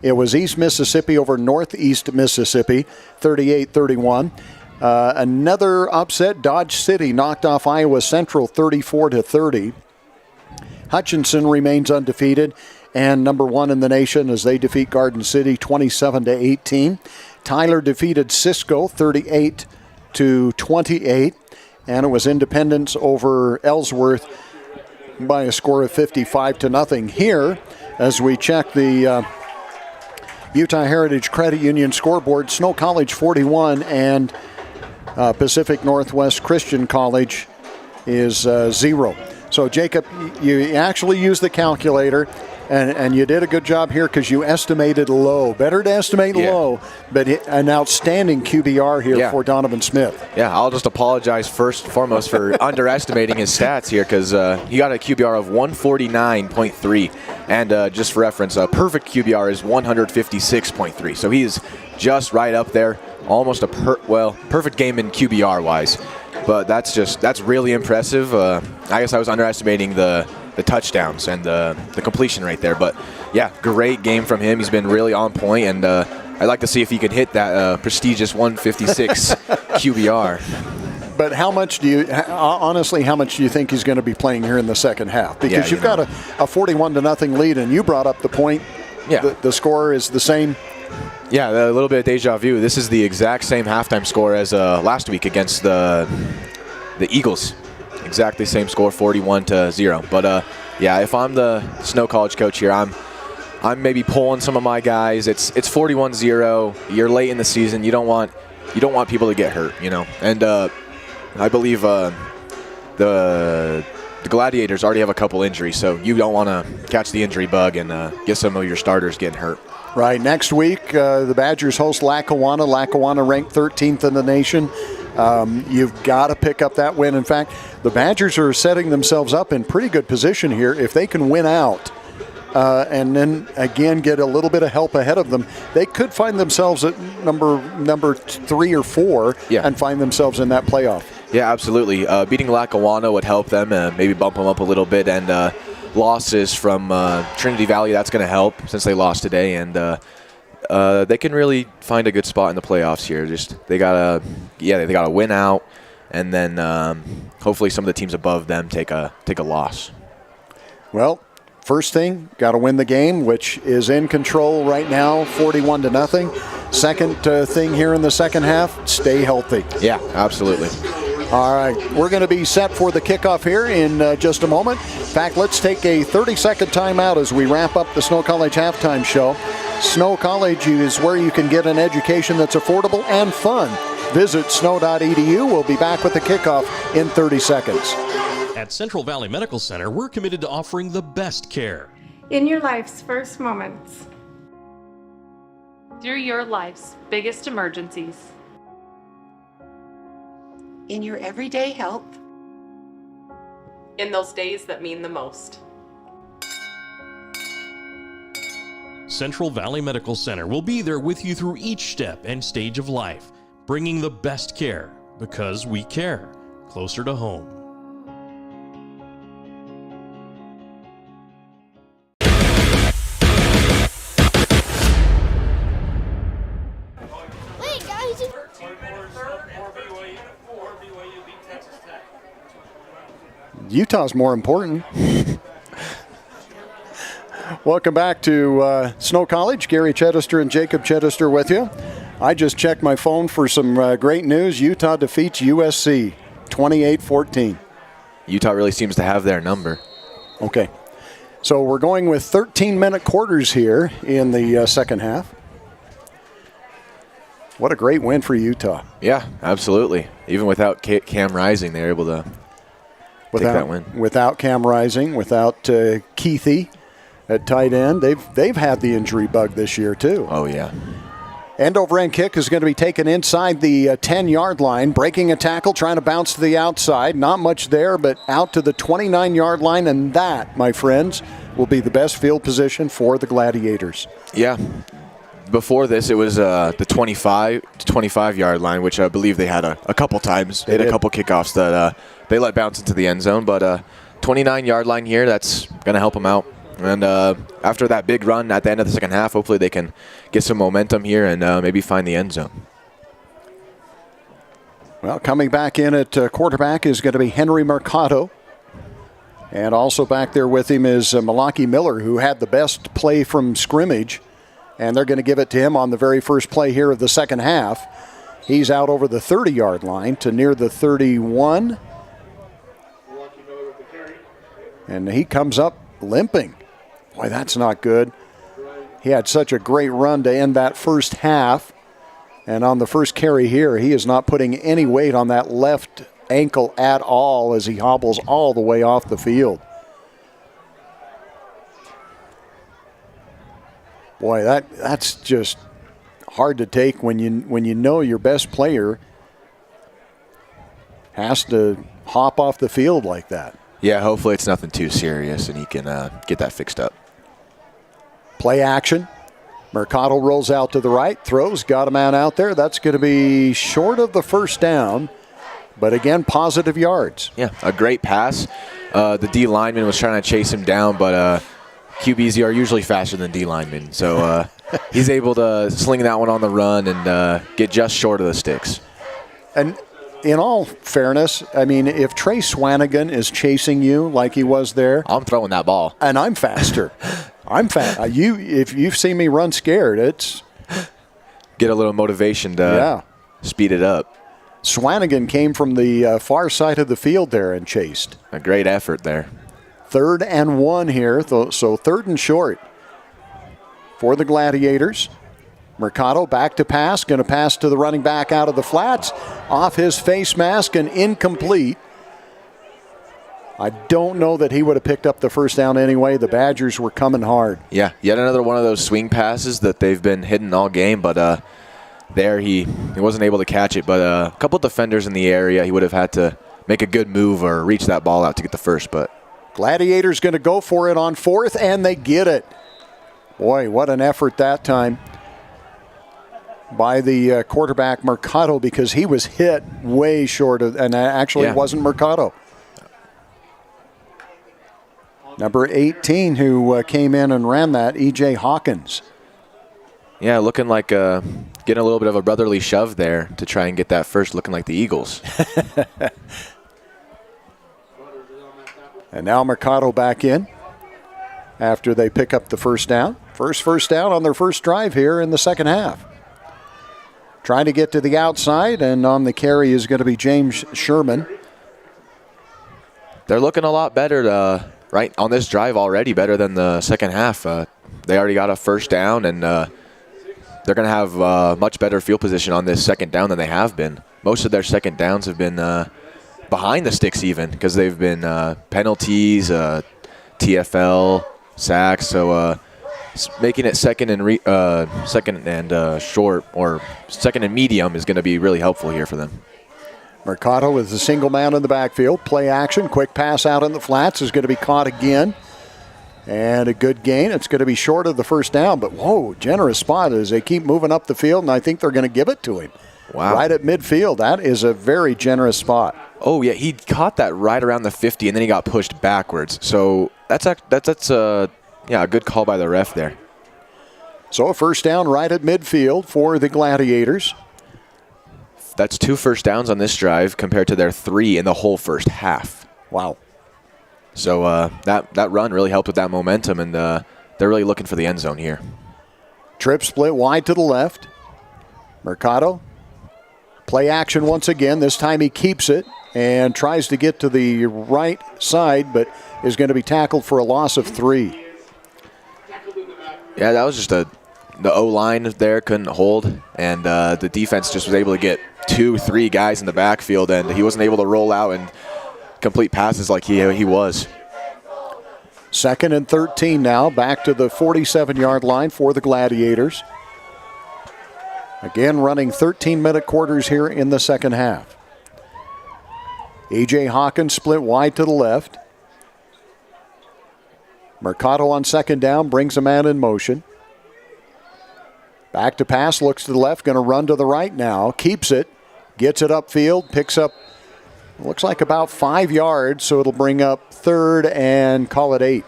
It was East Mississippi over Northeast Mississippi 38-31. Another upset, Dodge City knocked off Iowa Central 34-30. Hutchinson remains undefeated and number 1 in the nation as they defeat Garden City 27-18. Tyler defeated Cisco 38-28, and it was Independence over Ellsworth by a score of 55-0. Here, as we check the Utah Heritage Credit Union scoreboard, Snow College 41 and Pacific Northwest Christian College is 0. So, Jacob, you actually used the calculator, and you did a good job here because you estimated low. Better to estimate low, but an outstanding QBR here for Donovan Smith. Yeah, I'll just apologize first and foremost for underestimating his stats here because he got a QBR of 149.3. And just for reference, a perfect QBR is 156.3. So he's just right up there, almost a perfect game in QBR-wise. But that's really impressive. I guess I was underestimating the touchdowns and the completion rate there. But, yeah, great game from him. He's been really on point, and I'd like to see if he could hit that prestigious 156 QBR. But how much do you think he's going to be playing here in the second half? Because you've got a 41-0 lead, and you brought up the point. Yeah. The score is the same. Yeah, a little bit of deja vu. This is the exact same halftime score as last week against the Eagles. Exactly same score, 41-0. But yeah, if I'm the Snow College coach here, I'm maybe pulling some of my guys. It's 41-0. You're late in the season. You don't want people to get hurt, And I believe the Gladiators already have a couple injuries, so you don't want to catch the injury bug and get some of your starters getting hurt. Right. Next week, the Badgers host Lackawanna. Lackawanna ranked 13th in the nation. You've got to pick up that win. In fact, the Badgers are setting themselves up in pretty good position here. If they can win out and then, again, get a little bit of help ahead of them, they could find themselves at number 3 or 4 and find themselves in that playoff. Yeah, absolutely. Beating Lackawanna would help them, maybe bump them up a little bit, and losses from Trinity Valley, that's going to help since they lost today, and they can really find a good spot in the playoffs here. They gotta win out, and then hopefully some of the teams above them take a loss. Well, first thing, got to win the game, which is in control right now, 41-0. Second thing here in the second half, stay healthy. Yeah, absolutely. All right, we're going to be set for the kickoff here in just a moment. In fact, let's take a 30-second timeout as we wrap up the Snow College halftime show. Snow College is where you can get an education that's affordable and fun. Visit snow.edu. We'll be back with the kickoff in 30 seconds. At Central Valley Medical Center, we're committed to offering the best care. In your life's first moments. Through your life's biggest emergencies. In your everyday help. In those days that mean the most. Central Valley Medical Center will be there with you through each step and stage of life, bringing the best care because we care, closer to home. Utah's more important. Welcome back to Snow College. Gary Chedester and Jacob Chedester with you. I just checked my phone for some great news. Utah defeats USC 28-14. Utah really seems to have their number. Okay. So we're going with 13-minute quarters here in the second half. What a great win for Utah. Yeah, absolutely. Even without Cam Rising, they're able to take that win. Without Cam Rising, without Keithy at tight end. They've had the injury bug this year, too. Oh, yeah. End-over-end kick is going to be taken inside the 10-yard line. Breaking a tackle, trying to bounce to the outside. Not much there, but out to the 29-yard line. And that, my friends, will be the best field position for the Gladiators. Yeah. Before this, it was the 25-yard line, which I believe they had a couple times. They had a couple kickoffs that they let bounce into the end zone. But 29-yard line here, that's going to help them out. And after that big run at the end of the second half, hopefully they can get some momentum here and maybe find the end zone. Well, coming back in at quarterback is going to be Henry Mercado. And also back there with him is Malaki Miller, who had the best play from scrimmage. And they're going to give it to him on the very first play here of the second half. He's out over the 30-yard line to near the 31. And he comes up limping. Boy, that's not good. He had such a great run to end that first half. And on the first carry here, he is not putting any weight on that left ankle at all as he hobbles all the way off the field. Boy, that's just hard to take when you know your best player has to hop off the field like that. Yeah, hopefully it's nothing too serious and he can get that fixed up. Play action. Mercado rolls out to the right, throws, got a man out there. That's going to be short of the first down, but again, positive yards. Yeah, a great pass. The D lineman was trying to chase him down, but QBs are usually faster than D linemen, so he's able to sling that one on the run and get just short of the sticks. And in all fairness, I mean, if Trey Swanigan is chasing you like he was there, I'm throwing that ball, and I'm faster. I'm fast. If you've seen me run scared, it's get a little motivation to speed it up. Swanigan came from the far side of the field there and chased. A great effort there. 3rd and 1 here, so 3rd and short for the Gladiators. Mercado back to pass, going to pass to the running back out of the flats, off his face mask and incomplete. I don't know that he would have picked up the first down anyway. The Badgers were coming hard. Yeah, yet another one of those swing passes that they've been hitting all game, but there he wasn't able to catch it. But a couple defenders in the area, he would have had to make a good move or reach that ball out to get the first. But Gladiators going to go for it on 4th, and they get it. Boy, what an effort that time by the quarterback Mercado, because he was hit way short of, and actually it wasn't Mercado. Number 18 who came in and ran that, E.J. Hawkins. Yeah, looking like getting a little bit of a brotherly shove there to try and get that first, looking like the Eagles. And now Mercado back in after they pick up the first down. First down on their first drive here in the second half. Trying to get to the outside, and on the carry is going to be James Sherman. They're looking a lot better right on this drive already, better than the second half. They already got a first down, and they're going to have much better field position on this second down than they have been. Most of their second downs have been behind the sticks even, because they've been penalties, TFL, sacks. So making it second and short or second and medium is going to be really helpful here for them. Mercado with a single man in the backfield. Play action. Quick pass out in the flats is going to be caught again. And a good gain. It's going to be short of the first down. But, whoa, generous spot as they keep moving up the field, and I think they're going to give it to him. Wow. Right at midfield. That is a very generous spot. Oh, yeah, he caught that right around the 50, and then he got pushed backwards. So that's a good call by the ref there. So a first down right at midfield for the Gladiators. That's 2 first downs on this drive compared to their 3 in the whole first half. Wow. So that run really helped with that momentum, and they're really looking for the end zone here. Trip split wide to the left. Mercado. Play action once again. This time he keeps it and tries to get to the right side, but is going to be tackled for a loss of 3. Yeah, that was just the O-line there couldn't hold, and the defense just was able to get 2-3 guys in the backfield, and he wasn't able to roll out and complete passes like he was. 2nd and 13 now, back to the 47-yard line for the Gladiators. Again, running 13-minute quarters here in the second half. A.J. Hawkins split wide to the left. Mercado on second down, brings a man in motion. Back to pass, looks to the left, going to run to the right now. Keeps it, gets it upfield, picks up, looks like about 5 yards, so it'll bring up third and call it 8.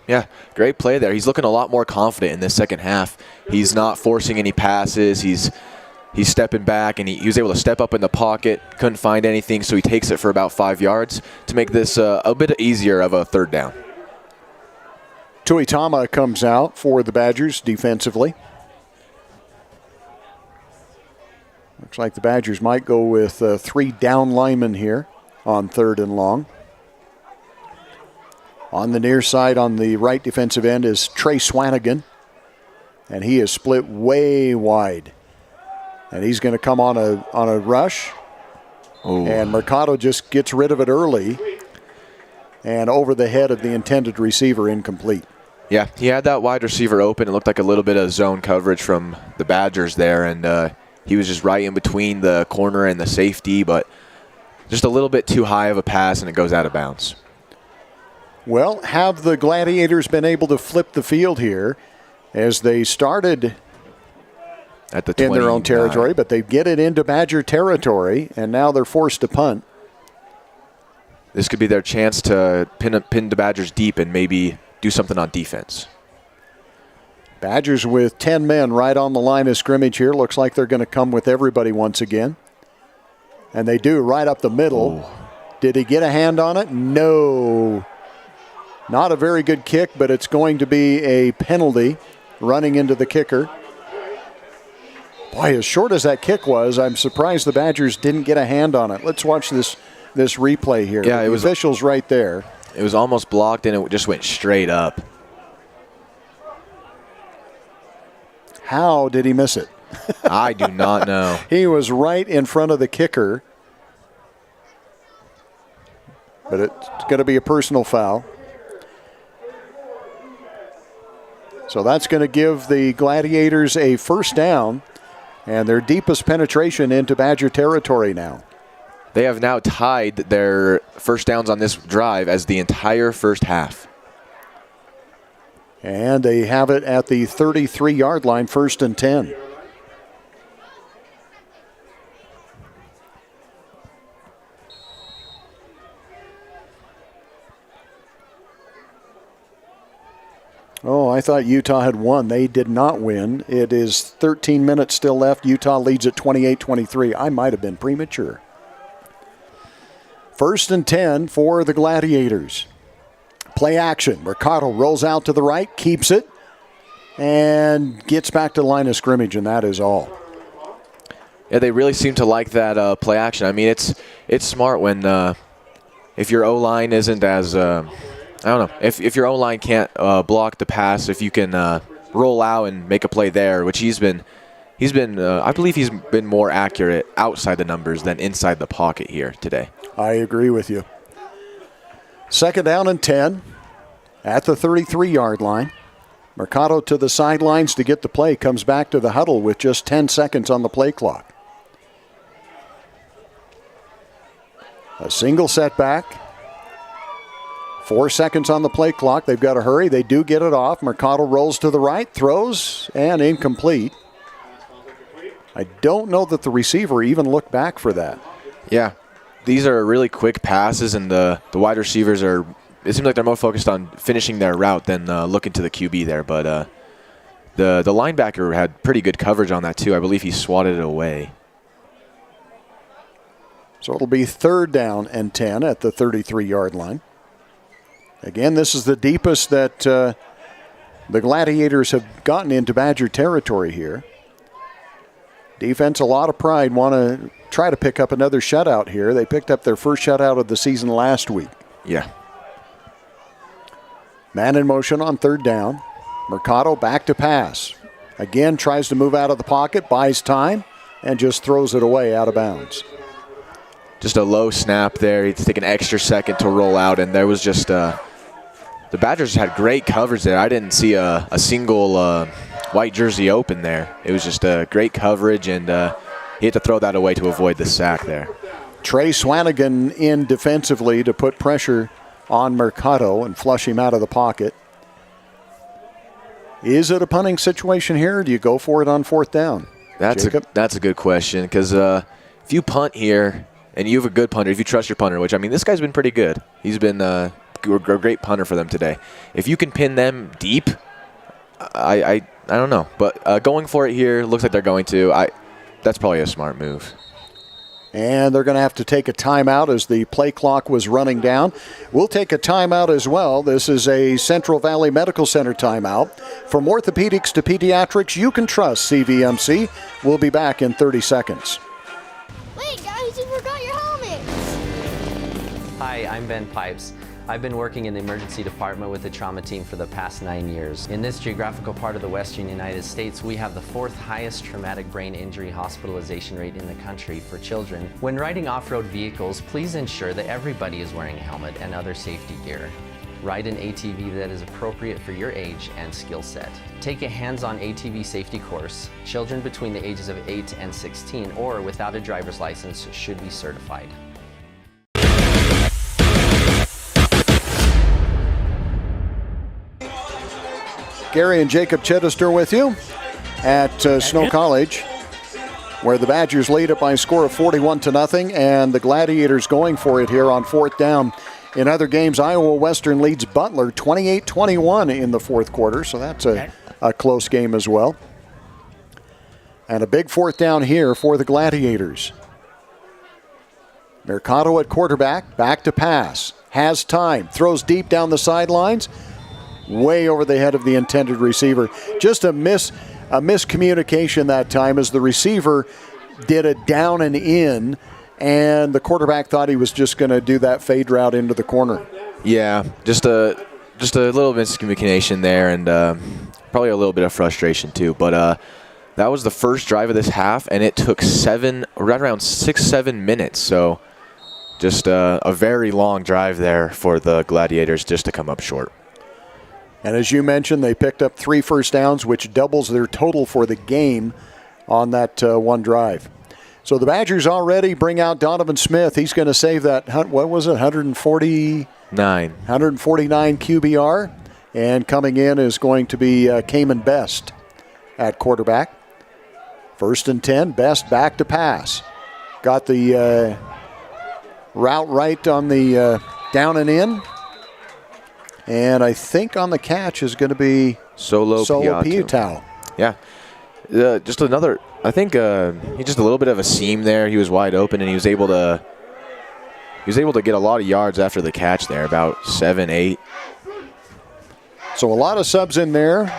Yeah, great play there. He's looking a lot more confident in this second half. He's not forcing any passes. He's stepping back, and he was able to step up in the pocket, couldn't find anything, so he takes it for about 5 yards to make this a bit easier of a third down. Tuitama comes out for the Badgers defensively. Looks like the Badgers might go with 3 down linemen here on third and long. On the near side, on the right defensive end, is Trey Swanigan. And he is split way wide. And he's going to come on a rush. Ooh. And Mercado just gets rid of it early. And over the head of the intended receiver, incomplete. Yeah, he had that wide receiver open. It looked like a little bit of zone coverage from the Badgers there. And he was just right in between the corner and the safety, but just a little bit too high of a pass, and it goes out of bounds. Well, have the Gladiators been able to flip the field here as they started at the in their own territory, but they get it into Badger territory, and now they're forced to punt. This could be their chance to pin the Badgers deep and maybe do something on defense. Badgers with 10 men right on the line of scrimmage here. Looks like they're going to come with everybody once again. And they do right up the middle. Ooh. Did he get a hand on it? No. Not a very good kick, but it's going to be a penalty running into the kicker. Boy, as short as that kick was, I'm surprised the Badgers didn't get a hand on it. Let's watch this replay here. Yeah, it was officials right there. It was almost blocked, and it just went straight up. How did he miss it? I do not know. He was right in front of the kicker. But it's going to be a personal foul. So that's going to give the Gladiators a first down and their deepest penetration into Badger territory now. They have now tied their first downs on this drive as the entire first half. And they have it at the 33-yard line, 1st and 10. Oh, I thought Utah had won. They did not win. It is 13 minutes still left. Utah leads at 28-23. I might have been premature. 1st and 10 for the Gladiators. Play action. Mercado rolls out to the right, keeps it, and gets back to the line of scrimmage, and that is all. Yeah, they really seem to like that play action. I mean, it's smart when if your O-line isn't as I don't know, if your O-line can't block the pass, if you can roll out and make a play there, which he's been I believe he's been more accurate outside the numbers than inside the pocket here today. I agree with you. 2nd down and 10 at the 33-yard line. Mercado to the sidelines to get the play, comes back to the huddle with just 10 seconds on the play clock. A single setback. 4 seconds on the play clock. They've got to hurry. They do get it off. Mercado rolls to the right, throws, and incomplete. I don't know that the receiver even looked back for that. Yeah. These are really quick passes, and the wide receivers it seems like they're more focused on finishing their route than looking to the QB there. But the linebacker had pretty good coverage on that, too. I believe he swatted it away. So it'll be 3rd down and 10 at the 33-yard line. Again, this is the deepest that the Gladiators have gotten into Badger territory here. Defense, a lot of pride, want to try to pick up another shutout here. They picked up their first shutout of the season last week. Yeah. Man in motion on 3rd down. Mercado back to pass. Again, tries to move out of the pocket, buys time, and just throws it away out of bounds. Just a low snap there. He'd take an extra second to roll out, and there was just the Badgers had great coverage there. I didn't see a single white jersey open there. It was just a great coverage, and he had to throw that away to avoid the sack there. Trey Swanigan in defensively to put pressure on Mercado and flush him out of the pocket. Is it a punting situation here, or do you go for it on fourth down? That's a good question, because if you punt here and you have a good punter, if you trust your punter, which, I mean, this guy's been pretty good. He's been a great punter for them today. If you can pin them deep, I don't know. But going for it here, looks like they're going to. That's probably a smart move. And they're going to have to take a timeout as the play clock was running down. We'll take a timeout as well. This is a Central Valley Medical Center timeout. From orthopedics to pediatrics, you can trust CVMC. We'll be back in 30 seconds. Wait, guys, you forgot your helmets. Hi, I'm Ben Pipes. I've been working in the emergency department with the trauma team for the past 9 years. In this geographical part of the western United States, we have the 4th highest traumatic brain injury hospitalization rate in the country for children. When riding off-road vehicles, please ensure that everybody is wearing a helmet and other safety gear. Ride an ATV that is appropriate for your age and skill set. Take a hands-on ATV safety course. Children between the ages of 8 and 16 or without a driver's license should be certified. Gary and Jacob Chittister with you at Snow College, where the Badgers lead it by a score of 41-0, and the Gladiators going for it here on fourth down. In other games, Iowa Western leads Butler 28-21 in the fourth quarter, so that's a close game as well. And a big fourth down here for the Gladiators. Mercado at quarterback, back to pass, has time, throws deep down the sidelines, way over the head of the intended receiver. Just a miscommunication that time as the receiver did it down and in, and the quarterback thought he was just going to do that fade route into the corner. Yeah, just a little miscommunication there, and probably a little bit of frustration too. But that was the first drive of this half, and it took right around 6-7 minutes. So just a very long drive there for the Gladiators just to come up short. And as you mentioned, they picked up 3 first downs, which doubles their total for the game on that one drive. So the Badgers already bring out Donovan Smith. He's going to save that, what was it, 149 QBR. And coming in is going to be Cayman Best at quarterback. 1st and 10, Best back to pass. Got the route right on the down and in. And I think on the catch is going to be Solo Piutau. Yeah. Just another, I think he just a little bit of a seam there. He was wide open, and he was able to get a lot of yards after the catch there, about 7, 8. So a lot of subs in there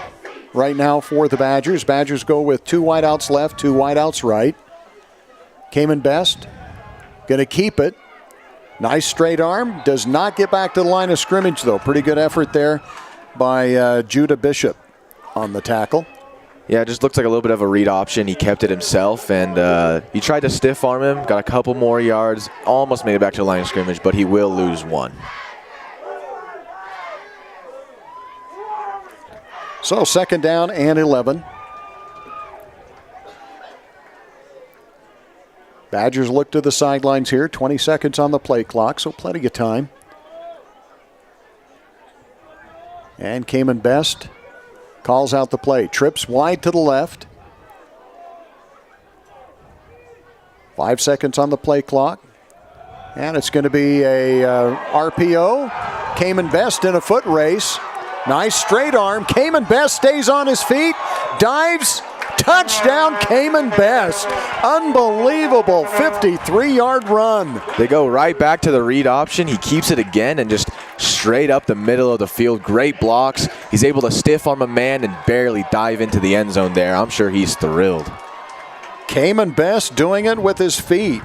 right now for the Badgers. Badgers go with 2 wideouts left, 2 wideouts right. Cayman Best going to keep it. Nice straight arm. Does not get back to the line of scrimmage, though. Pretty good effort there by Judah Bishop on the tackle. Yeah, it just looks like a little bit of a read option. He kept it himself, and he tried to stiff arm him, got a couple more yards, almost made it back to the line of scrimmage, but he will lose 1. So 2nd down and 11. Badgers look to the sidelines here. 20 seconds on the play clock, so plenty of time. And Cayman Best calls out the play. Trips wide to the left. 5 seconds on the play clock. And it's going to be a RPO. Cayman Best in a foot race. Nice straight arm. Cayman Best stays on his feet. Dives. Touchdown, Cayman Best. Unbelievable 53-yard run. They go right back to the read option. He keeps it again and just straight up the middle of the field. Great blocks. He's able to stiff arm a man and barely dive into the end zone there. I'm sure he's thrilled. Cayman Best doing it with his feet.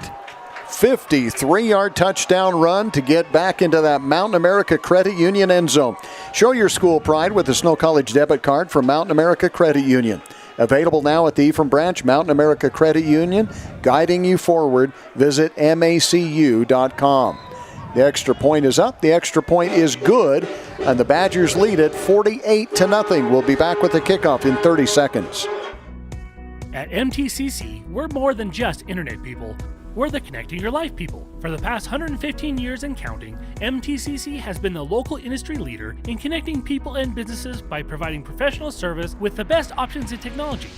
53-yard touchdown run to get back into that Mountain America Credit Union end zone. Show your school pride with the Snow College debit card from Mountain America Credit Union. Available now at the Ephraim branch, Mountain America Credit Union, guiding you forward. Visit macu.com. The extra point is up. The extra point is good. And the Badgers lead it 48-0. We'll be back with the kickoff in 30 seconds. At MTCC, we're more than just internet people. We're the connecting your life people. For the past 115 years and counting, MTCC has been the local industry leader in connecting people and businesses by providing professional service with the best options in technology.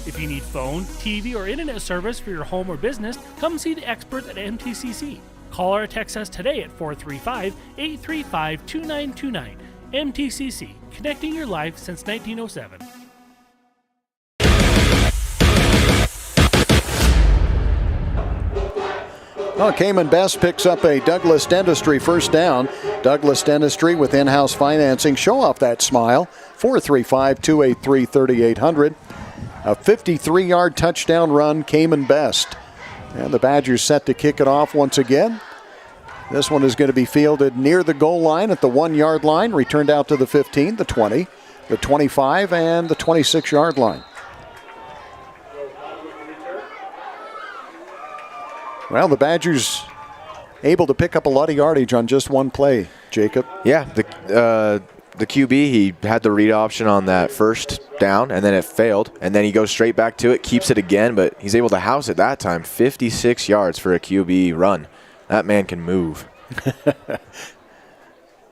If you need phone, TV, or internet service for your home or business, come see the experts at MTCC. Call or text us today at 435-835-2929. MTCC, connecting your life since 1907. Well, Cayman Best picks up a Douglas Dentistry first down. Douglas Dentistry with in-house financing. Show off that smile. 435-283-3800. A 53-yard touchdown run, Cayman Best. And the Badgers set to kick it off once again. This one is going to be fielded near the goal line at the 1-yard line. Returned out to the 15, the 20, the 25, and the 26-yard line. Well, the Badgers able to pick up a lot of yardage on just one play, Jacob. Yeah, the QB, he had the read option on that first down, and then it failed. And then he goes straight back to it, keeps it again, but he's able to house it that time. 56 yards for a QB run. That man can move.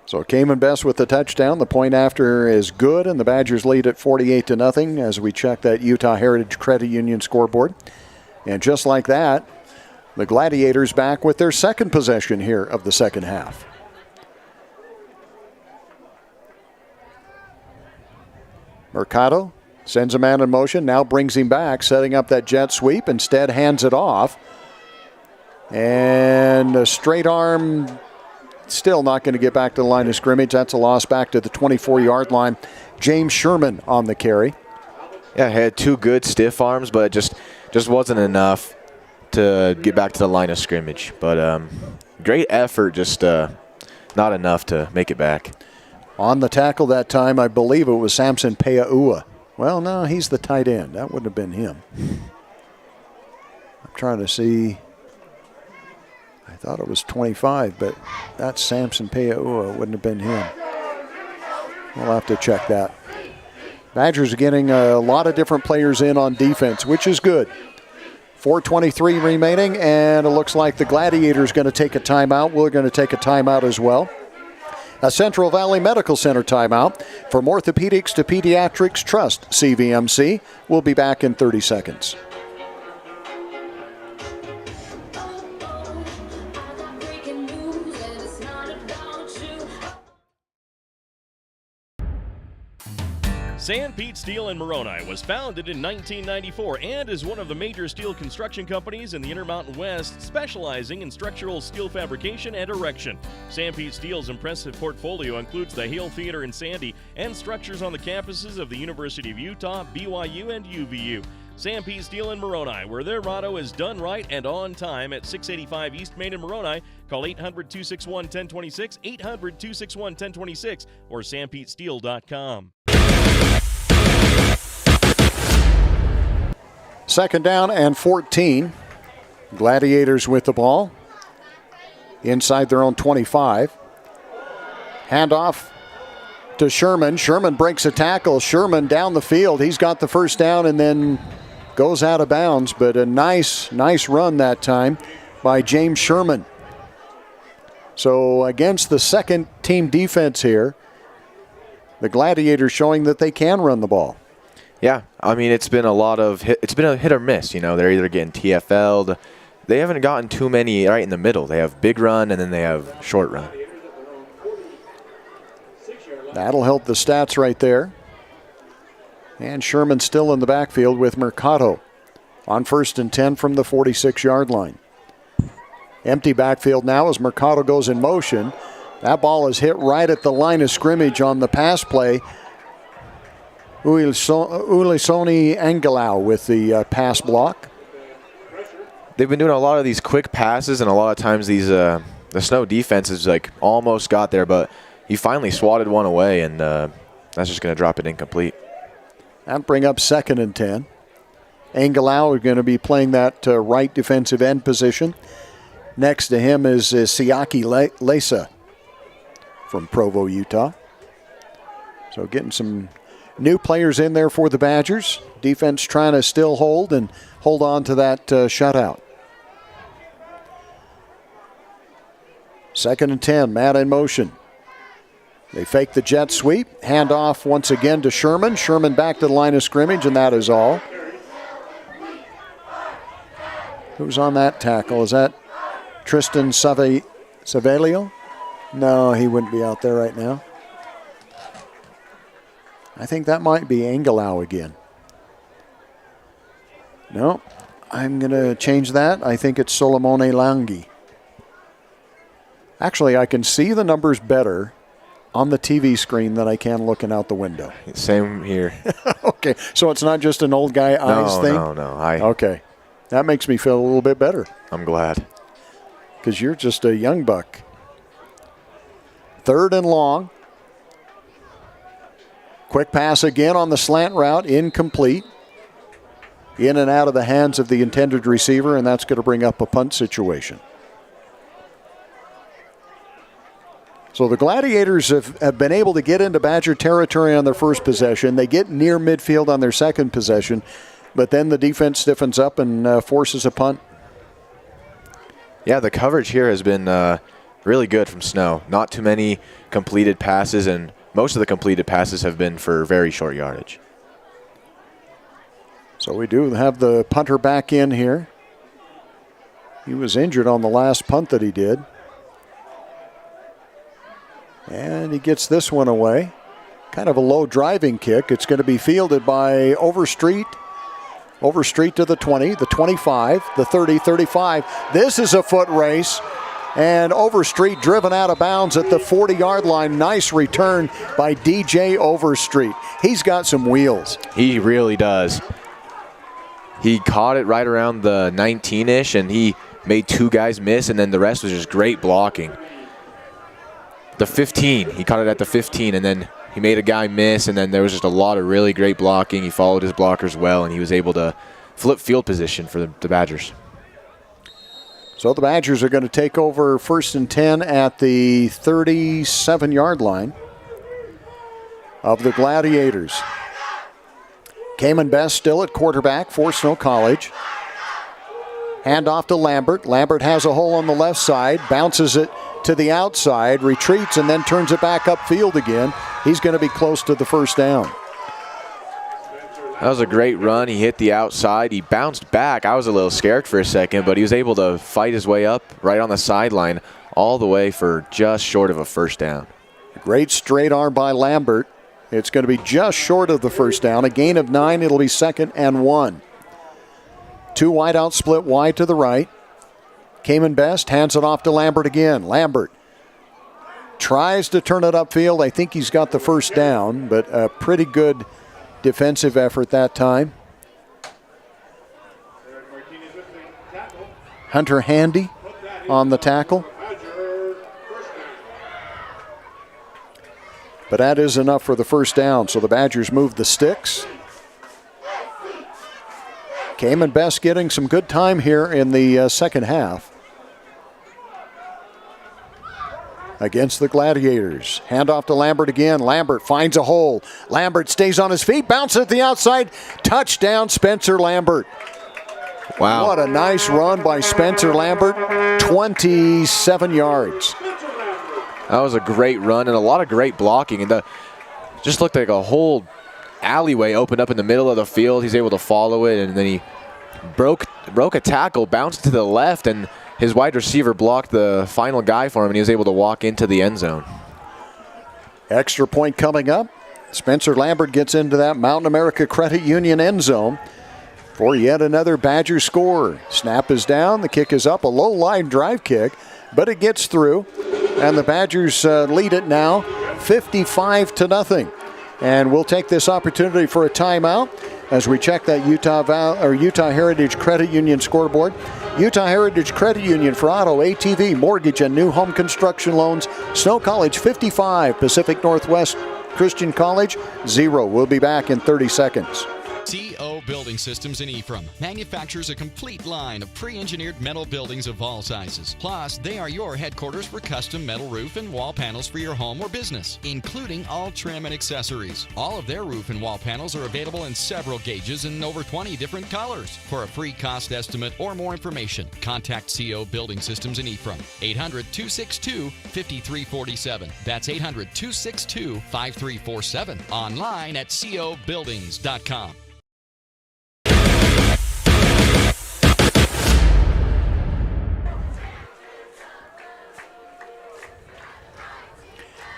So Cayman Best with the touchdown. The point after is good, and the Badgers lead at 48-0 as we check that Utah Heritage Credit Union scoreboard. And just like that, the Gladiators back with their second possession here of the second half. Mercado sends a man in motion, now brings him back, setting up that jet sweep. Instead, hands it off. And a straight arm, still not going to get back to the line of scrimmage. That's a loss back to the 24-yard line. James Sherman on the carry. Yeah, had two good stiff arms, but it just wasn't enough to get back to the line of scrimmage. But great effort, just not enough to make it back. On the tackle that time, I believe it was Samson Peaua. Well, no, he's the tight end. That wouldn't have been him. I'm trying to see. I thought it was 25, but that's Samson Peaua. It wouldn't have been him. We'll have to check that. Badgers are getting a lot of different players in on defense, which is good. 4:23 remaining, and it looks like the Gladiators going to take a timeout. We're going to take a timeout as well. A Central Valley Medical Center timeout. From orthopedics to pediatrics, trust CVMC. We'll be back in 30 seconds. Sanpete Steel in Moroni was founded in 1994 and is one of the major steel construction companies in the Intermountain West, specializing in structural steel fabrication and erection. Sanpete Steel's impressive portfolio includes the Hale Theater in Sandy and structures on the campuses of the University of Utah, BYU, and UVU. Sanpete Steel in Moroni, where their motto is done right and on time, at 685 East Main in Moroni. Call 800-261-1026, 800-261-1026, or sanpetesteel.com. Second down and 14. Gladiators with the ball inside their own 25. Handoff to Sherman. Sherman breaks a tackle. Sherman down the field. He's got the first down and then goes out of bounds, but a nice run that time by James Sherman. So against the second team defense here, the Gladiators showing that they can run the ball. Yeah, I mean, it's been a hit or miss. You know, they're either getting TFL'd. They haven't gotten too many right in the middle. They have big run and then they have short run. That'll help the stats right there. And Sherman still in the backfield with Mercado on 1st and 10 from the 46-yard line. Empty backfield now as Mercado goes in motion. That ball is hit right at the line of scrimmage on the pass play. Ulisoni Angelau with the pass block. They've been doing a lot of these quick passes, and a lot of times these the Snow defense is like almost got there, but he finally swatted one away, and that's just going to drop it incomplete. That'll bring up 2nd and 10. Angelau is going to be playing that right defensive end position. Next to him is Siaki Lesa from Provo, Utah. So getting some new players in there for the Badgers. Defense trying to still hold on to that shutout. 2nd and 10, Matt in motion. They fake the jet sweep, hand off once again to Sherman. Sherman back to the line of scrimmage, and that is all. Who's on that tackle? Is that Tristan Savelio? No, he wouldn't be out there right now. I think that might be Angelau again. No, I'm going to change that. I think it's Solomone Langi. Actually, I can see the numbers better on the TV screen than I can looking out the window. Same here. Okay, so it's not just an old guy eyes thing? No. Okay, that makes me feel a little bit better. I'm glad. Because you're just a young buck. 3rd and long. Quick pass again on the slant route, incomplete. In and out of the hands of the intended receiver, and that's going to bring up a punt situation. So the Gladiators have been able to get into Badger territory on their first possession. They get near midfield on their second possession, but then the defense stiffens up and forces a punt. Yeah, the coverage here has been really good from Snow. Not too many completed passes, and most of the completed passes have been for very short yardage. So we do have the punter back in here. He was injured on the last punt that he did. And he gets this one away. Kind of a low driving kick. It's going to be fielded by Overstreet. Overstreet to the 20, the 25, the 30, 35. This is a foot race. And Overstreet driven out of bounds at the 40-yard line. Nice return by DJ Overstreet. He's got some wheels. He really does. He caught it right around the 19-ish, and he made 2 guys miss, and then the rest was just great blocking. The 15, he caught it at the 15, and then he made a guy miss, and then there was just a lot of really great blocking. He followed his blockers well, and he was able to flip field position for the Badgers. So the Badgers are going to take over 1st and 10 at the 37-yard line of the Gladiators. Cayman Best still at quarterback for Snow College. Hand off to Lambert. Lambert has a hole on the left side, bounces it to the outside, retreats, and then turns it back upfield again. He's going to be close to the first down. That was a great run. He hit the outside. He bounced back. I was a little scared for a second, but he was able to fight his way up right on the sideline all the way for just short of a first down. Great straight arm by Lambert. It's going to be just short of the first down. A gain of 9. It'll be 2nd and 1. 2 wide out, split wide to the right. Cayman Best hands it off to Lambert again. Lambert tries to turn it upfield. I think he's got the first down, but a pretty good defensive effort that time. Hunter Handy on the tackle. But that is enough for the first down, so the Badgers move the sticks. Cayman Best getting some good time here in the second half against the Gladiators. Hand off to Lambert again. Lambert finds a hole. Lambert stays on his feet, bounces at the outside. Touchdown, Spencer Lambert. Wow. What a nice run by Spencer Lambert. 27 yards. That was a great run and a lot of great blocking. And just looked like a whole alleyway opened up in the middle of the field. He's able to follow it, and then he broke a tackle, bounced to the left, and his wide receiver blocked the final guy for him, and he was able to walk into the end zone. Extra point coming up. Spencer Lambert gets into that Mountain America Credit Union end zone for yet another Badger score. Snap is down, the kick is up, a low line drive kick, but it gets through, and the Badgers lead it now 55-0. And we'll take this opportunity for a timeout as we check that Utah Heritage Credit Union scoreboard. Utah Heritage Credit Union for auto, ATV, mortgage, and new home construction loans. Snow College 55, Pacific Northwest Christian College 0. We'll be back in 30 seconds. CO Building Systems in Ephraim manufactures a complete line of pre-engineered metal buildings of all sizes. Plus, they are your headquarters for custom metal roof and wall panels for your home or business, including all trim and accessories. All of their roof and wall panels are available in several gauges and over 20 different colors. For a free cost estimate or more information, contact CO Building Systems in Ephraim. 800-262-5347. That's 800-262-5347. Online at cobuildings.com.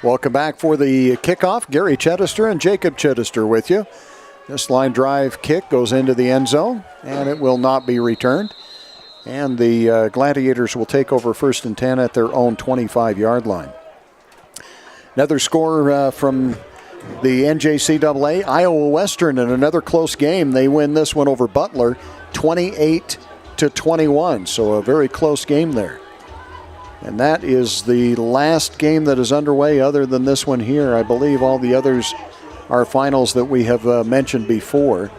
Welcome back for the kickoff. Gary Chittister and Jacob Chittister with you. This line drive kick goes into the end zone, and it will not be returned. And the Gladiators will take over 1st and 10 at their own 25-yard line. Another score from the NJCAA, Iowa Western in another close game. They win this one over Butler, 28-21. So a very close game there. And that is the last game that is underway other than this one here. I believe all the others are finals that we have mentioned before.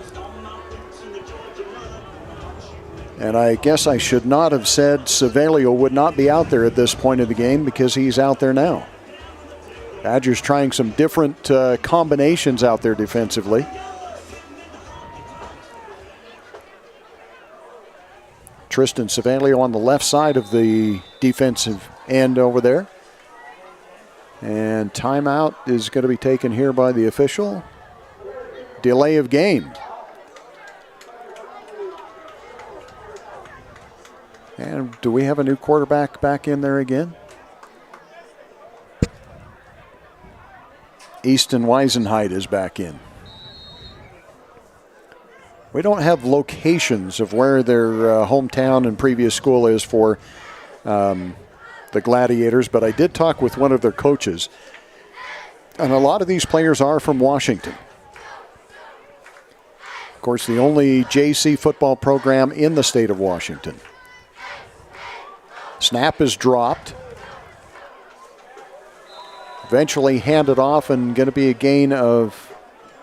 And I guess I should not have said Savelio would not be out there at this point of the game because he's out there now. Badgers trying some different combinations out there defensively. Tristan Savelio on the left side of the defensive end over there. And timeout is going to be taken here by the official. Delay of game. And do we have a new quarterback back in there again? Easton Weisenheit is back in. We don't have locations of where their hometown and previous school is for the Gladiators, but I did talk with one of their coaches. And a lot of these players are from Washington. Of course, the only JC football program in the state of Washington. Snap is dropped. Eventually handed off and going to be a gain of,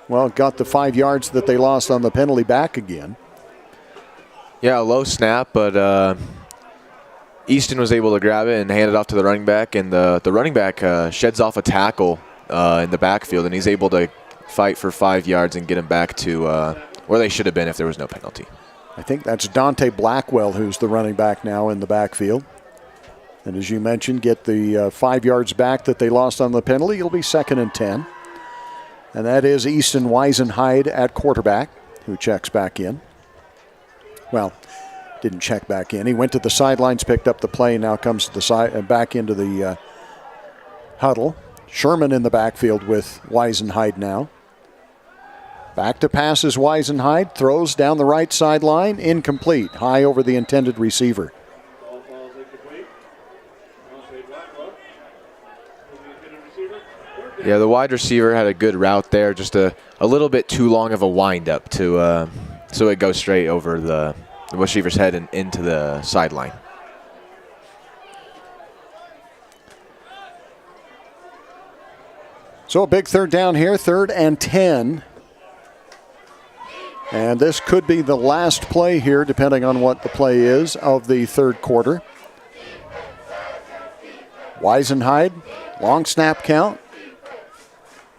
well, got the 5 yards that they lost on the penalty back again. Yeah, a low snap, but Easton was able to grab it and hand it off to the running back, and the running back sheds off a tackle in the backfield, and he's able to fight for 5 yards and get him back to where they should have been if there was no penalty. I think that's Dante Blackwell who's the running back now in the backfield. And as you mentioned, get the 5 yards back that they lost on the penalty. It'll be 2nd and 10. And that is Easton Weisenheit at quarterback, who checks back in. Well, didn't check back in. He went to the sidelines, picked up the play, now comes to the side, back into the huddle. Sherman in the backfield with Weisenheit now. Back to pass is Weisenheit. Throws down the right sideline. Incomplete. High over the intended receiver. Yeah, the wide receiver had a good route there, just a little bit too long of a windup to so it goes straight over the receiver's head and into the sideline. So a big 3rd down here, 3rd and 10. And this could be the last play here, depending on what the play is, of the 3rd quarter. Weisenheit, long snap count.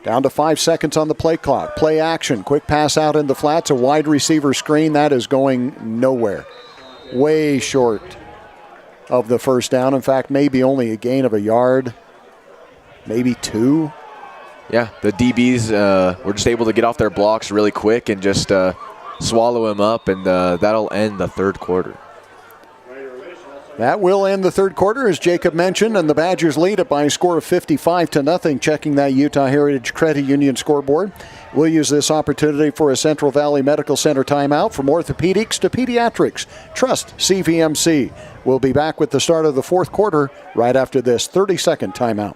Down to 5 seconds on the play clock. Play action. Quick pass out in the flats. A wide receiver screen. That is going nowhere. Way short of the 1st down. In fact, maybe only a gain of a yard. Maybe 2. Yeah, the DBs were just able to get off their blocks really quick and just swallow him up, and that'll end the 3rd quarter. That will end the 3rd quarter, as Jacob mentioned, and the Badgers lead it by a score of 55-0. Checking that Utah Heritage Credit Union scoreboard. We'll use this opportunity for a Central Valley Medical Center timeout. From orthopedics to pediatrics, trust CVMC. We'll be back with the start of the 4th quarter right after this 30-second timeout.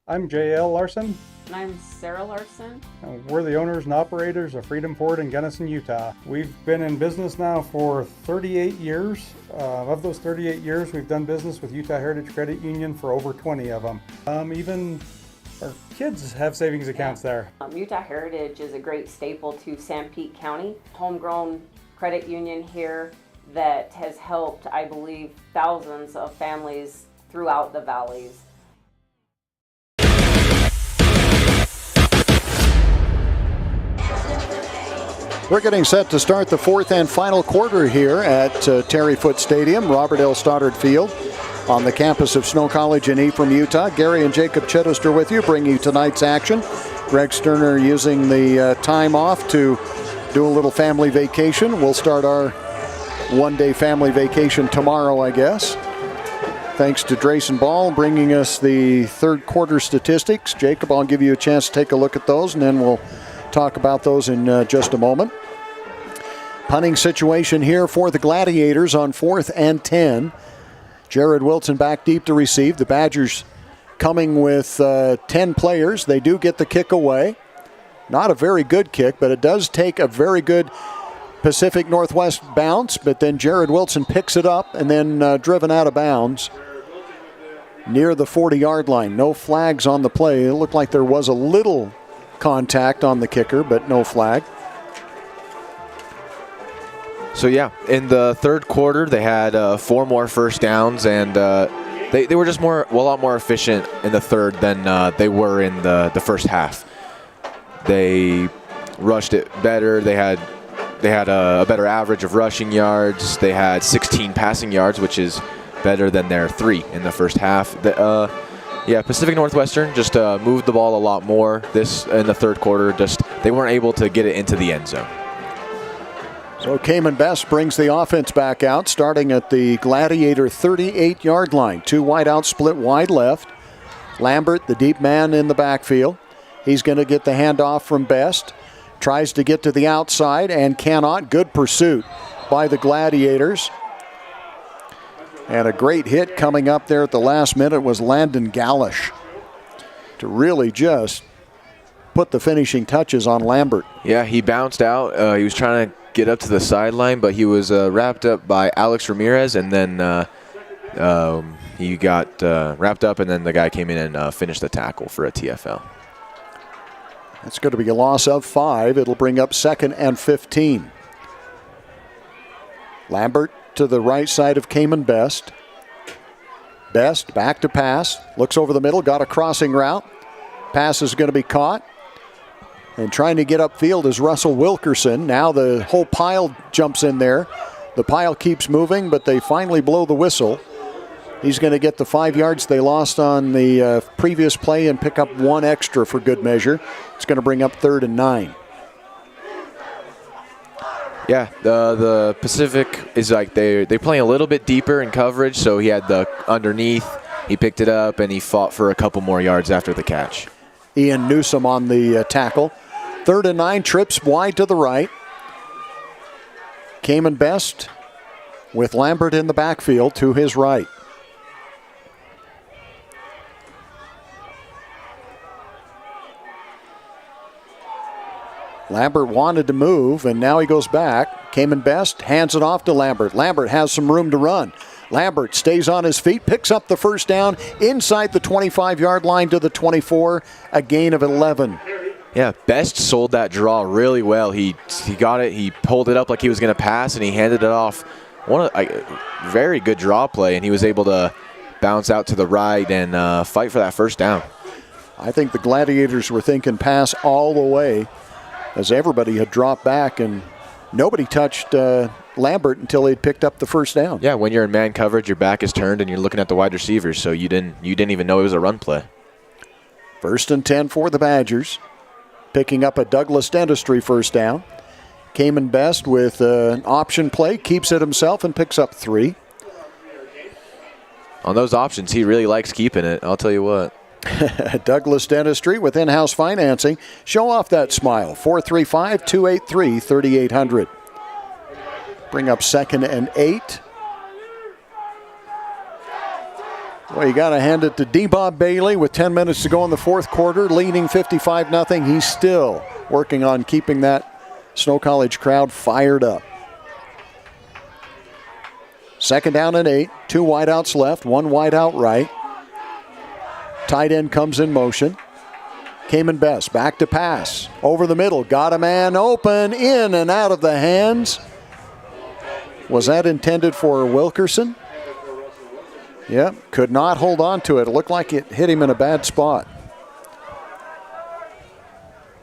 I'm J.L. Larson. And I'm Sarah Larson. We're the owners and operators of Freedom Ford in Gunnison, Utah. We've been in business now for 38 years. Of those 38 years, we've done business with Utah Heritage Credit Union for over 20 of them. Even Our kids have savings accounts there. Utah Heritage is a great staple to Sanpete County. Homegrown credit union here that has helped, I believe, thousands of families throughout the valleys. We're getting set to start the fourth and final quarter here at Terry Foote Stadium, Robert L. Stoddard Field, on the campus of Snow College in Ephraim, Utah. Gary and Jacob Chittister with you, bringing you tonight's action. Greg Sterner using the time off to do a little family vacation. We'll start our one-day family vacation tomorrow, I guess. Thanks to Drayson Ball bringing us the third quarter statistics. Jacob, I'll give you a chance to take a look at those, and then we'll talk about those in just a moment. Punting situation here for the Gladiators on 4th and 10. Jared Wilson back deep to receive. The Badgers coming with 10 players. They do get the kick away. Not a very good kick, but it does take a very good Pacific Northwest bounce, but then Jared Wilson picks it up and then driven out of bounds near the 40-yard line. No flags on the play. It looked like there was a little contact on the kicker, but no flag. So yeah, in the third quarter, they had 4 more first downs, and they were just a lot more efficient in the third than they were in the first half. They rushed it better. They had a better average of rushing yards. They had 16 passing yards, which is better than their 3 in the first half. Pacific Northwestern just moved the ball a lot more this in the third quarter. Just they weren't able to get it into the end zone. So Cayman Best brings the offense back out, starting at the Gladiator 38-yard line. 2 wide out, split wide left. Lambert, the deep man in the backfield. He's going to get the handoff from Best. Tries to get to the outside and cannot. Good pursuit by the Gladiators. And a great hit coming up there at the last minute was Landon Gallish to really just put the finishing touches on Lambert. Yeah, he bounced out. He was trying to get up to the sideline, but he was wrapped up by Alex Ramirez, and then he got wrapped up, and then the guy came in and finished the tackle for a TFL. That's going to be a loss of 5. It'll bring up 2nd and 15. Lambert to the right side of Cayman Best. Best back to pass. Looks over the middle. Got a crossing route. Pass is going to be caught. And trying to get upfield is Russell Wilkerson. Now the whole pile jumps in there. The pile keeps moving, but they finally blow the whistle. He's going to get the 5 yards they lost on the previous play and pick up 1 extra for good measure. It's going to bring up 3rd and 9. Yeah, the Pacific is like they're playing a little bit deeper in coverage, so he had the underneath. He picked it up, and he fought for a couple more yards after the catch. Ian Newsom on the tackle. 3rd and 9, trips wide to the right. Cayman Best with Lambert in the backfield to his right. Lambert wanted to move, and now he goes back. Cayman Best hands it off to Lambert. Lambert has some room to run. Lambert stays on his feet, picks up the first down inside the 25-yard line to the 24, a gain of 11. Yeah, Best sold that draw really well. He got it. He pulled it up like he was going to pass, and he handed it off. Very good draw play, and he was able to bounce out to the right and fight for that first down. I think the Gladiators were thinking pass all the way as everybody had dropped back, and nobody touched Lambert until he'd picked up the first down. Yeah, when you're in man coverage, your back is turned, and you're looking at the wide receivers, so you didn't even know it was a run play. 1st and 10 for the Badgers. Picking up a Douglas Dentistry first down. Cayman Best with an option play, keeps it himself and picks up 3. On those options, he really likes keeping it, I'll tell you what. Douglas Dentistry with in-house financing. Show off that smile. 435-283-3800. Bring up 2nd and 8. Well, you got to hand it to D-Bob Bailey with 10 minutes to go in the fourth quarter, leading 55-0. He's still working on keeping that Snow College crowd fired up. 2nd down and 8. 2 wideouts left, 1 wide out right. Tight end comes in motion. Cayman Best back to pass. Over the middle. Got a man open. In and out of the hands. Was that intended for Wilkerson? Yep. Could not hold on to it. It looked like it hit him in a bad spot.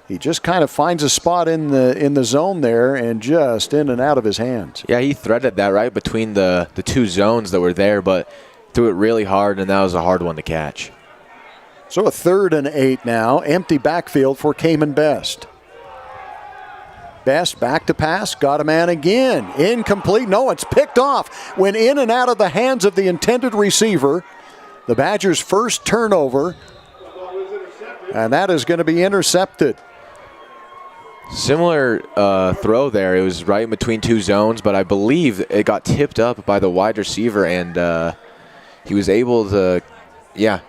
He just kind of finds a spot in the zone there and just in and out of his hands. Yeah, he threaded that right between the two zones that were there, but threw it really hard, and that was a hard one to catch. So a 3rd and 8 now. Empty backfield for Cayman Best. Best back to pass. Got a man again. Incomplete. No, it's picked off. Went in and out of the hands of the intended receiver. The Badgers' first turnover. And that is going to be intercepted. Similar throw there. It was right in between two zones, but I believe it got tipped up by the wide receiver, and he was able to,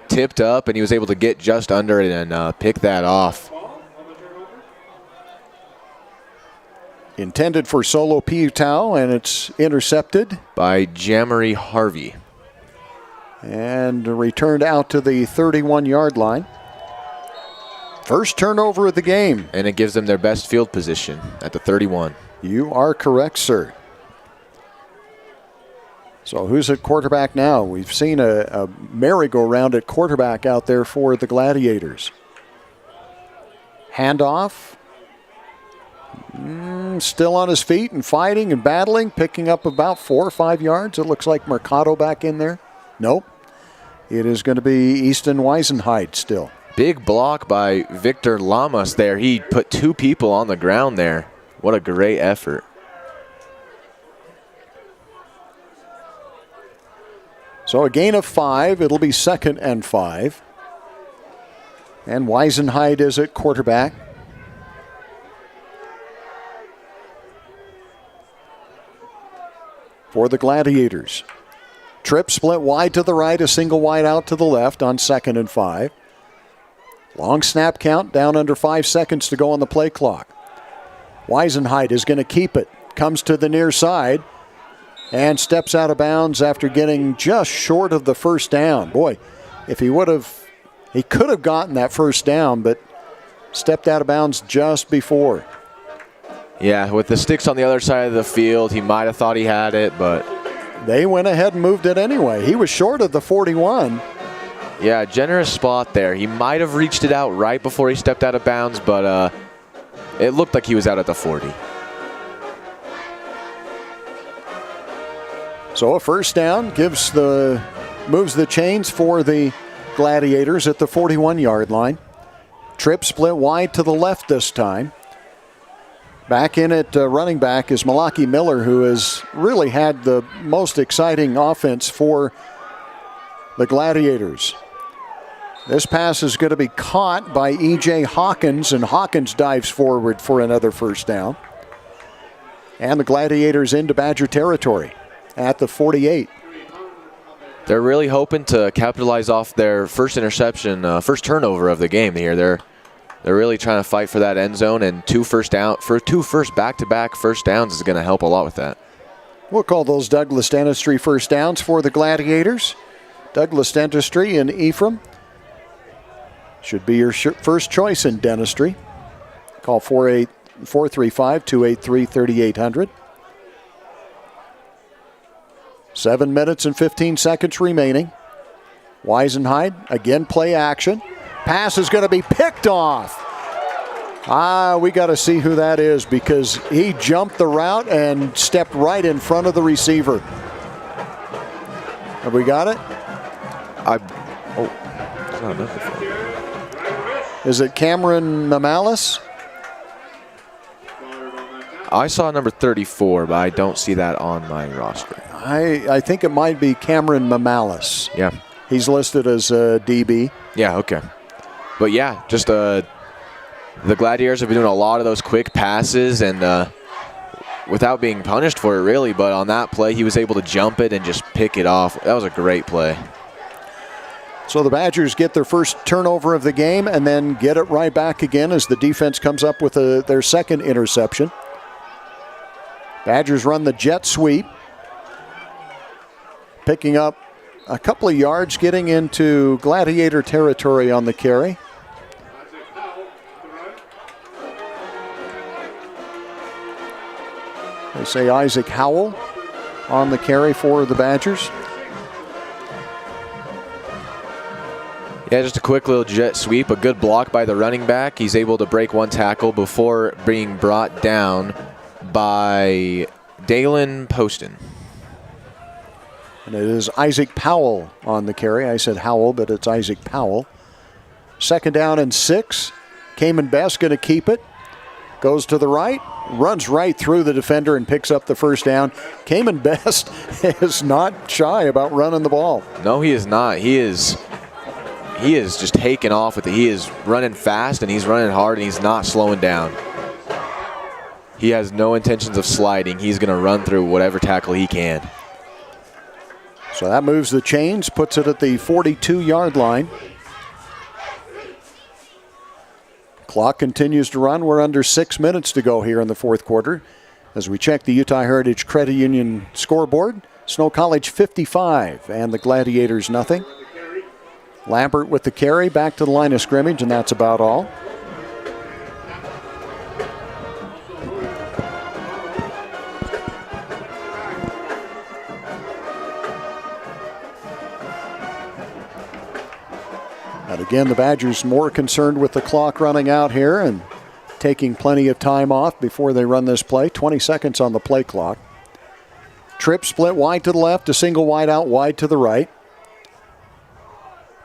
tipped up, and he was able to get just under it and pick that off. Intended for Solo Piutau, and it's intercepted by Jamari Harvey. And returned out to the 31-yard line. First turnover of the game. And it gives them their best field position at the 31. You are correct, sir. So who's at quarterback now? We've seen a merry-go-round at quarterback out there for the Gladiators. Handoff. Still on his feet and fighting and battling, picking up about 4 or 5 yards. It looks like Mercado back in there. Nope. It is going to be Easton Weisenheid still. Big block by Victor Lamas there. He put 2 people on the ground there. What a great effort. So a gain of 5. It'll be 2nd and 5. And Weisenheid is at quarterback. For the Gladiators. Trip split wide to the right, a single wide out to the left on 2nd and 5. Long snap count, down under 5 seconds to go on the play clock. Weisenheid is going to keep it. Comes to the near side and steps out of bounds after getting just short of the first down. Boy, if he could have gotten that first down, but stepped out of bounds just before. Yeah, with the sticks on the other side of the field, he might have thought he had it, but they went ahead and moved it anyway. He was short of the 41. Yeah, generous spot there. He might have reached it out right before he stepped out of bounds, but it looked like he was out at the 40. So a first down moves the chains for the Gladiators at the 41-yard line. Trip split wide to the left this time. Back in at running back is Malaki Miller, who has really had the most exciting offense for the Gladiators. This pass is going to be caught by E.J. Hawkins, and Hawkins dives forward for another first down. And the Gladiators into Badger territory at the 48. They're really hoping to capitalize off their first interception, first turnover of the game here. They're really trying to fight for that end zone, and two first back-to-back first downs is going to help a lot with that. We'll call those Douglas Dentistry first downs for the Gladiators. Douglas Dentistry in Ephraim should be your first choice in dentistry. Call 435-283-3800. 7 minutes and 15 seconds remaining. Weisenheid, again play action. Pass is going to be picked off. We got to see who that is, because he jumped the route and stepped right in front of the receiver. Have we got it? It's not enough before. Is it Cameron Mamalis? I saw number 34, but I don't see that on my roster. I think it might be Cameron Mamalis. Yeah. He's listed as a DB. Yeah, okay. But yeah, just the Gladiators have been doing a lot of those quick passes, and without being punished for it, really. But on that play, he was able to jump it and just pick it off. That was a great play. So the Badgers get their first turnover of the game and then get it right back again as the defense comes up with their second interception. Badgers run the jet sweep, picking up a couple of yards, getting into Gladiator territory on the carry. They say Isaac Howell on the carry for the Badgers. Yeah, just a quick little jet sweep. A good block by the running back. He's able to break one tackle before being brought down by Dalen Poston. And it is Isaac Powell on the carry. I said Howell, but it's Isaac Powell. 2nd down and 6. Cayman Best going to keep it. Goes to the right, runs right through the defender and picks up the 1st down. Cayman Best is not shy about running the ball. No, he is not. He is just taking off with it. He is running fast and he's running hard and he's not slowing down. He has no intentions of sliding. He's going to run through whatever tackle he can. So that moves the chains, puts it at the 42-yard line. Clock continues to run. We're under 6 minutes to go here in the 4th quarter. As we check the Utah Heritage Credit Union scoreboard, Snow College 55 and the Gladiators nothing. Lambert with the carry, back to the line of scrimmage, and that's about all. And again, the Badgers more concerned with the clock running out here and taking plenty of time off before they run this play. 20 seconds on the play clock. Trip split wide to the left, a single wide out wide to the right.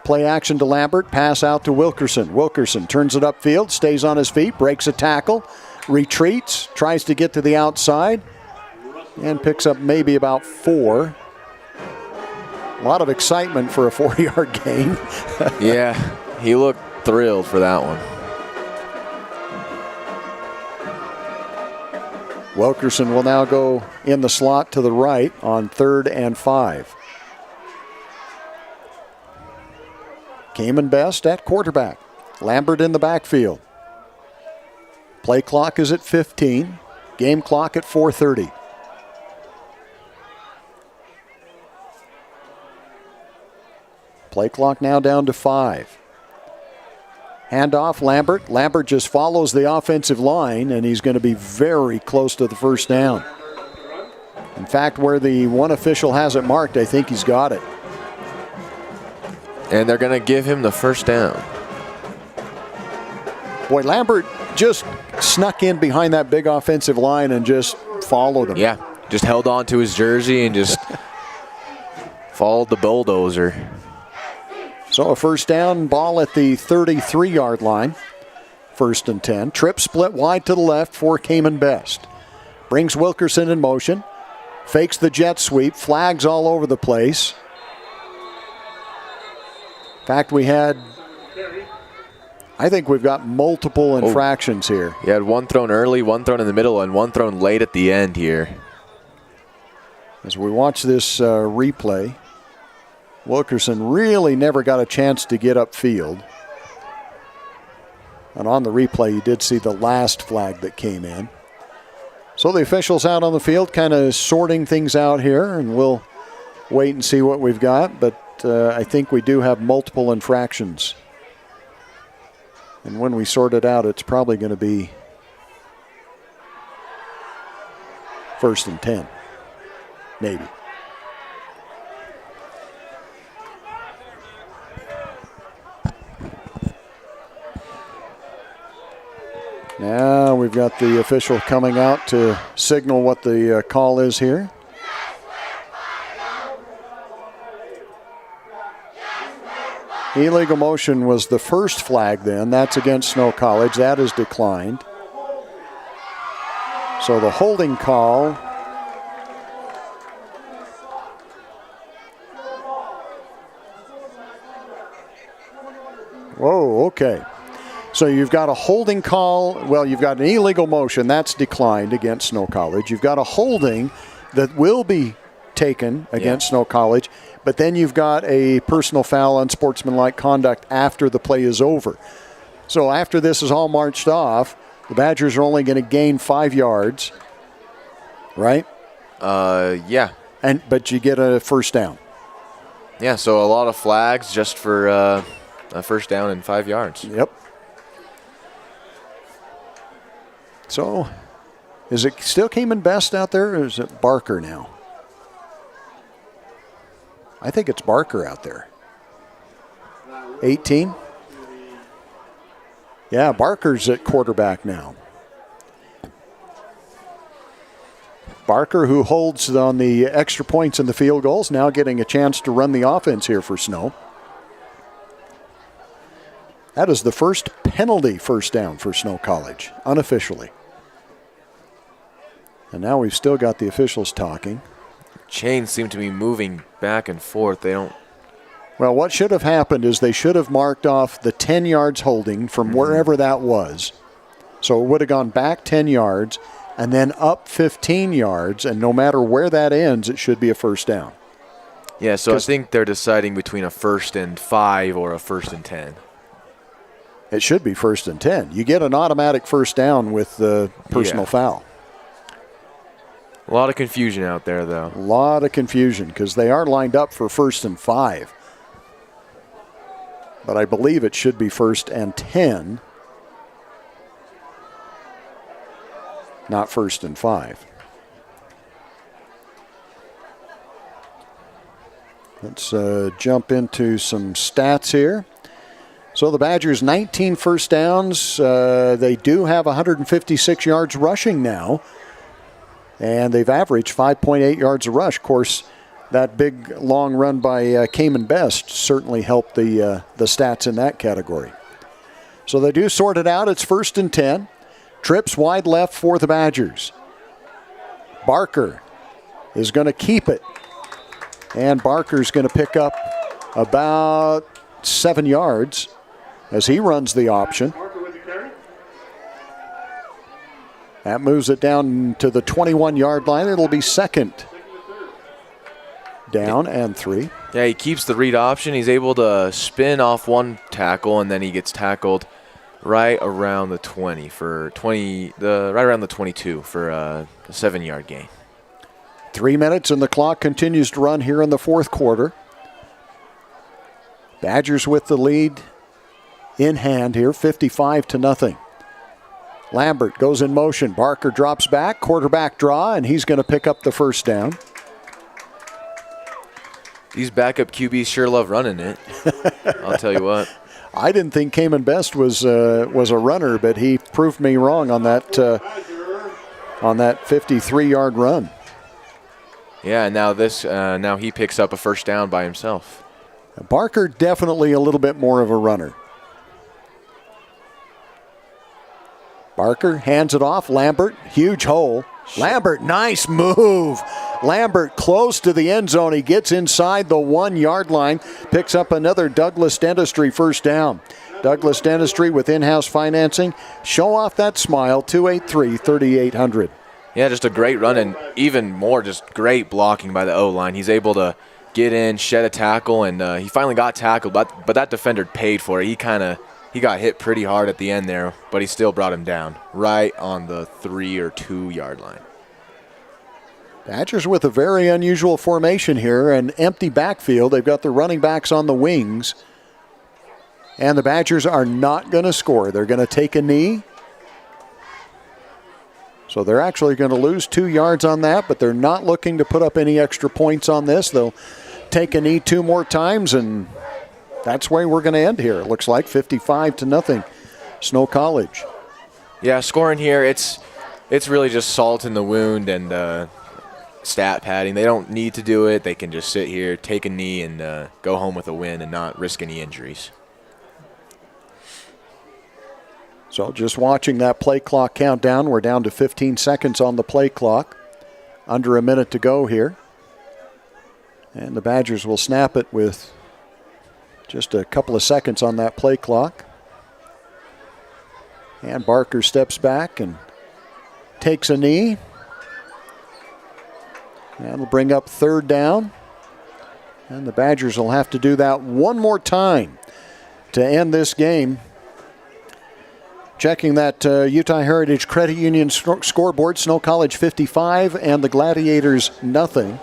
Play action to Lambert, pass out to Wilkerson. Wilkerson turns it upfield, stays on his feet, breaks a tackle, retreats, tries to get to the outside, and picks up maybe about 4. A lot of excitement for a 4-yard gain. Yeah, he looked thrilled for that one. Wilkerson will now go in the slot to the right on 3rd and 5. Cayman Best at quarterback. Lambert in the backfield. Play clock is at 15. Game clock at 4:30. Play clock now down to 5. Handoff, Lambert. Lambert just follows the offensive line, and he's going to be very close to the 1st down. In fact, where the one official has it marked, I think he's got it. And they're going to give him the 1st down. Boy, Lambert just snuck in behind that big offensive line and just followed him. Yeah, just held on to his jersey and just followed the bulldozer. So a 1st down, ball at the 33-yard line. 1st and 10. Trip split wide to the left for Cayman Best. Brings Wilkerson in motion. Fakes the jet sweep. Flags all over the place. In fact, I think we've got multiple infractions here. You had one thrown early, one thrown in the middle, and one thrown late at the end here. As we watch this replay, Wilkerson really never got a chance to get upfield. And on the replay, you did see the last flag that came in. So the officials out on the field kind of sorting things out here, and we'll wait and see what we've got. But I think we do have multiple infractions. And when we sort it out, it's probably going to be 1st and 10. Maybe. Now we've got the official coming out to signal what the call is here. Illegal motion was the first flag then. That's against Snow College. That is declined. So the holding call. Whoa, okay. So you've got a holding call. Well, you've got an illegal motion. That's declined against Snow College. You've got a holding that will be taken against Snow College. But then you've got a personal foul, unsportsmanlike conduct after the play is over. So after this is all marched off, the Badgers are only going to gain 5 yards, right? Yeah. But you get a 1st down. Yeah, so a lot of flags just for a 1st down and 5 yards. Yep. So Is it still Cayman Best out there, or is it Barker now? I think it's Barker out there. 18? Yeah, Barker's at quarterback now. Barker, who holds on the extra points and the field goals, now getting a chance to run the offense here for Snow. That is the first penalty first down for Snow College, unofficially. And now we've still got the officials talking. Chains seem to be moving back and forth. They don't. Well, what should have happened is they should have marked off the 10 yards holding from wherever that was. So it would have gone back 10 yards and then up 15 yards, and no matter where that ends, it should be a first down. Yeah, so I think they're deciding between a 1st and 5 or a 1st and 10. It should be 1st and 10. You get an automatic first down with the personal foul. A lot of confusion out there, though. A lot of confusion because they are lined up for 1st and 5. But I believe it should be 1st and 10, not 1st and 5. Let's jump into some stats here. So the Badgers, 19 first downs. They do have 156 yards rushing now. And they've averaged 5.8 yards a rush. Of course, that big long run by Cayman Best certainly helped the stats in that category. So they do sort it out. It's 1st and 10. Trips wide left for the Badgers. Barker is going to keep it. And Barker's going to pick up about 7 yards as he runs the option. That moves it down to the 21-yard line. It'll be 2nd down and 3. Yeah, he keeps the read option. He's able to spin off one tackle, and then he gets tackled right around the 20 for right around the 22 for a 7-yard gain. 3 minutes, and the clock continues to run here in the fourth quarter. Badgers with the lead in hand here, 55-0. Lambert goes in motion. Barker drops back, quarterback draw, and he's going to pick up the first down. These backup QBs sure love running it. I'll tell you what. I didn't think Cayman Best was a runner, but he proved me wrong on that 53-yard run. Yeah, now he picks up a first down by himself. Barker definitely a little bit more of a runner. Barker hands it off. Lambert, huge hole. Lambert, nice move. Lambert close to the end zone. He gets inside the 1-yard line, picks up another Douglas Dentistry first down. Douglas Dentistry with in-house financing. Show off that smile, 283-3800. Yeah, just a great run, and even more just great blocking by the O-line. He's able to get in, shed a tackle, and he finally got tackled, but that defender paid for it. He got hit pretty hard at the end there, but he still brought him down right on the 3 or 2 yard line. Badgers with a very unusual formation here, an empty backfield. They've got the running backs on the wings, and the Badgers are not going to score. They're going to take a knee. So they're actually going to lose 2 yards on that, but they're not looking to put up any extra points on this. They'll take a knee 2 more times, and that's where we're going to end here. It looks like 55-0, Snow College. Yeah, scoring here, it's really just salt in the wound and stat padding. They don't need to do it. They can just sit here, take a knee, and go home with a win and not risk any injuries. So just watching that play clock count down. We're down to 15 seconds on the play clock. Under a minute to go here. And the Badgers will snap it with just a couple of seconds on that play clock. And Barker steps back and takes a knee. That'll bring up 3rd down. And the Badgers will have to do that one more time to end this game. Checking that Utah Heritage Credit Union scoreboard, Snow College 55 and the Gladiators nothing.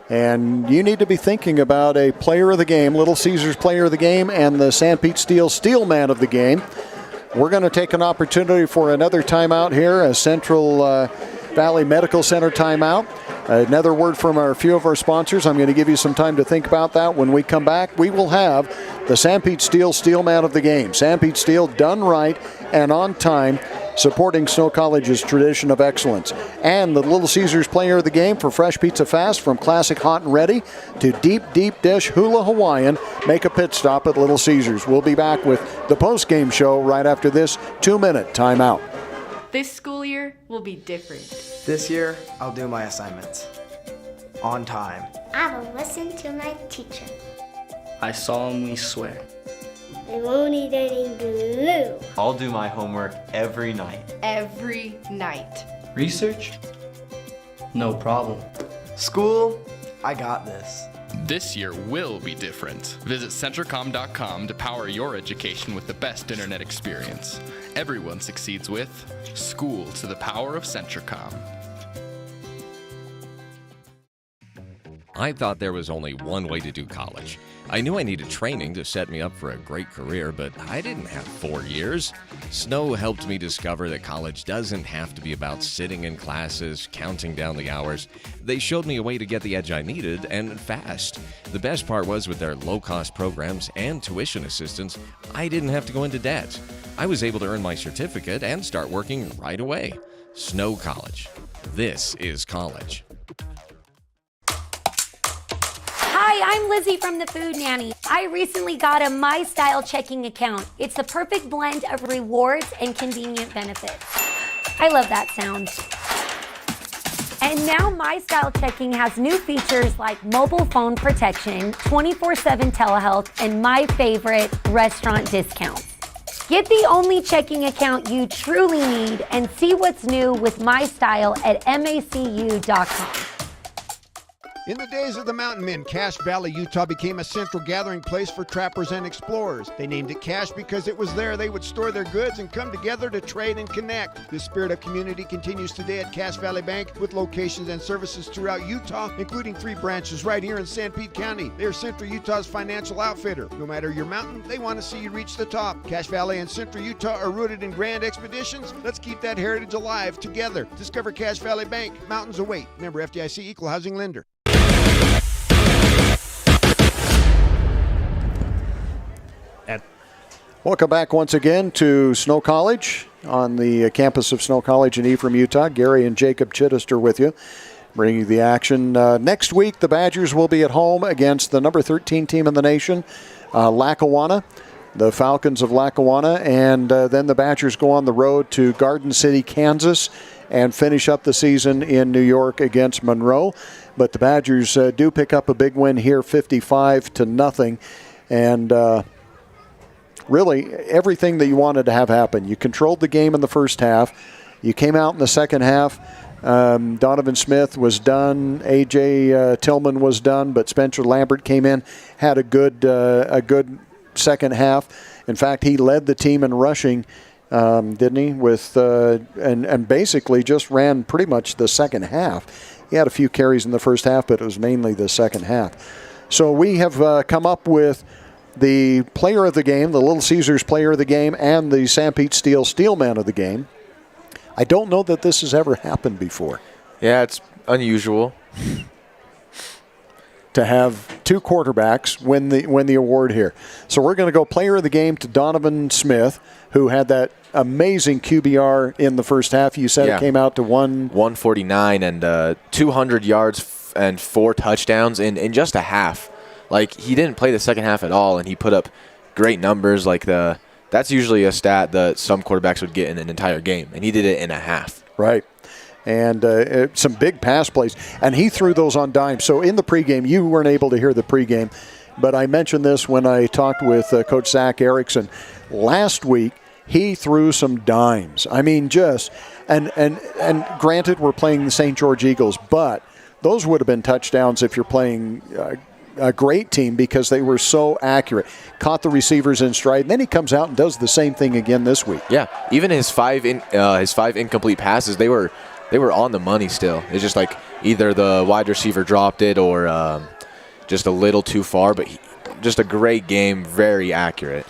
And you need to be thinking about a player of the game, Little Caesars player of the game, and the San Pete Steel Steelman of the game. we're going to take an opportunity for another timeout here, a Central Valley Medical Center timeout. Another word from a few of our sponsors. I'm going to give you some time to think about that. When we come back, we will have the St. Pete Steel Steelman of the game. St. Pete Steel, done right and on time, supporting Snow College's tradition of excellence. And the Little Caesars Player of the Game for Fresh Pizza Fast, from classic hot and ready to deep, deep dish hula Hawaiian. Make a pit stop at Little Caesars. We'll be back with the post-game show right after this 2-minute timeout. This school year will be different. This year, I'll do my assignments. On time. I will listen to my teacher. I solemnly swear. I won't eat any glue. I'll do my homework every night. Every night. Research? No problem. School, I got this. This year will be different. Visit centracom.com to power your education with the best internet experience. Everyone succeeds with School to the Power of Centracom. I thought there was only one way to do college. I knew I needed training to set me up for a great career, but I didn't have 4 years. Snow helped me discover that college doesn't have to be about sitting in classes, counting down the hours. They showed me a way to get the edge I needed, and fast. The best part was, with their low-cost programs and tuition assistance, I didn't have to go into debt. I was able to earn my certificate and start working right away. Snow College. This is college. Hi, I'm Lizzie from the Food Nanny. I recently got a My Style checking account. It's the perfect blend of rewards and convenient benefits. I love that sound. And now My Style checking has new features like mobile phone protection, 24/7 telehealth, and my favorite, restaurant discounts. Get the only checking account you truly need and see what's new with My Style at macu.com. In the days of the mountain men, Cache Valley, Utah became a central gathering place for trappers and explorers. They named it Cache because it was there they would store their goods and come together to trade and connect. The spirit of community continues today at Cache Valley Bank, with locations and services throughout Utah, including 3 branches right here in St. Pete County. They're Central Utah's financial outfitter. No matter your mountain, they want to see you reach the top. Cache Valley and Central Utah are rooted in grand expeditions. Let's keep that heritage alive together. Discover Cache Valley Bank. Mountains await. Member FDIC, Equal Housing Lender. Welcome back once again to Snow College on the campus of Snow College in Ephraim, Utah. Gary and Jacob Chittister with you, bringing you the action. Next week, the Badgers will be at home against the number 13 team in the nation, Lackawanna, the Falcons of Lackawanna, and then the Badgers go on the road to Garden City, Kansas, and finish up the season in New York against Monroe. But the Badgers do pick up a big win here, 55-0, and really everything that you wanted to have happen. You controlled the game in the first half. You came out in the second half. Donovan Smith was done. A.J. Tillman was done, but Spencer Lambert came in, had a good second half. In fact, he led the team in rushing, didn't he? With and basically just ran pretty much the second half. He had a few carries in the first half, but it was mainly the second half. So we have come up with the player of the game, the Little Caesars player of the game, and the St. Pete Steel Steelman of the game. I don't know that this has ever happened before. Yeah, it's unusual to have 2 quarterbacks win the award here. So we're going to go player of the game to Donovan Smith, who had that amazing QBR in the first half. You said it came out to 149 and 200 yards and 4 touchdowns in just a half. Like, he didn't play the second half at all, and he put up great numbers. That's usually a stat that some quarterbacks would get in an entire game, and he did it in a half. Right. And some big pass plays. And he threw those on dimes. So in the pregame, you weren't able to hear the pregame, but I mentioned this when I talked with Coach Zach Erickson. Last week, he threw some dimes. I mean, and granted, we're playing the St. George Eagles, but those would have been touchdowns if you're playing a great team, because they were so accurate. Caught the receivers in stride, and then he comes out and does the same thing again this week. Yeah, even his five incomplete passes, they were on the money still. It's just like either the wide receiver dropped it or just a little too far, but just a great game, very accurate.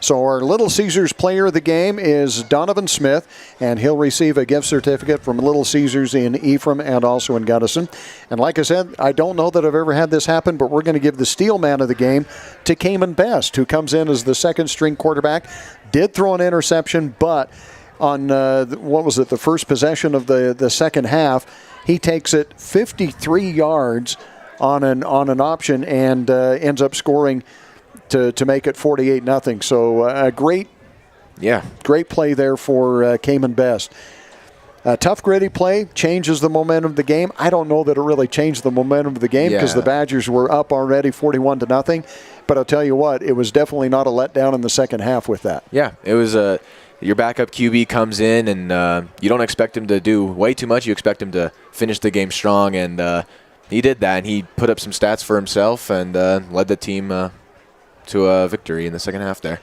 So our Little Caesars player of the game is Donovan Smith, and he'll receive a gift certificate from Little Caesars in Ephraim and also in Gunnison. And like I said, I don't know that I've ever had this happen, but we're going to give the Steel Man of the game to Cayman Best, who comes in as the second-string quarterback. Did throw an interception, but on, the first possession of the second half, he takes it 53 yards on an option and ends up scoring to make it 48-0. So a great play there for Cayman Best. A tough, gritty play changes the momentum of the game. I don't know that it really changed the momentum of the game because the Badgers were up already 41-0. But I'll tell you what, it was definitely not a letdown in the second half with that. Yeah, it was your backup QB comes in, and you don't expect him to do way too much. You expect him to finish the game strong, and he did that. And he put up some stats for himself and led the team to a victory in the second half there.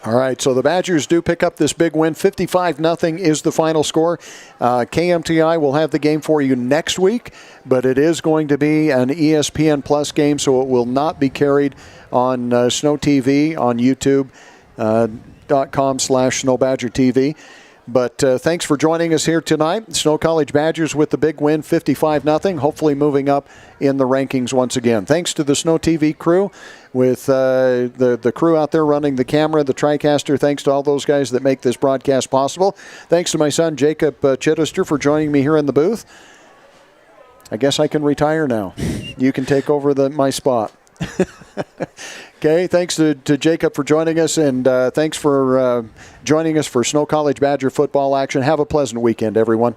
All right, so the Badgers do pick up this big win. 55-0 is the final score. KMTI will have the game for you next week, but it is going to be an ESPN Plus game, so it will not be carried on Snow TV on YouTube.com/SnowBadgerTV. But thanks for joining us here tonight. Snow College Badgers with the big win, 55-0, hopefully moving up in the rankings once again. Thanks to the Snow TV crew with the crew out there running the camera, the TriCaster. Thanks to all those guys that make this broadcast possible. Thanks to my son, Jacob Chittister, for joining me here in the booth. I guess I can retire now. You can take over my spot. Okay, thanks to Jacob for joining us, and thanks for joining us for Snow College Badger football action. Have a pleasant weekend, everyone.